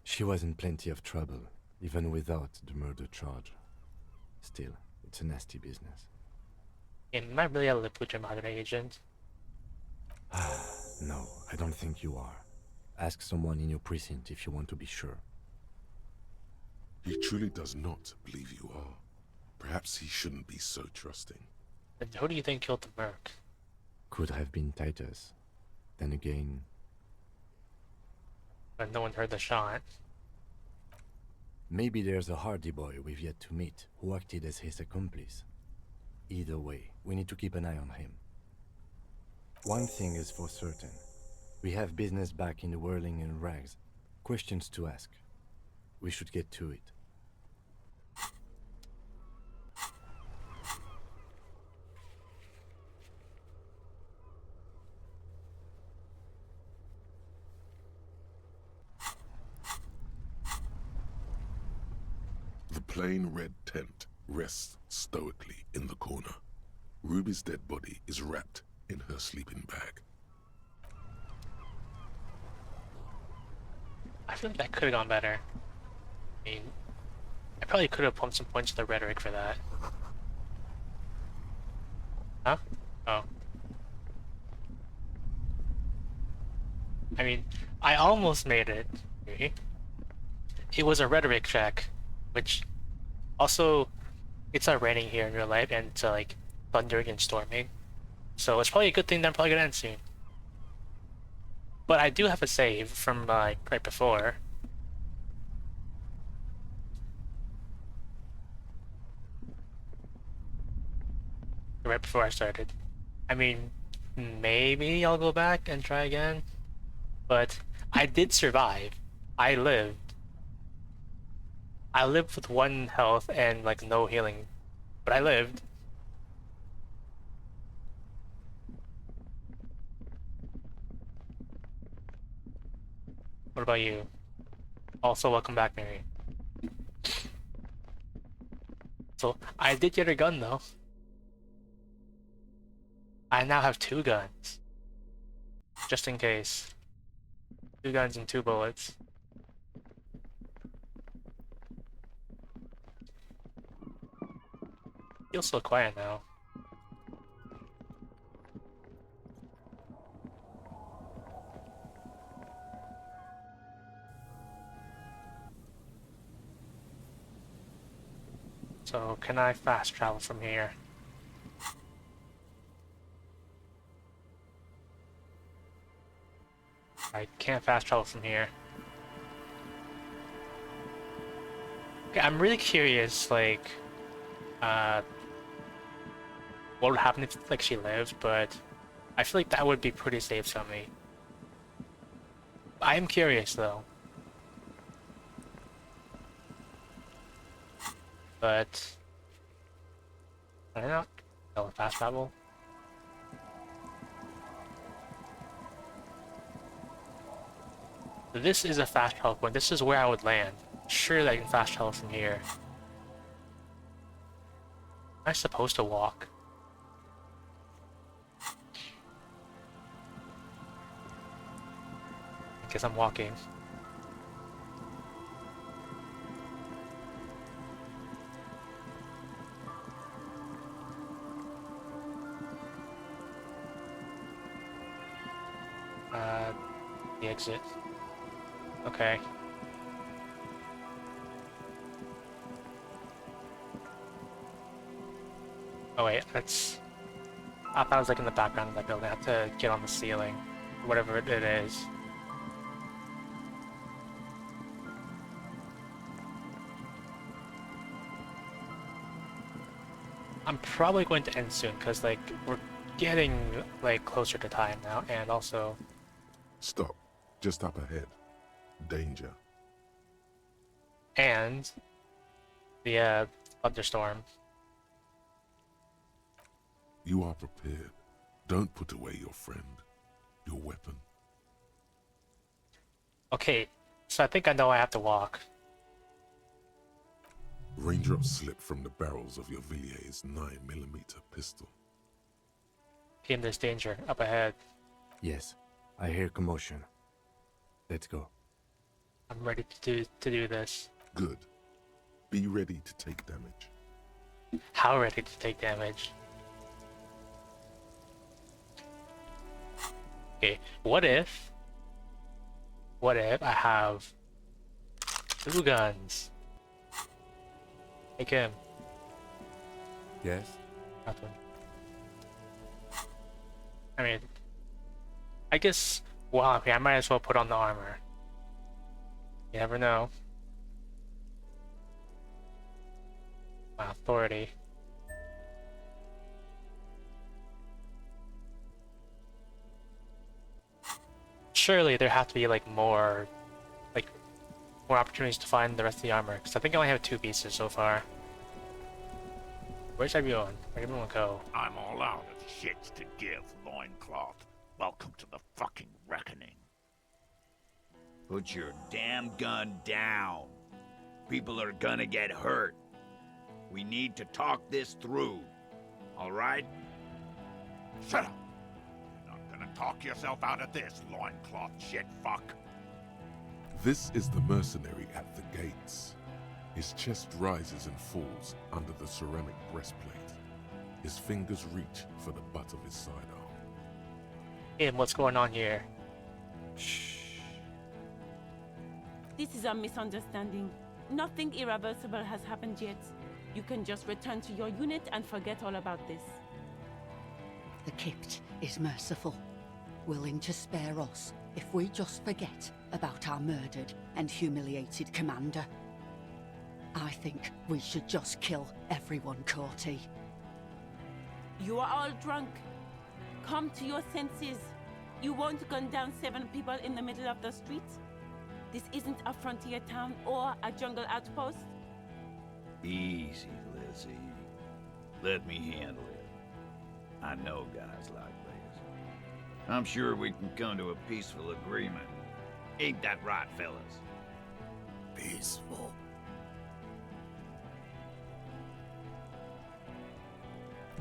She was in plenty of trouble, even without the murder charge. Still, it's a nasty business. Am I really a Laputa Madre agent? No, I don't think you are. Ask someone in your precinct if you want to be sure. He truly does not believe you are. Perhaps he shouldn't be so trusting. Then who do you think killed the Merc? Could have been Titus. Then again... But no one heard the shot. Maybe there's a Hardy boy we've yet to meet, who acted as his accomplice. Either way, we need to keep an eye on him. One thing is for certain. We have business back in the whirling and rags. Questions to ask. We should get to it. The plain red tent rests stoically in the corner. Ruby's dead body is wrapped in her sleeping bag. I feel like that could have gone better. I mean, I probably could have pumped some points to the rhetoric for that. Huh? Oh. I mean, I almost made it. It was a rhetoric check, which also, it's not raining here in real life, and it's like thundering and storming. So it's probably a good thing that I'm probably gonna end soon. But I do have a save from like right before. Right before I started. I mean, maybe I'll go back and try again. But I did survive. I lived. I lived with 1 health and like no healing. But I lived. What about you? Also, welcome back, Mary. So, I did get a gun though. I now have 2 guns. Just in case. 2 guns and 2 bullets. Feels so quiet now. So, can I fast travel from here? I can't fast travel from here. Okay, I'm really curious, like, what would happen if, like, she lived, but I feel like that would be pretty safe for me. I am curious, though. But I don't know. I'll fast travel. This is a fast travel point. This is where I would land. Surely I can fast travel from here. Am I supposed to walk? I guess I'm walking. The exit. Okay. Oh wait, that's... I thought I was like in the background of that building. I have to get on the ceiling. Whatever it is. I'm probably going to end soon, because like, we're getting like closer to time now, and also... Stop. Just up ahead. Danger. And... the, thunderstorm. You are prepared. Don't put away your friend. Your weapon. Okay, so I think I know I have to walk. Raindrops slip from the barrels of your Villier's 9mm pistol. PM, there's danger up ahead. Yes, I hear commotion. Let's go. I'm ready to do this. Good. Be ready to take damage. How ready to take damage? Okay, what if I have 2 guns? Take him. Yes? Nothing. I mean, I guess, well, okay, I might as well put on the armor. You never know. My authority. Surely there have to be like more opportunities to find the rest of the armor, because I think I only have 2 pieces so far. Where's everyone? Where'd everyone go? I'm all out of shits to give, loincloth. Welcome to the fucking reckoning. Put your damn gun down. People are gonna get hurt. We need to talk this through. All right? Shut up! You're not gonna talk yourself out of this, loincloth shit fuck. This is the mercenary at the gates. His chest rises and falls under the ceramic breastplate. His fingers reach for the butt of his sidearm. Im, what's going on here? Shh. This is a misunderstanding. Nothing irreversible has happened yet. You can just return to your unit and forget all about this. The Kypt is merciful, willing to spare us if we just forget about our murdered and humiliated commander. I think we should just kill everyone, Courty. You are all drunk. Come to your senses. You won't gun down 7 people in the middle of the street. This isn't a frontier town or a jungle outpost. Easy, Lizzie. Let me handle it. I know guys like this. I'm sure we can come to a peaceful agreement. Ain't that right, fellas? Peaceful.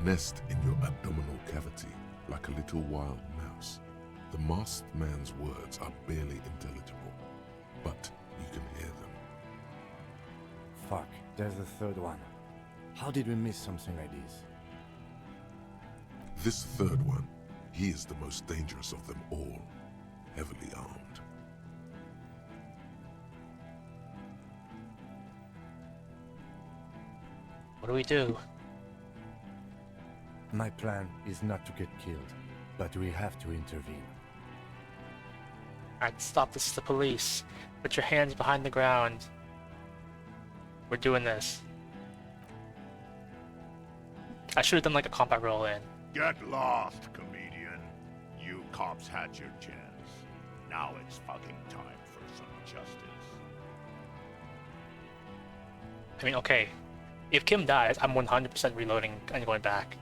Nest in your abdominal cavity like a little wild mouse. The masked man's words are barely intelligible, but you can hear them. Fuck, there's the 3rd one. How did we miss something like this? This 3rd one, he is the most dangerous of them all, heavily armed. What do we do? My plan is not to get killed, but we have to intervene. Alright, stop, this is the police. Put your hands behind the ground. We're doing this. I should have done like a combat roll in. Get lost, comedian. You cops had your chance. Now it's fucking time for some justice. I mean, okay. If Kim dies, I'm 100% reloading and going back.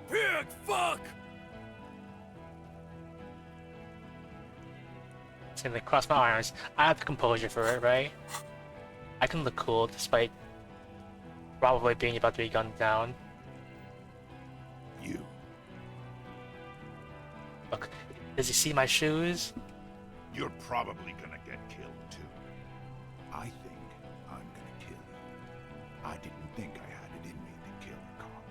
Pig, fuck! So like, cross my arms. I have the composure for it, right? I can look cool despite probably being about to be gunned down. You. Look, does he see my shoes? You're probably gonna get killed too. I think I'm gonna kill you. I didn't think I had it in me to kill a cop.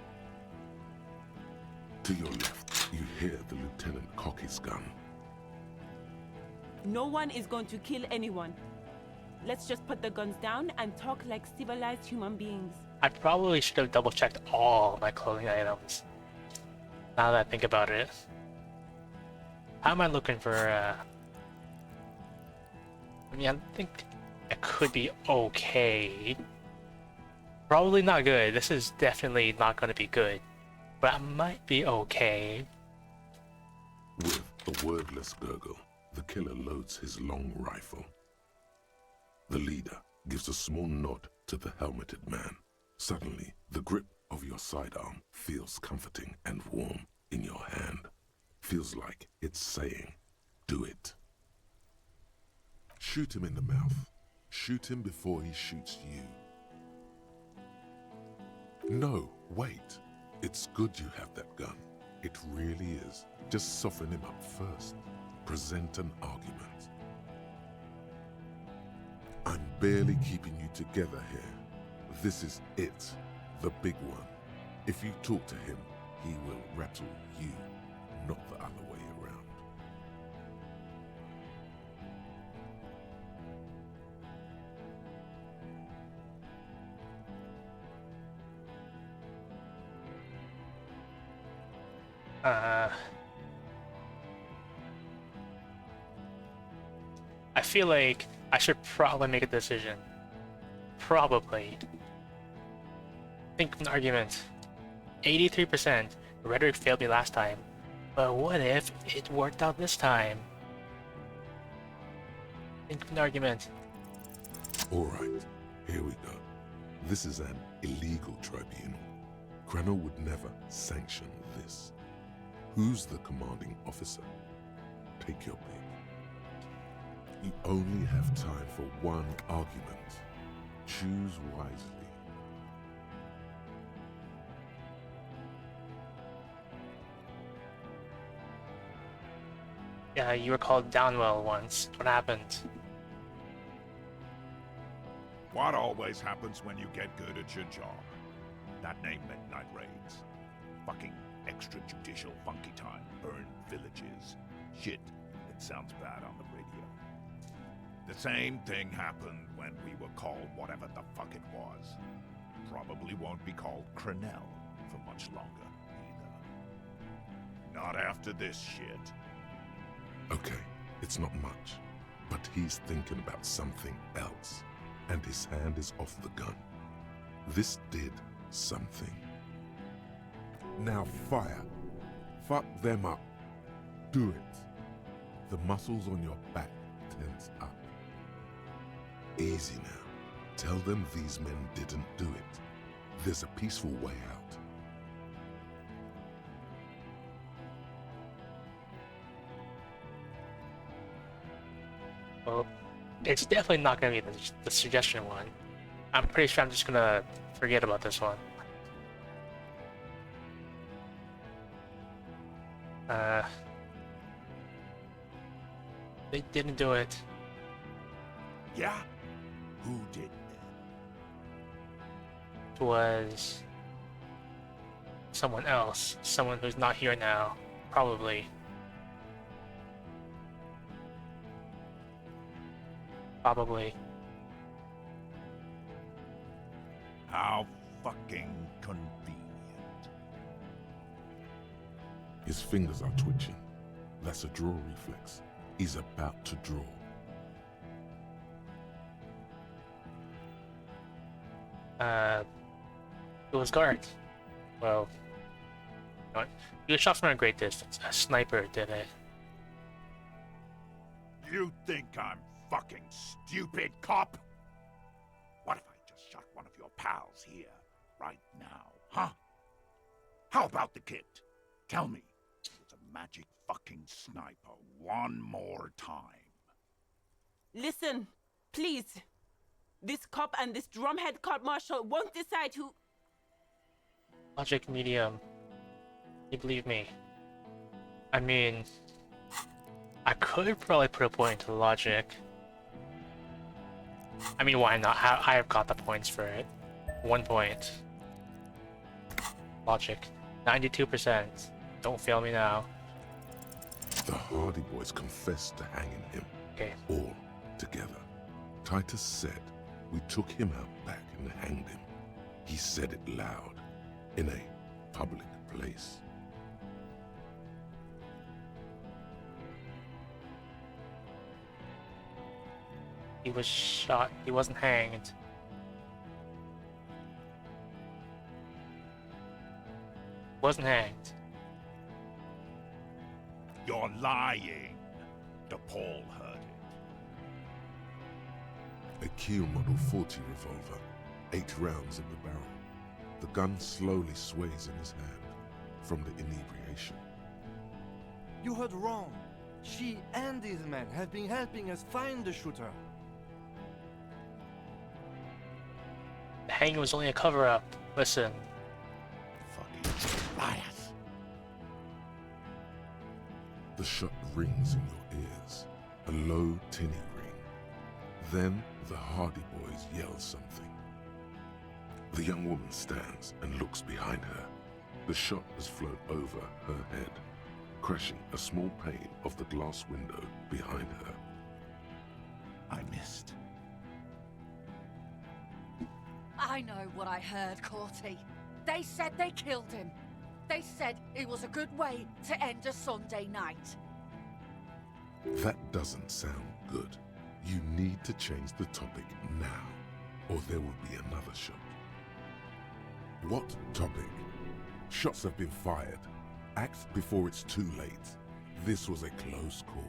To your left, you hear the lieutenant cock his gun. No one is going to kill anyone. Let's just put the guns down and talk like civilized human beings. I probably should have double-checked all my clothing items. Now that I think about it. How am I looking for, I mean, I think it could be okay. Probably not good. This is definitely not going to be good. But I might be okay. With a wordless gurgle, the killer loads his long rifle. The leader gives a small nod to the helmeted man. Suddenly, the grip of your sidearm feels comforting and warm in your hand. Feels like it's saying, do it. Shoot him in the mouth. Shoot him before he shoots you. No, wait. It's good you have that gun. It really is. Just soften him up first. Present an argument. I'm barely keeping you together here. This is it, the big one. If you talk to him, he will rattle you, not the other way around. I feel like I should probably make a decision. Probably. Think of an argument. 83%. Rhetoric failed me last time. But what if it worked out this time? Think of an argument. Alright, here we go. This is an illegal tribunal. Cranor would never sanction this. Who's the commanding officer? Take your pick. You only have time for one argument. Choose wisely. Yeah, you were called Downwell once. What happened? What always happens when you get good at your job? That name meant night raids. Fucking extrajudicial funky time. Burn villages. Shit, it sounds bad on the radio. The same thing happened when we were called whatever the fuck it was. Probably won't be called Crenell for much longer, either. Not after this shit. Okay, it's not much, but he's thinking about something else, and his hand is off the gun. This did something. Now fire. Fuck them up. Do it. The muscles on your back tense up. Easy now. Tell them these men didn't do it. There's a peaceful way out. Well, it's definitely not going to be the suggestion one. I'm pretty sure I'm just going to forget about this one. They didn't do it. Yeah? Who did It was someone else. Someone who's not here now. Probably. Probably. How fucking convenient. His fingers are twitching. That's a draw reflex. He's about to draw. It was guards. Well, you know what? He was shot from a great distance. A sniper did it. You think I'm fucking stupid, cop? What if I just shot one of your pals here, right now, huh? How about the kid? Tell me, it's a magic fucking sniper one more time. Listen, please. This cop and this drumhead court marshal won't decide who... Logic medium. You believe me? I mean, I could probably put a point to logic. I mean, why not? I have got the points for it. 1 point. Logic. 92%. Don't fail me now. The Hardy Boys confessed to hanging him. Okay. All together. Titus said, we took him out back and hanged him. He said it loud, in a public place. He was shot. He wasn't hanged. Wasn't hanged. You're lying. DePaul heard it. A Kiel Model 40 revolver, 8 rounds in the barrel. The gun slowly sways in his hand from the inebriation. You heard wrong. She and these men have been helping us find the shooter. hanging was only a cover-up. Listen. Fucking liars. The shot rings in your ears, a low, tinny ring. Then the Hardy Boys yell something. The young woman stands and looks behind her. The shot has flown over her head, crashing a small pane of the glass window behind her. I missed. I know what I heard, Corty. They said they killed him. They said it was a good way to end a Sunday night. That doesn't sound good. You need to change the topic now, or there will be another shot. What topic? Shots have been fired. Act before it's too late. This was a close call.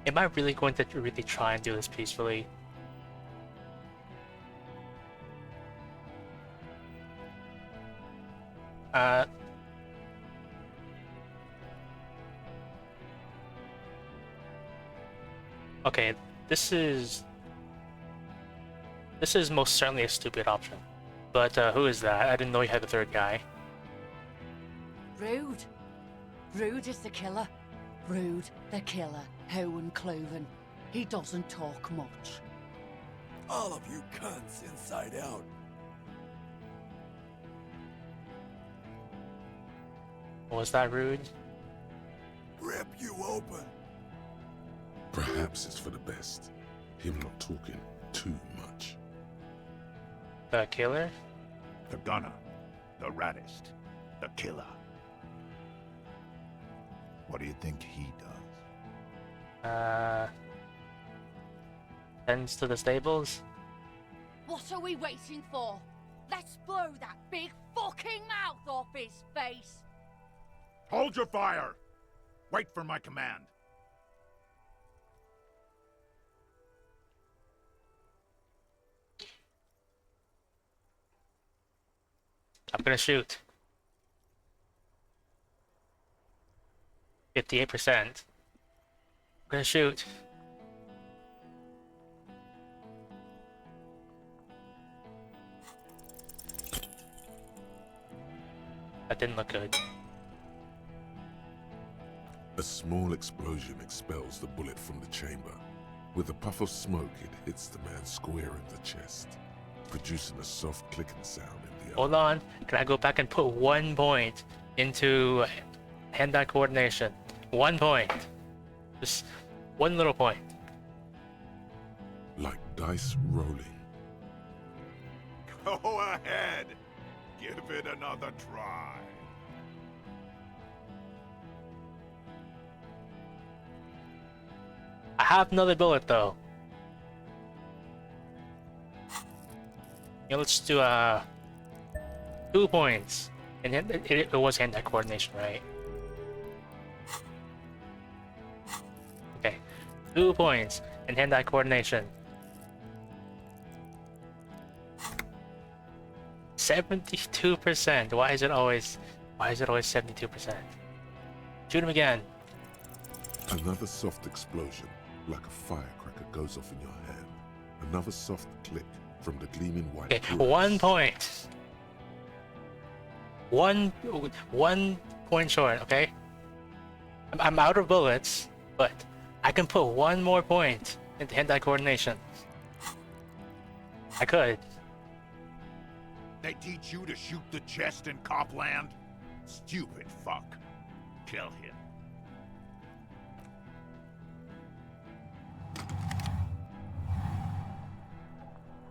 Am I really going to really try and do this peacefully? Okay, this is most certainly a stupid option. But who is that? I didn't know you had a third guy. Rude. Rude is the killer. Rude, the killer. Owen Cloven. He doesn't talk much. All of you cunts inside out. Was that rude? Rip you open. Perhaps it's for the best. Him not talking too much. The killer? The gunner. The raddest. The killer. What do you think he does? Tends to the stables? What are we waiting for? Let's blow that big fucking mouth off his face. Hold your fire! Wait for my command. I'm gonna shoot. 58%. I'm gonna shoot. That didn't look good. A small explosion expels the bullet from the chamber. With a puff of smoke, it hits the man square in the chest, producing a soft clicking sound in the Hold on. Can I go back and put 1 point into hand-eye coordination? 1 point. Just 1 little point. Like dice rolling. Go ahead. Give it another try. I have another bullet though. Yeah, let's do 2 points. And it was hand-eye coordination, right? Okay, 2 points and hand-eye coordination. 72%. Why is it always 72%? Shoot him again. Another soft explosion, like a firecracker, goes off in your hand. Another soft click from the gleaming white. Okay, bullets. 1 point. One point short. Okay. I'm out of bullets, but I can put 1 more point into hand-eye coordination. I could. They teach you to shoot the chest in Copland? Stupid fuck. Kill him.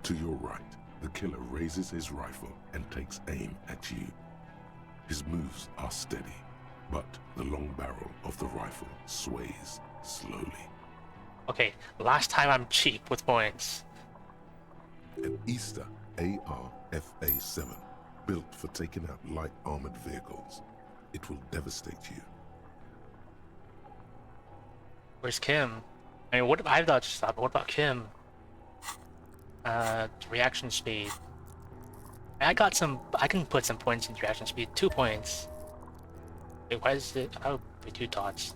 To your right, the killer raises his rifle and takes aim at you. His moves are steady, but the long barrel of the rifle sways slowly. Okay, last time I'm cheap with points. An Easter AR-FA-7, built for taking out light armored vehicles. It will devastate you. Where's Kim? I mean, what if I've dodged stop? What about Kim? Reaction speed. I got some. I can put some points into reaction speed. 2 points. Wait, why is it? Oh, wait, 2 dots.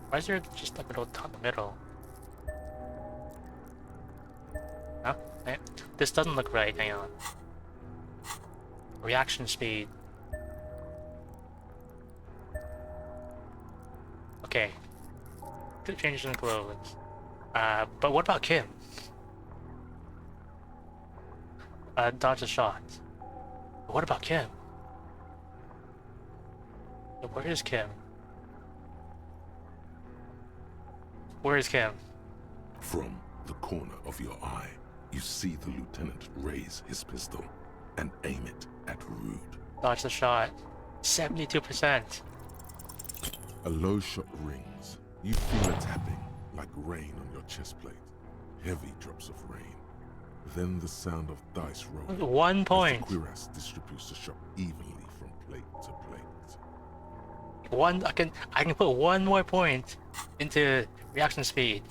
Why is there just a little dot in the middle? Huh? This doesn't look right. Hang on. Reaction speed. Okay. Could change in clothes. But what about Kim? Dodge a shot. But what about Kim? Where is Kim? Where is Kim? From the corner of your eye, you see the lieutenant raise his pistol and aim it at Rude. Dodge the shot. 72%. A low shot rings. You feel a tapping, like rain on your chest plate. Heavy drops of rain. Then the sound of dice rolling. 1 point. As the cuirass distributes the shot evenly from plate to plate. I can put 1 more point into reaction speed.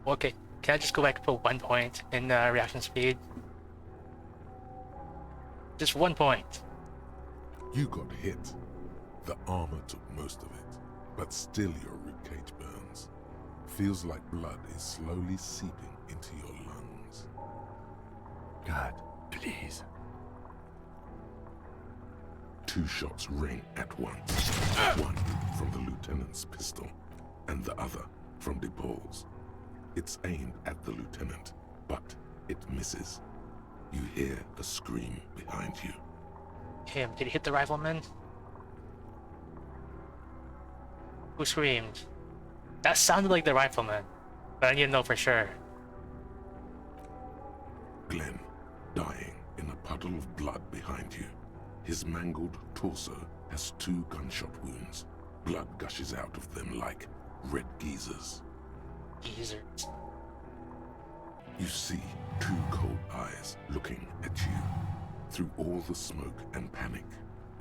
Okay, can I just go back and put 1 point in reaction speed? Just 1 point. You got hit. The armor took most of it, but still your ribcage burns. Feels like blood is slowly seeping into your lungs. God, please. 2 shots ring at once. One from the lieutenant's pistol, and the other from DePaul's. It's aimed at the lieutenant, but it misses. You hear a scream behind you. Kim, did he hit the rifleman? Who screamed? That sounded like the rifleman, but I need to know for sure. Glenn, dying in a puddle of blood behind you. His mangled torso has 2 gunshot wounds. Blood gushes out of them like red geysers. Geezers. You see 2 cold eyes looking at you through all the smoke and panic,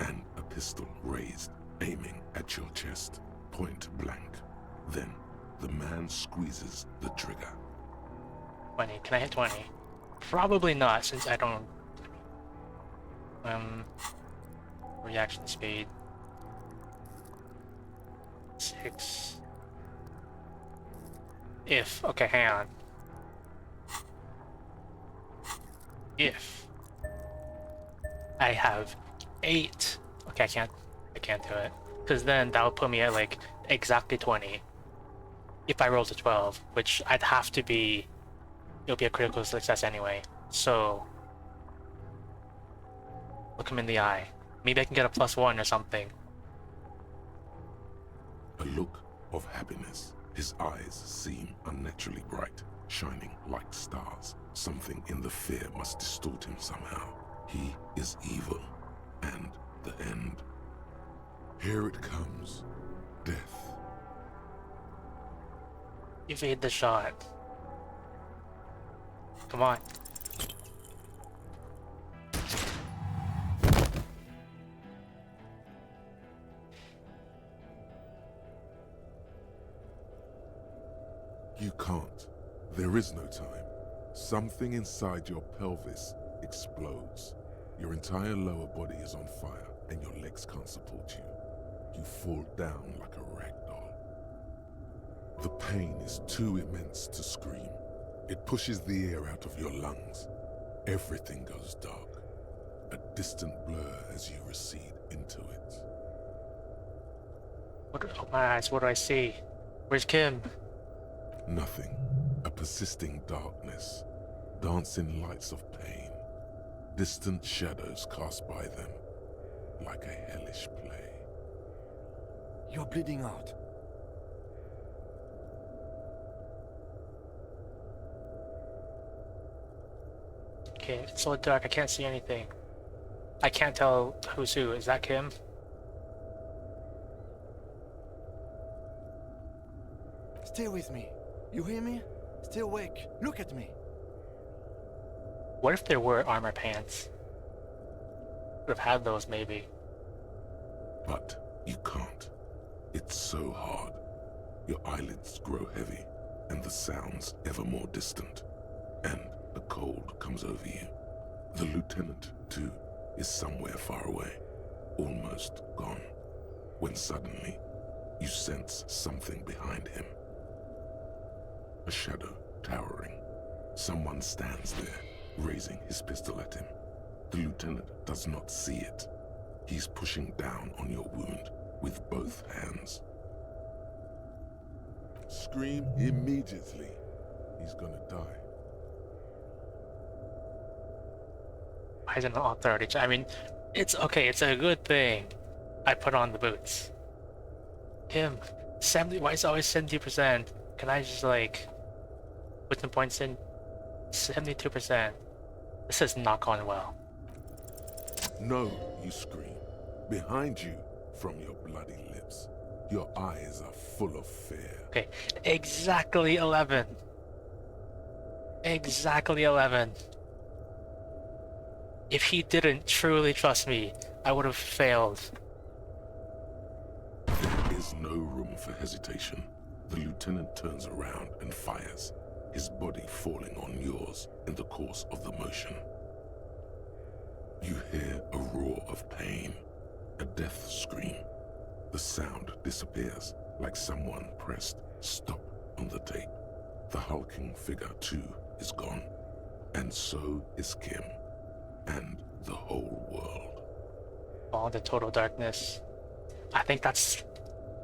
and a pistol raised, aiming at your chest, point blank. Then the man squeezes the trigger. 20. Can I hit 20? Probably not, since I don't... Reaction speed. 6. If. Okay, hang on. If I have 8. Okay, I can't do it. Because then that would put me at like exactly 20. If I rolled a 12, which I'd have to be... It'll be a critical success anyway. So... Look him in the eye. Maybe I can get a +1 or something. A look of happiness. His eyes seem unnaturally bright, shining like stars. Something in the fear must distort him somehow. He is evil, and the end. Here it comes. Death. Evade the shot. Come on. You can't. There is no time. Something inside your pelvis explodes. Your entire lower body is on fire, and your legs can't support you. You fall down like a rag doll. The pain is too immense to scream. It pushes the air out of your lungs. Everything goes dark. A distant blur as you recede into it. Oh my eyes, what do I see? Where's Kim? Nothing. A persisting darkness. Dancing lights of pain. Distant shadows cast by them. Like a hellish play. You're bleeding out. Okay, it's so dark, I can't see anything. I can't tell who's who. Is that Kim? Stay with me. You hear me? Stay awake. Look at me. What if there were armor pants? Would have had those, maybe. But you can't. It's so hard. Your eyelids grow heavy, and the sounds ever more distant. And A cold comes over you. The lieutenant, too, is somewhere far away, almost gone, when suddenly you sense something behind him. A shadow towering. Someone stands there, raising his pistol at him. The lieutenant does not see it. He's pushing down on your wound with both hands. Scream immediately. He's gonna die. Why isn't it authority? I mean, it's okay. It's a good thing. I put on the boots. Him, 70. Why is it always 70%? Can I just like put some points in? 72%. This is not going well. No, you scream. Behind you, from your bloody lips, your eyes are full of fear. Okay, exactly 11. Exactly 11. If he didn't truly trust me, I would have failed. There is no room for hesitation. The lieutenant turns around and fires, his body falling on yours in the course of the motion. You hear a roar of pain, a death scream. The sound disappears like someone pressed stop on the tape. The hulking figure, too, is gone. And so is Kim. And the whole world. Fall into total darkness. I think that's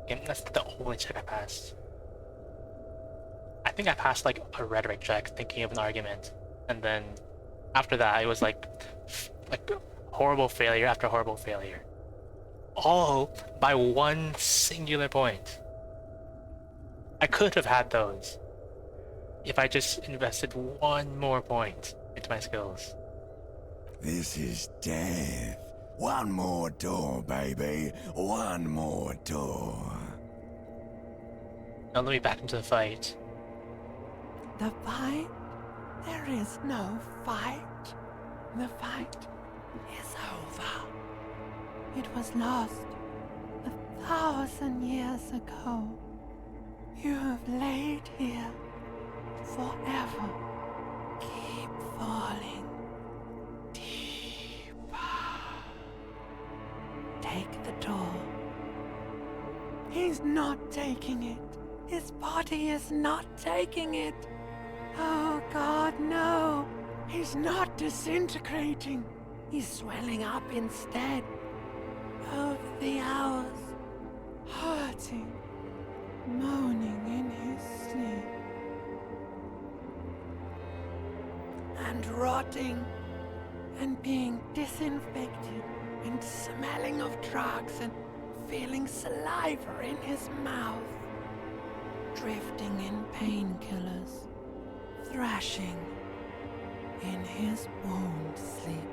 the only check I passed. I think I passed like a rhetoric check, thinking of an argument, and then after that it was like horrible failure after horrible failure, all by one singular point. I could have had those if I just invested one more point into my skills. This is death. One more door, baby. One more door. Now let me back into the fight. The fight? There is no fight. The fight is over. It was lost 1,000 years ago. You have laid here forever. Keep falling deeper. Take the door. He's not taking it. His body is not taking it. Oh God, no. He's not disintegrating. He's swelling up instead. Over the hours, hurting, moaning in his sleep. And rotting, and being disinfected, and smelling of drugs, and feeling saliva in his mouth. Drifting in painkillers, thrashing in his wound sleep.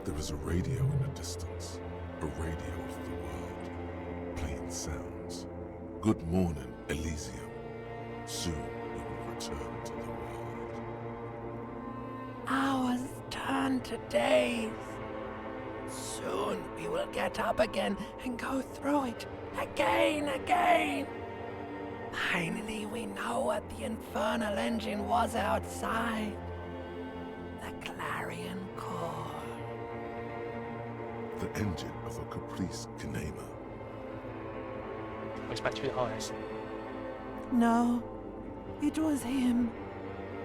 There is a radio in the distance, a radio of the world, playing sounds. Good morning, Elysium. Soon you will return to the world. Hours turn to days. Soon we will get up again and go through it again. Finally, we know what the infernal engine was outside. The clarion call. The engine of a Caprice Kinema. Where's my $2? No, it was him.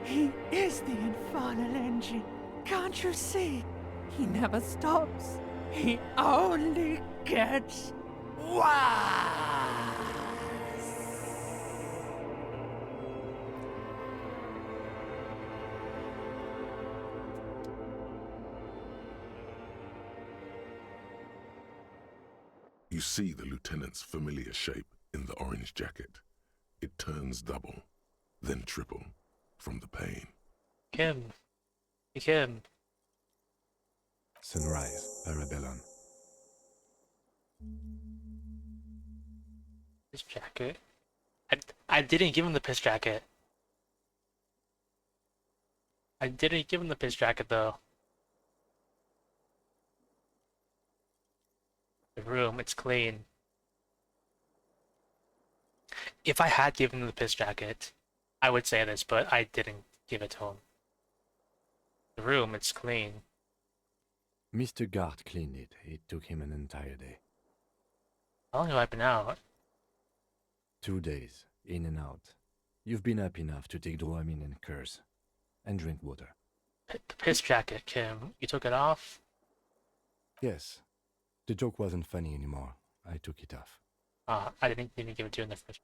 He is the infernal engine. Can't you see? He never stops. He only gets worse. You see the lieutenant's familiar shape in the orange jacket. It turns double, then triple, from the pain. Kim. Sunrise, Parabellum. Piss jacket? I didn't give him the piss jacket. I didn't give him the piss jacket though. The room, it's clean. If I had given him the piss jacket, I would say this, but I didn't give it to him. The room, it's clean. Mr. Gart cleaned it. It took him an entire day. How long have I been out? 2 days, in and out. You've been up enough to take Dramamine and curse, and drink water. The piss jacket, Kim. You took it off? Yes. The joke wasn't funny anymore. I took it off. I didn't even give it to you in the first.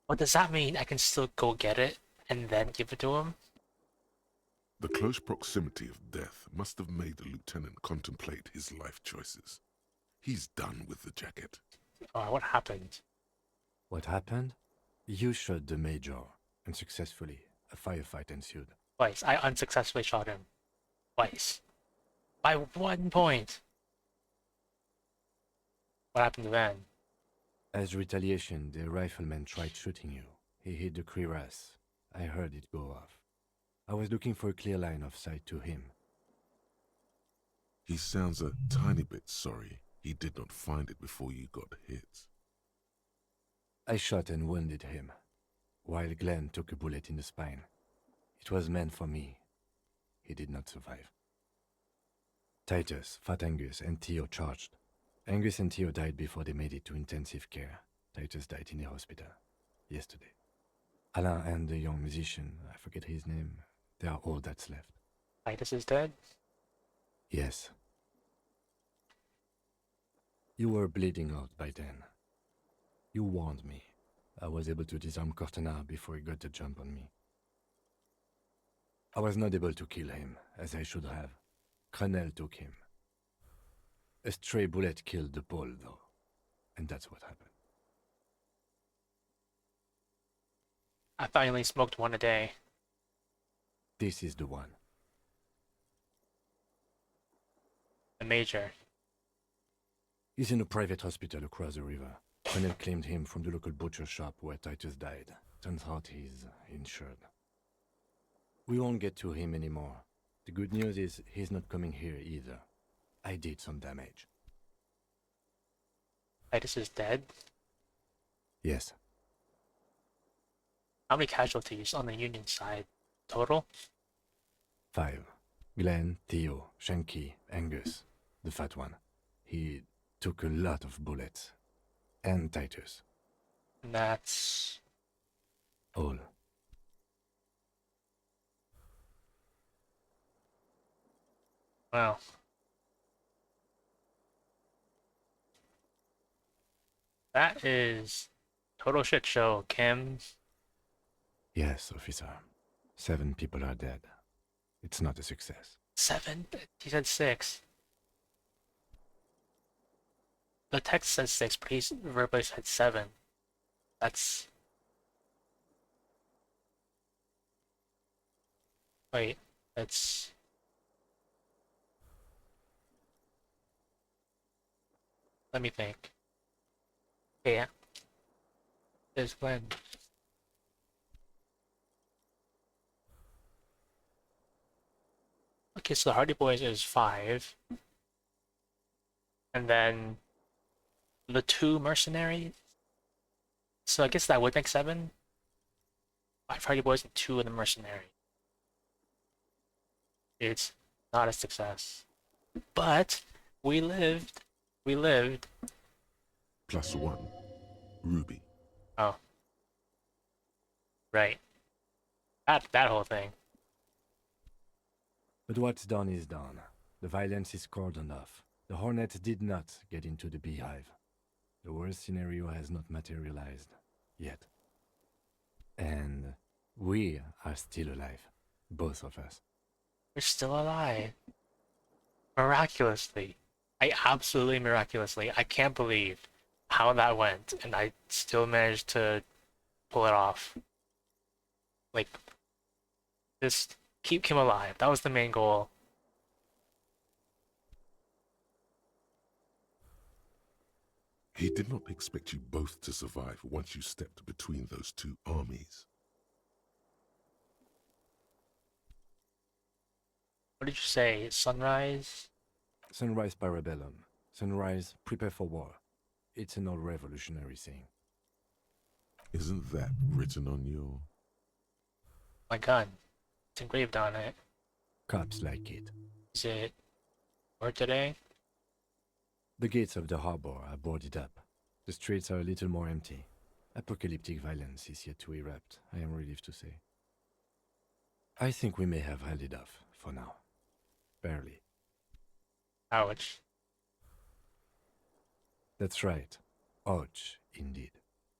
What does that mean? I can still go get it and then give it to him? The close proximity of death must have made the lieutenant contemplate his life choices. He's done with the jacket. What happened? What happened? You shot the major, unsuccessfully. A firefight ensued. Twice. I unsuccessfully shot him. Twice. By 1 point. What happened then? As retaliation, the rifleman tried shooting you. He hit the cuirass. I heard it go off. I was looking for a clear line of sight to him. He sounds a tiny bit sorry he did not find it before you got hit. I shot and wounded him, while Glenn took a bullet in the spine. It was meant for me. He did not survive. Titus, Fat Angus, and Theo charged. Angus and Theo died before they made it to intensive care. Titus died in the hospital yesterday. Alain and the young musician, I forget his name, they are all that's left. Titus is dead? Yes. You were bleeding out by then. You warned me. I was able to disarm Cortana before he got the jump on me. I was not able to kill him, as I should have. Crenel took him. A stray bullet killed the Pole, though. And that's what happened. I thought you only smoked one a day. This is the one. The Major. He's in a private hospital across the river. Crenel claimed him from the local butcher shop where Titus died. Turns out he's insured. We won't get to him anymore. The good news is he's not coming here either. I did some damage. Titus is dead? Yes. How many casualties on the Union side total? 5. Glenn, Theo, Shanky, Angus, the fat one. He took a lot of bullets. And Titus. And that's... all. Wow. That is total shit show, Kim. Yes, officer. 7 people are dead. It's not a success. 7? He said 6. The text says 6, but he's verbally said 7. That's... Wait, that's... Let me think. Yeah. There's Glenn. Okay, so the Hardy Boys is 5. And then the 2 mercenaries. So I guess that would make 7. 5 Hardy Boys and 2 of the mercenary. It's not a success. But we lived. We lived. +1. Ruby. Oh. Right. That whole thing. But what's done is done. The violence is cordoned off. The Hornets did not get into the beehive. The worst scenario has not materialized. Yet. And we are still alive. Both of us. We're still alive. Miraculously. Absolutely miraculously. I can't believe how that went, and I still managed to pull it off. Like, just keep Kim alive. That was the main goal. He did not expect you both to survive once you stepped between those 2 armies. What did you say? Sunrise? Sunrise Parabellum. Sunrise, prepare for war. It's an old revolutionary saying. Isn't that written on your... My gun. It's engraved on it. Cops like it. Is it work today? The gates of the harbor are boarded up. The streets are a little more empty. Apocalyptic violence is yet to erupt, I am relieved to say. I think we may have held it off, for now. Barely. Ouch. That's right. Ouch, indeed.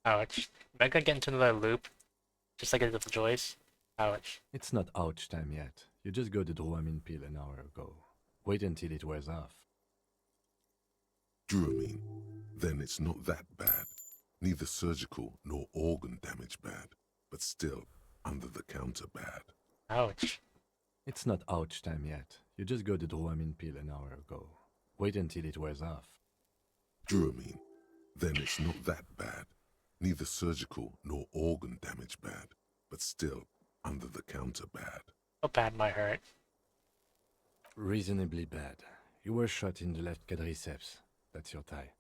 Ouch. Am I gonna get into another loop? Just like I did with Joyce? Ouch. It's not ouch time yet. You just got the Dramamine pill an hour ago. Wait until it wears off. Dramamine? Then it's not that bad. Neither surgical nor organ damage bad, but still under the counter bad. Ouch. It's not ouch time yet. You just got the Dramamine pill an hour ago. Wait until it wears off. Dramamine? Then it's not that bad. Neither surgical nor organ damage bad, but still under the counter bad. How bad might hurt? Reasonably bad. You were shot in the left quadriceps. That's your thigh.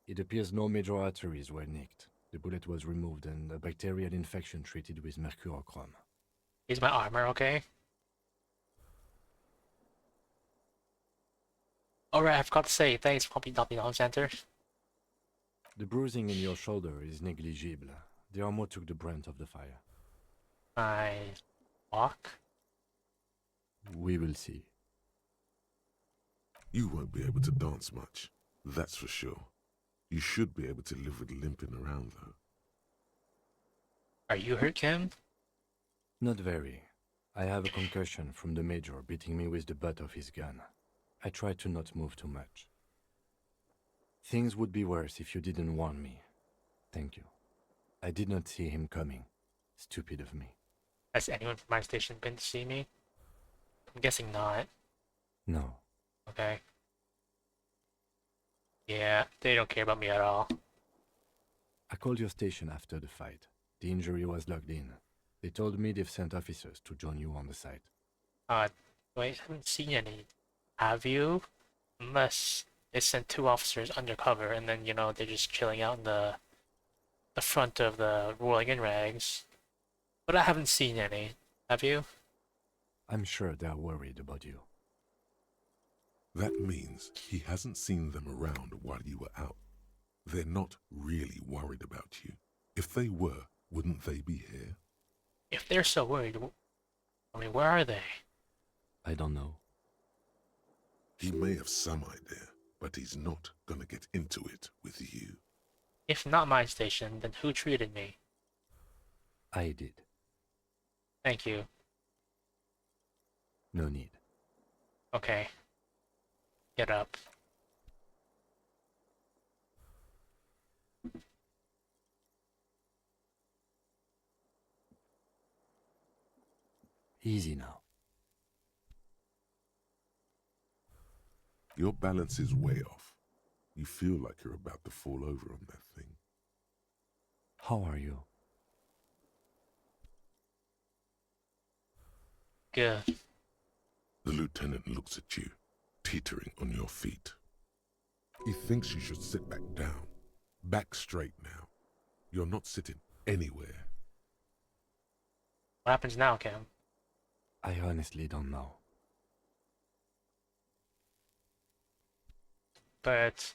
It appears no major arteries were nicked. The bullet was removed and a bacterial infection treated with mercurochrome. Is my armor okay? Alright, I forgot to say, thanks for helping out, Center. The bruising in your shoulder is negligible. The armor took the brunt of the fire. My walk? We will see. You won't be able to dance much, that's for sure. You should be able to live with limping around, though. Are you hurt, Kim? Not very. I have a concussion from the major beating me with the butt of his gun. I try to not move too much. Things would be worse if you didn't warn me. Thank you. I did not see him coming. Stupid of me. Has anyone from my station been to see me? I'm guessing not. No. Okay. Yeah, they don't care about me at all. I called your station after the fight. The injury was logged in. They told me they've sent officers to join you on the site. I haven't seen any. Have you? Unless they sent 2 officers undercover and then, you know, they're just chilling out in the front of the rolling in rags. But I haven't seen any. Have you? I'm sure they're worried about you. That means he hasn't seen them around while you were out. They're not really worried about you. If they were, wouldn't they be here? If they're so worried, I mean, where are they? I don't know. He may have some idea, but he's not gonna get into it with you. If not my station, then who treated me? I did. Thank you. No need. Okay. Get up. Easy now. Your balance is way off. You feel like you're about to fall over on that thing. How are you? Good. The lieutenant looks at you, teetering on your feet. He thinks you should sit back down. Back straight now. You're not sitting anywhere. What happens now, Kim? I honestly don't know. But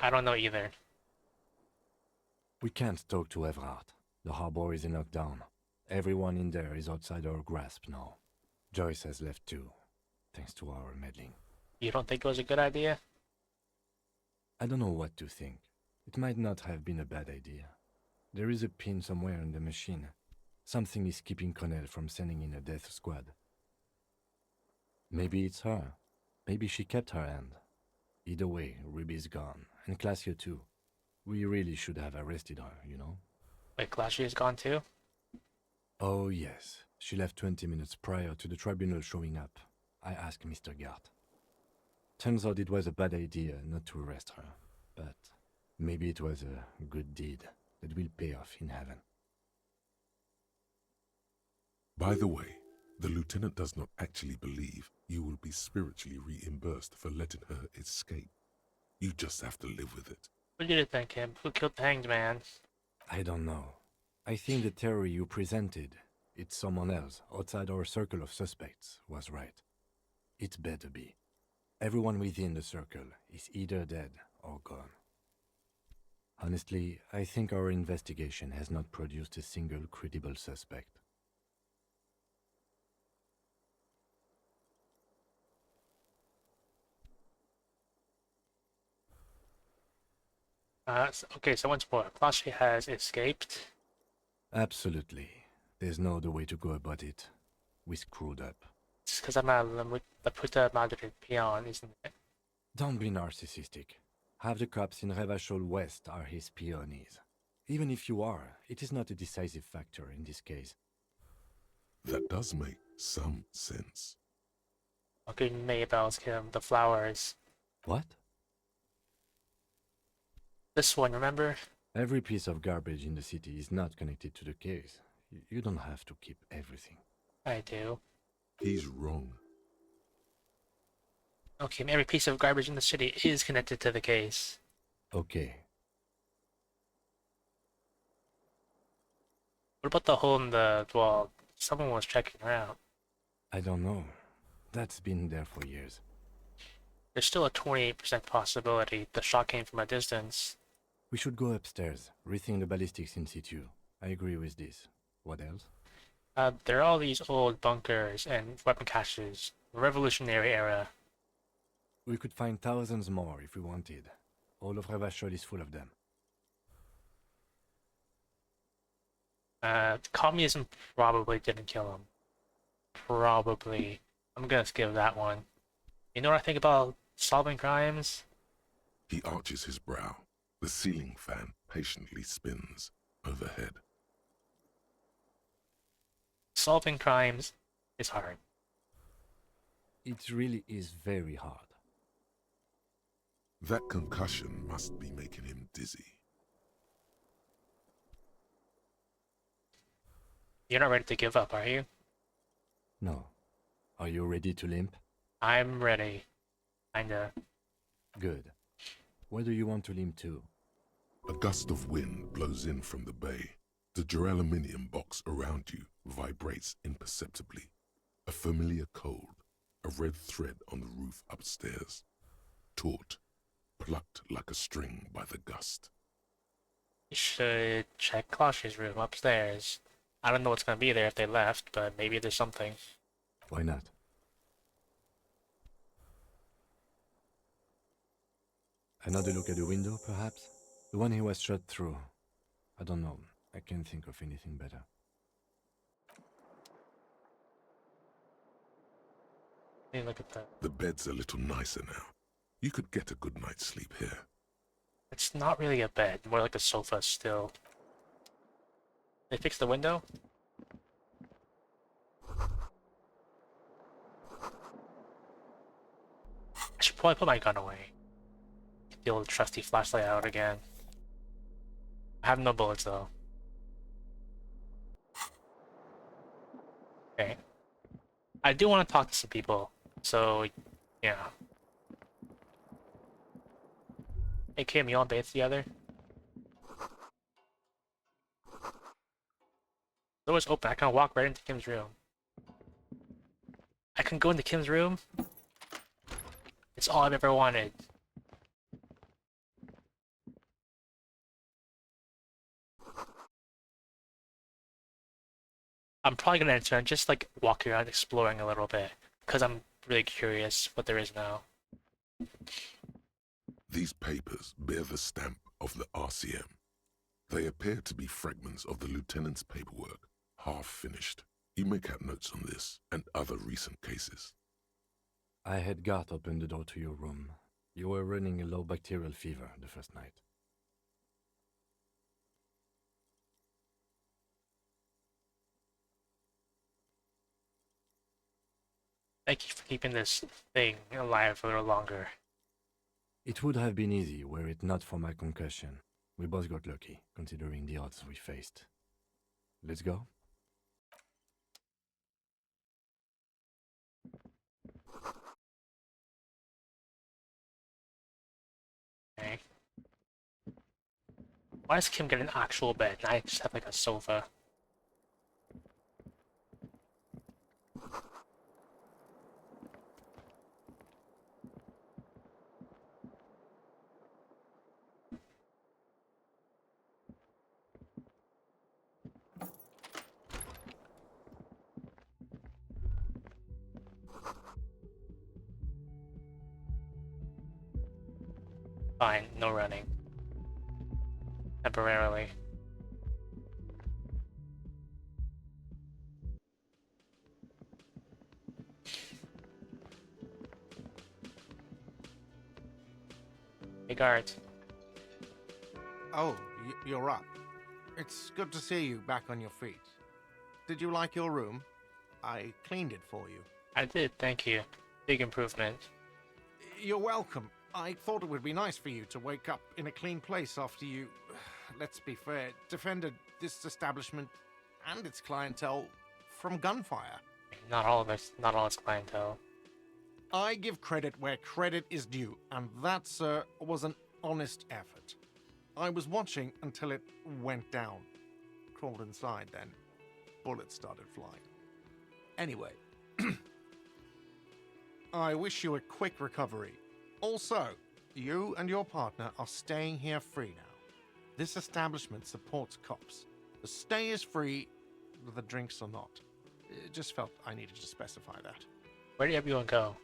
I don't know either. We can't talk to Everard. The harbor is in lockdown. Everyone in there is outside our grasp now. Joyce has left too, thanks to our meddling. You don't think it was a good idea? I don't know what to think. It might not have been a bad idea. There is a pin somewhere in the machine. Something is keeping Connell from sending in a death squad. Maybe it's her. Maybe she kept her hand. Either way, Ruby's gone, and Glacier too. We really should have arrested her, you know? Wait, Glacier is gone too? Oh yes, she left 20 minutes prior to the tribunal showing up. I asked Mr. Gart. Turns out it was a bad idea not to arrest her, but maybe it was a good deed that will pay off in heaven. By the way, the lieutenant does not actually believe you will be spiritually reimbursed for letting her escape. You just have to live with it. Who did it then, Kim? Who killed the hanged man? I don't know. I think the theory you presented, it's someone else, outside our circle of suspects, was right. It better be. Everyone within the circle is either dead or gone. Honestly, I think our investigation has not produced a single credible suspect. Okay, so once more, Flashy has escaped. Absolutely. There's no other way to go about it. We screwed up. It's because I'm a puta madre peon, isn't it? Don't be narcissistic. Half the cops in Revachol West are his peonies. Even if you are, it is not a decisive factor in this case. That does make some sense. Okay, Maybell's him, the flowers. What? This one, remember? Every piece of garbage in the city is not connected to the case. You don't have to keep everything. I do. He's wrong. Okay, every piece of garbage in the city is connected to the case. Okay. What about the hole in the wall? Someone was checking her out. I don't know. That's been there for years. There's still a 28% possibility the shot came from a distance. We should go upstairs, rethink the ballistics in situ. I agree with this. What else? There are all these old bunkers and weapon caches. Revolutionary era. We could find thousands more if we wanted. All of Revachol is full of them. Communism probably didn't kill him. Probably. I'm gonna skip that one. You know what I think about solving crimes? He arches his brow. The ceiling fan patiently spins overhead. Solving crimes is hard. It really is very hard. That concussion must be making him dizzy. You're not ready to give up, are you? No. Are you ready to limp? I'm ready. Kinda. Good. Where do you want to limp to? A gust of wind blows in from the bay. The duraluminum box around you vibrates imperceptibly. A familiar cold, a red thread on the roof upstairs. Taut, plucked like a string by the gust. You should check Klosh's room upstairs. I don't know what's gonna be there if they left, but maybe there's something. Why not? Another look at the window, perhaps? The one he was shot through. I don't know. I can't think of anything better. Hey, look at that. The bed's a little nicer now. You could get a good night's sleep here. It's not really a bed, more like a sofa still. They fixed the window? I should probably put my gun away. Get the old trusty flashlight out again. I have no bullets though. Okay. I do want to talk to some people, so yeah. Hey Kim, you want to bathe together? The door's open, I can walk right into Kim's room. I can go into Kim's room? It's all I've ever wanted. I'm probably gonna enter and just like walk around exploring a little bit, because I'm really curious what there is now. These papers bear the stamp of the RCM. They appear to be fragments of the lieutenant's paperwork, half finished. You make out notes on this and other recent cases. I had Garth open the door to your room. You were running a low bacterial fever the first night. Thank you for keeping this thing alive a little longer. It would have been easy were it not for my concussion. We both got lucky, considering the odds we faced. Let's go? Okay. Why does Kim get an actual bed and I just have like a sofa? Fine, no running. Temporarily. Hey guards. Oh, you're up. It's good to see you back on your feet. Did you like your room? I cleaned it for you. I did, thank you. Big improvement. You're welcome. I thought it would be nice for you to wake up in a clean place after you, let's be fair, defended this establishment and its clientele from gunfire. Not all its clientele. I give credit where credit is due, and that, sir, was an honest effort. I was watching until it went down. Crawled inside then. Bullets started flying. Anyway, I wish you a quick recovery. Also, you and your partner are staying here free now. This establishment supports cops. The stay is free, the drinks are not. It just felt I needed to specify that. Where did everyone go?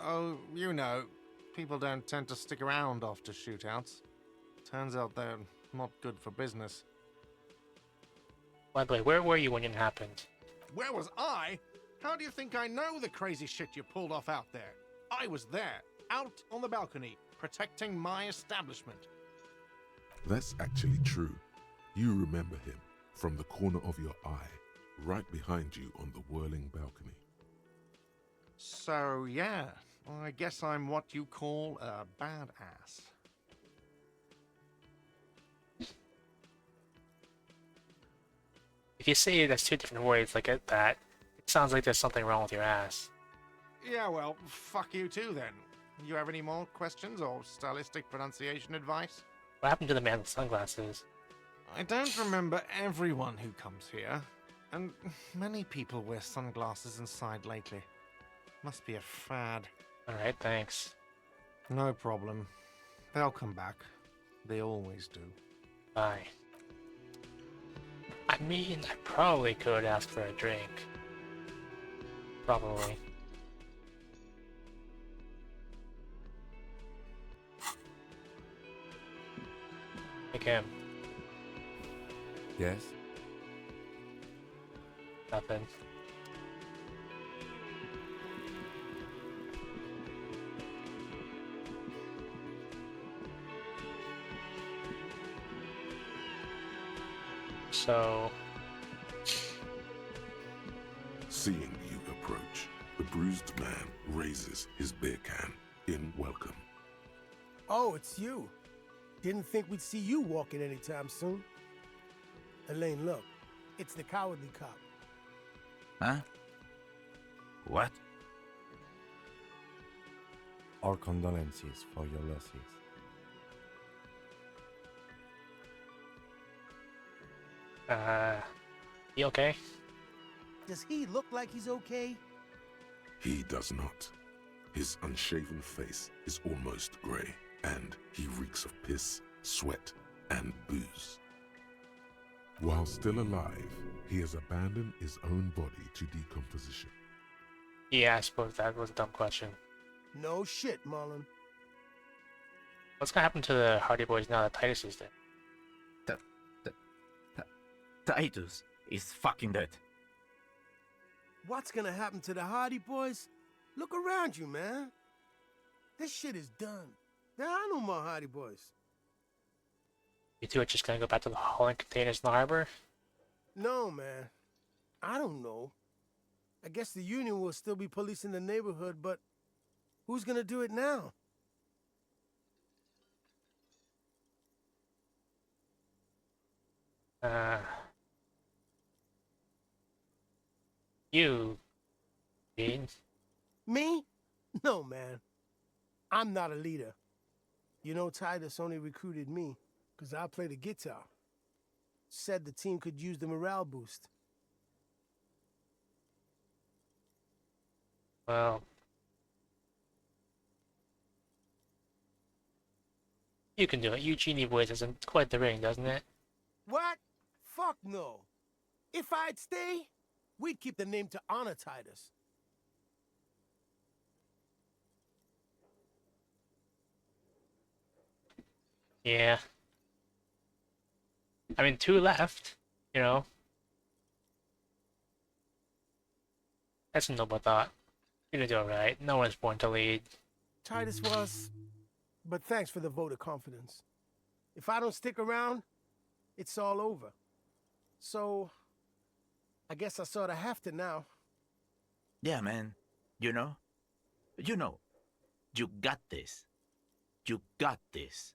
Oh, you know, people don't tend to stick around after shootouts. Turns out they're not good for business. By the way, where were you when it happened? Where was I? How do you think I know the crazy shit you pulled off out there? I was there, out on the balcony, protecting my establishment. That's actually true. You remember him from the corner of your eye, right behind you on the whirling balcony. So, yeah, I guess I'm what you call a badass. If you say that's two different words like that, it sounds like there's something wrong with your ass. Yeah, well, fuck you too then. You have any more questions or stylistic pronunciation advice? What happened to the man with sunglasses? I don't remember everyone who comes here, and many people wear sunglasses inside lately. Must be a fad. Alright, thanks. No problem. They'll come back. They always do. Bye. I mean, I probably could ask for a drink. Probably. Pick him. Yes? Nothing. So... Seeing you approach, the bruised man raises his beer can in welcome. Oh, it's you. Didn't think we'd see you walking anytime soon. Elaine, look. It's the cowardly cop. Huh? What? Our condolences for your losses. You okay? Does he look like he's okay? He does not. His unshaven face is almost grey, and he reeks of piss, sweat, and booze. While still alive, he has abandoned his own body to decomposition. Yeah, I suppose that was a dumb question. No shit, Marlon. What's gonna happen to the Hardy Boys now that Titus is dead? Titus is fucking dead. What's gonna happen to the Hardy Boys? Look around you, man. This shit is done. There are no more Hardy Boys. You two are just gonna go back to the hauling containers in the harbor? No, man. I don't know. I guess the Union will still be policing the neighborhood, but who's gonna do it now? You, Dean? Me? No, man. I'm not a leader. You know, Titus only recruited me because I play the guitar. Said the team could use the morale boost. Well... You can do it. Eugenie Boys isn't quite the ring, doesn't it? What? Fuck no. If I'd stay, we'd keep the name to honor Titus. Yeah. I mean, 2 left, you know? That's a noble thought. You're gonna do alright. No one's born to lead. Titus was, but thanks for the vote of confidence. If I don't stick around, it's all over. So, I guess I sort of have to now. Yeah, man. You know? You know. You got this. You got this.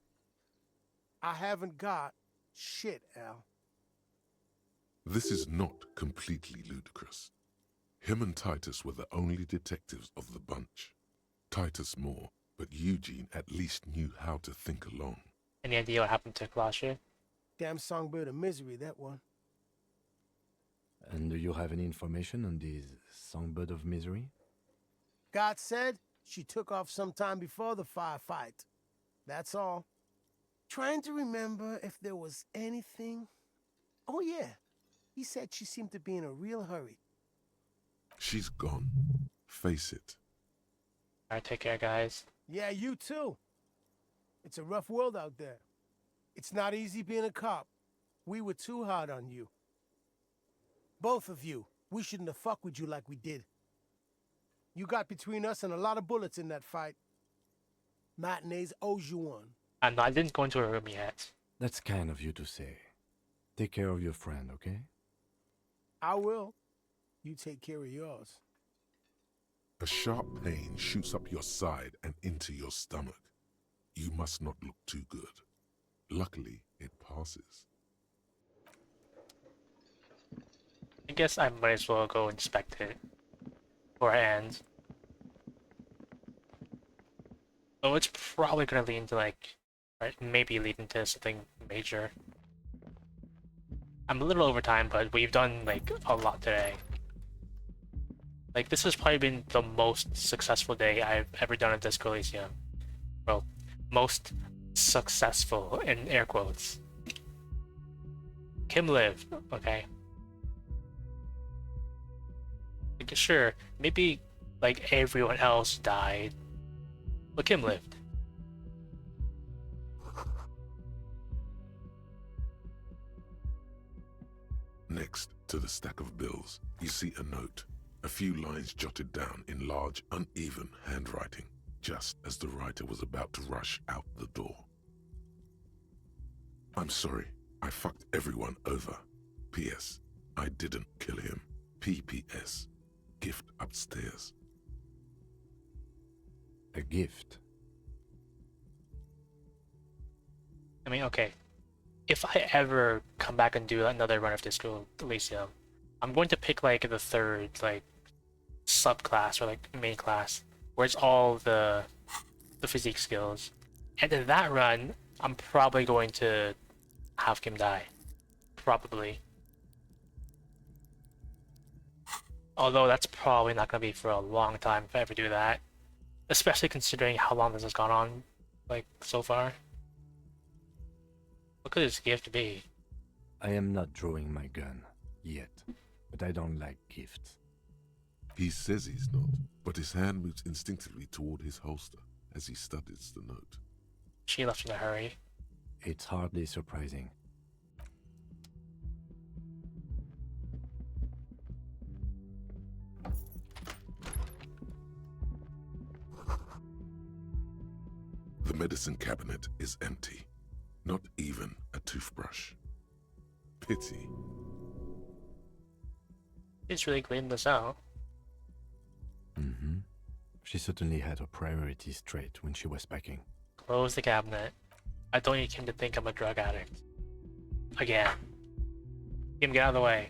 I haven't got shit, Al. This is not completely ludicrous. Him and Titus were the only detectives of the bunch. Titus more, but Eugene at least knew how to think along. Any idea what happened to Colossian? Damn songbird of misery, that one. And do you have any information on this songbird of misery? God said she took off sometime before the firefight. That's all. Trying to remember if there was anything. Oh, yeah. He said she seemed to be in a real hurry. She's gone. Face it. Alright, take care, guys. Yeah, you too. It's a rough world out there. It's not easy being a cop. We were too hard on you. Both of you. We shouldn't have fucked with you like we did. You got between us and a lot of bullets in that fight. Matinees owes you one. And I didn't go into a room yet. That's kind of you to say. Take care of your friend, okay? I will. You take care of yours. A sharp pain shoots up your side and into your stomach. You must not look too good. Luckily, it passes. I guess I might as well go inspect it before it ends. Oh, it's probably gonna lead into like, right, maybe lead into something major. I'm a little over time, but we've done like a lot today. Like, this has probably been the most successful day I've ever done at Disco Elysium. Well, most successful in air quotes. Kim lived, okay? Like, sure, maybe like everyone else died, but Kim lived. Next to the stack of bills, you see a note. A few lines jotted down in large, uneven handwriting, just as the writer was about to rush out the door. I'm sorry, I fucked everyone over. P.S. I didn't kill him. P.P.S. Gift upstairs. A gift? I mean, okay. If I ever come back and do another run of Disco Elysium, I'm going to pick like the third like subclass or like main class, where it's all the physique skills. And in that run, I'm probably going to have Kim die. Probably. Although that's probably not going to be for a long time if I ever do that. Especially considering how long this has gone on, like, so far. What could this gift be? I am not drawing my gun, yet. But I don't like gifts. He says he's not, but his hand moves instinctively toward his holster as he studies the note. She left in a hurry. It's hardly surprising. The medicine cabinet is empty. Not even a toothbrush. Pity. She's really cleaned this out. Mm-hmm. She certainly had her priorities straight when she was packing. Close the cabinet. I don't need Kim to think I'm a drug addict. Again. Kim, get out of the way.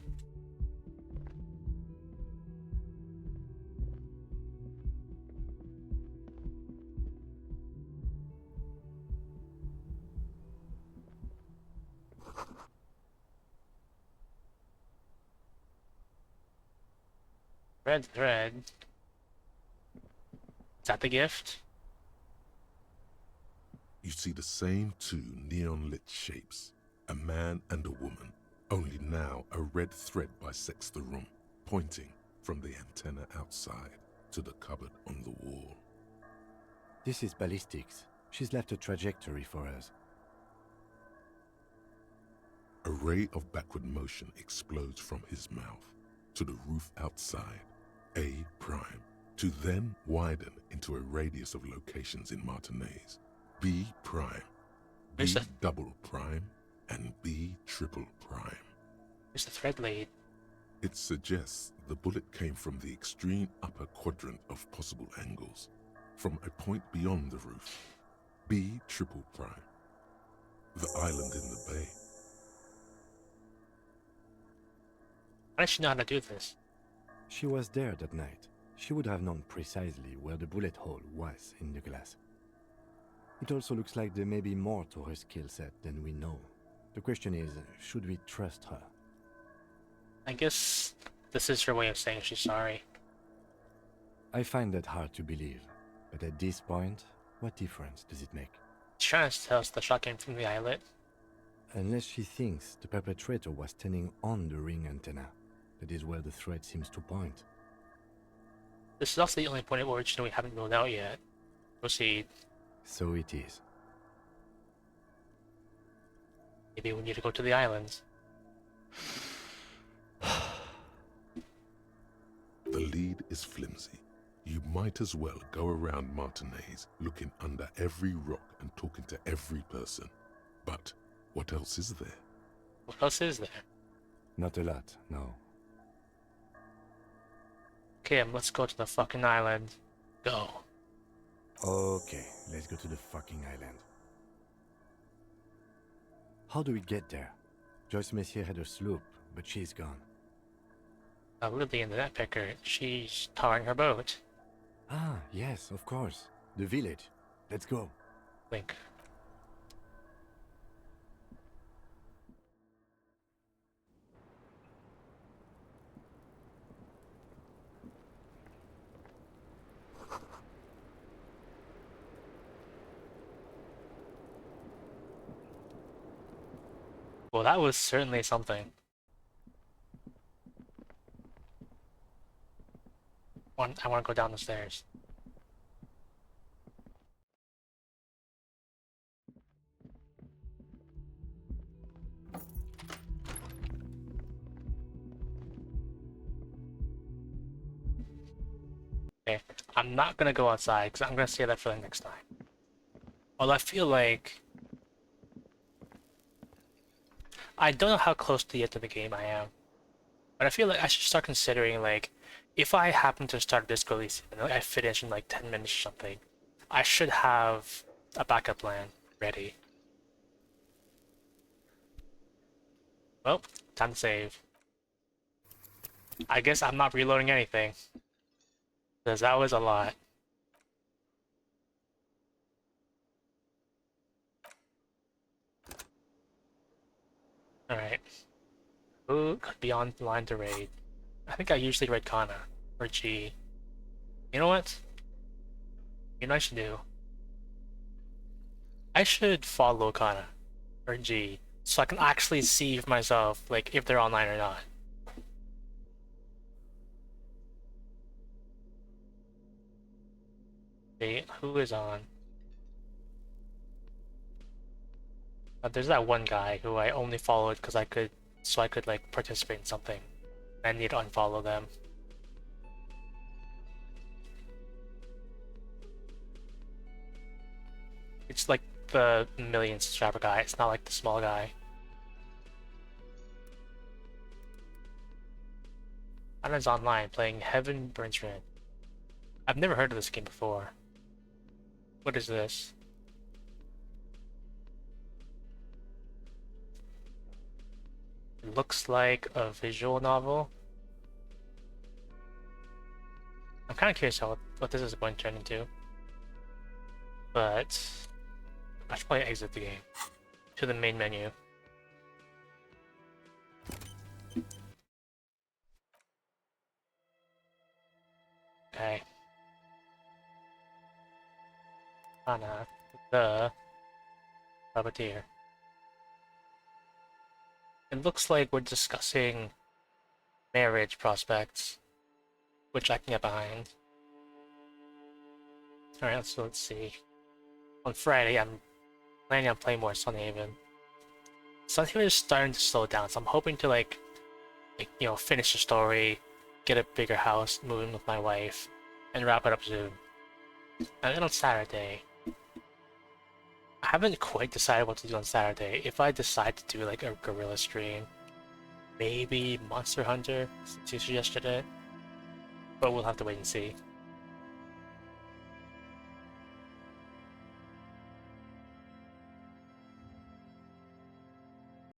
Red thread. Is that the gift? You see the same two neon-lit shapes, a man and a woman, only now a red thread bisects the room, pointing from the antenna outside to the cupboard on the wall. This is ballistics. She's left a trajectory for us. A ray of backward motion explodes from his mouth to the roof outside, A prime, to then widen into a radius of locations in Martinez, B prime, B double prime, and B triple prime. Where's the thread lead? It suggests the bullet came from the extreme upper quadrant of possible angles, from a point beyond the roof, B triple prime, the island in the bay. How does she know how to do this? She was there that night. She would have known precisely where the bullet hole was in the glass. It also looks like there may be more to her skill set than we know. The question is, should we trust her? I guess this is her way of saying she's sorry. I find that hard to believe, but at this point, what difference does it make? She's trying to tell us the shot came from the islet. Unless she thinks the perpetrator was standing on the ring antenna. That is where the thread seems to point. This is also the only point of origin we haven't ruled out yet. Proceed. So it is. Maybe we need to go to the islands. The lead is flimsy. You might as well go around Martinez looking under every rock and talking to every person. But what else is there? What else is there? Not a lot, no. Okay, let's go to the fucking island. Go. Okay, let's go to the fucking island. How do we get there? Joyce Messier had her sloop, but she's gone. Lily and the net picker, she's towing her boat. Ah, yes, of course. The village. Let's go. Link. Well, that was certainly something. I want to go down the stairs. Okay, I'm not gonna go outside because I'm gonna save that for the next time. Although I feel like I don't know how close to the end of the game I am, but I feel like I should start considering, like, if I happen to start Disco Elysium and like, I finish in like 10 minutes or something, I should have a backup plan ready. Well, time to save. I guess I'm not reloading anything, because that was a lot. Alright. Who could be on the line to raid? I think I usually raid Kana, or G. You know what? You know what I should do? I should follow Kana, or G, so I can actually see for myself, like, if they're online or not. Okay, who is on? There's that one guy who I only followed because I could, so I could like participate in something. I need to unfollow them. It's like the million subscriber guy. It's not like the small guy. Anna's online playing Heaven Burns Red. I've never heard of this game before. What is this? It looks like a visual novel. I'm kind of curious what this is going to turn into. But I should probably exit the game to the main menu. Okay. Anna, the puppeteer. It looks like we're discussing marriage prospects, which I can get behind. Alright, so let's see. On Friday, I'm planning on playing more Sunhaven. Something is starting to slow down, so I'm hoping to like finish the story, get a bigger house, move in with my wife, and wrap it up soon. And then on Saturday, I haven't quite decided what to do on Saturday. If I decide to do like a gorilla stream, maybe Monster Hunter, since you suggested it, but we'll have to wait and see.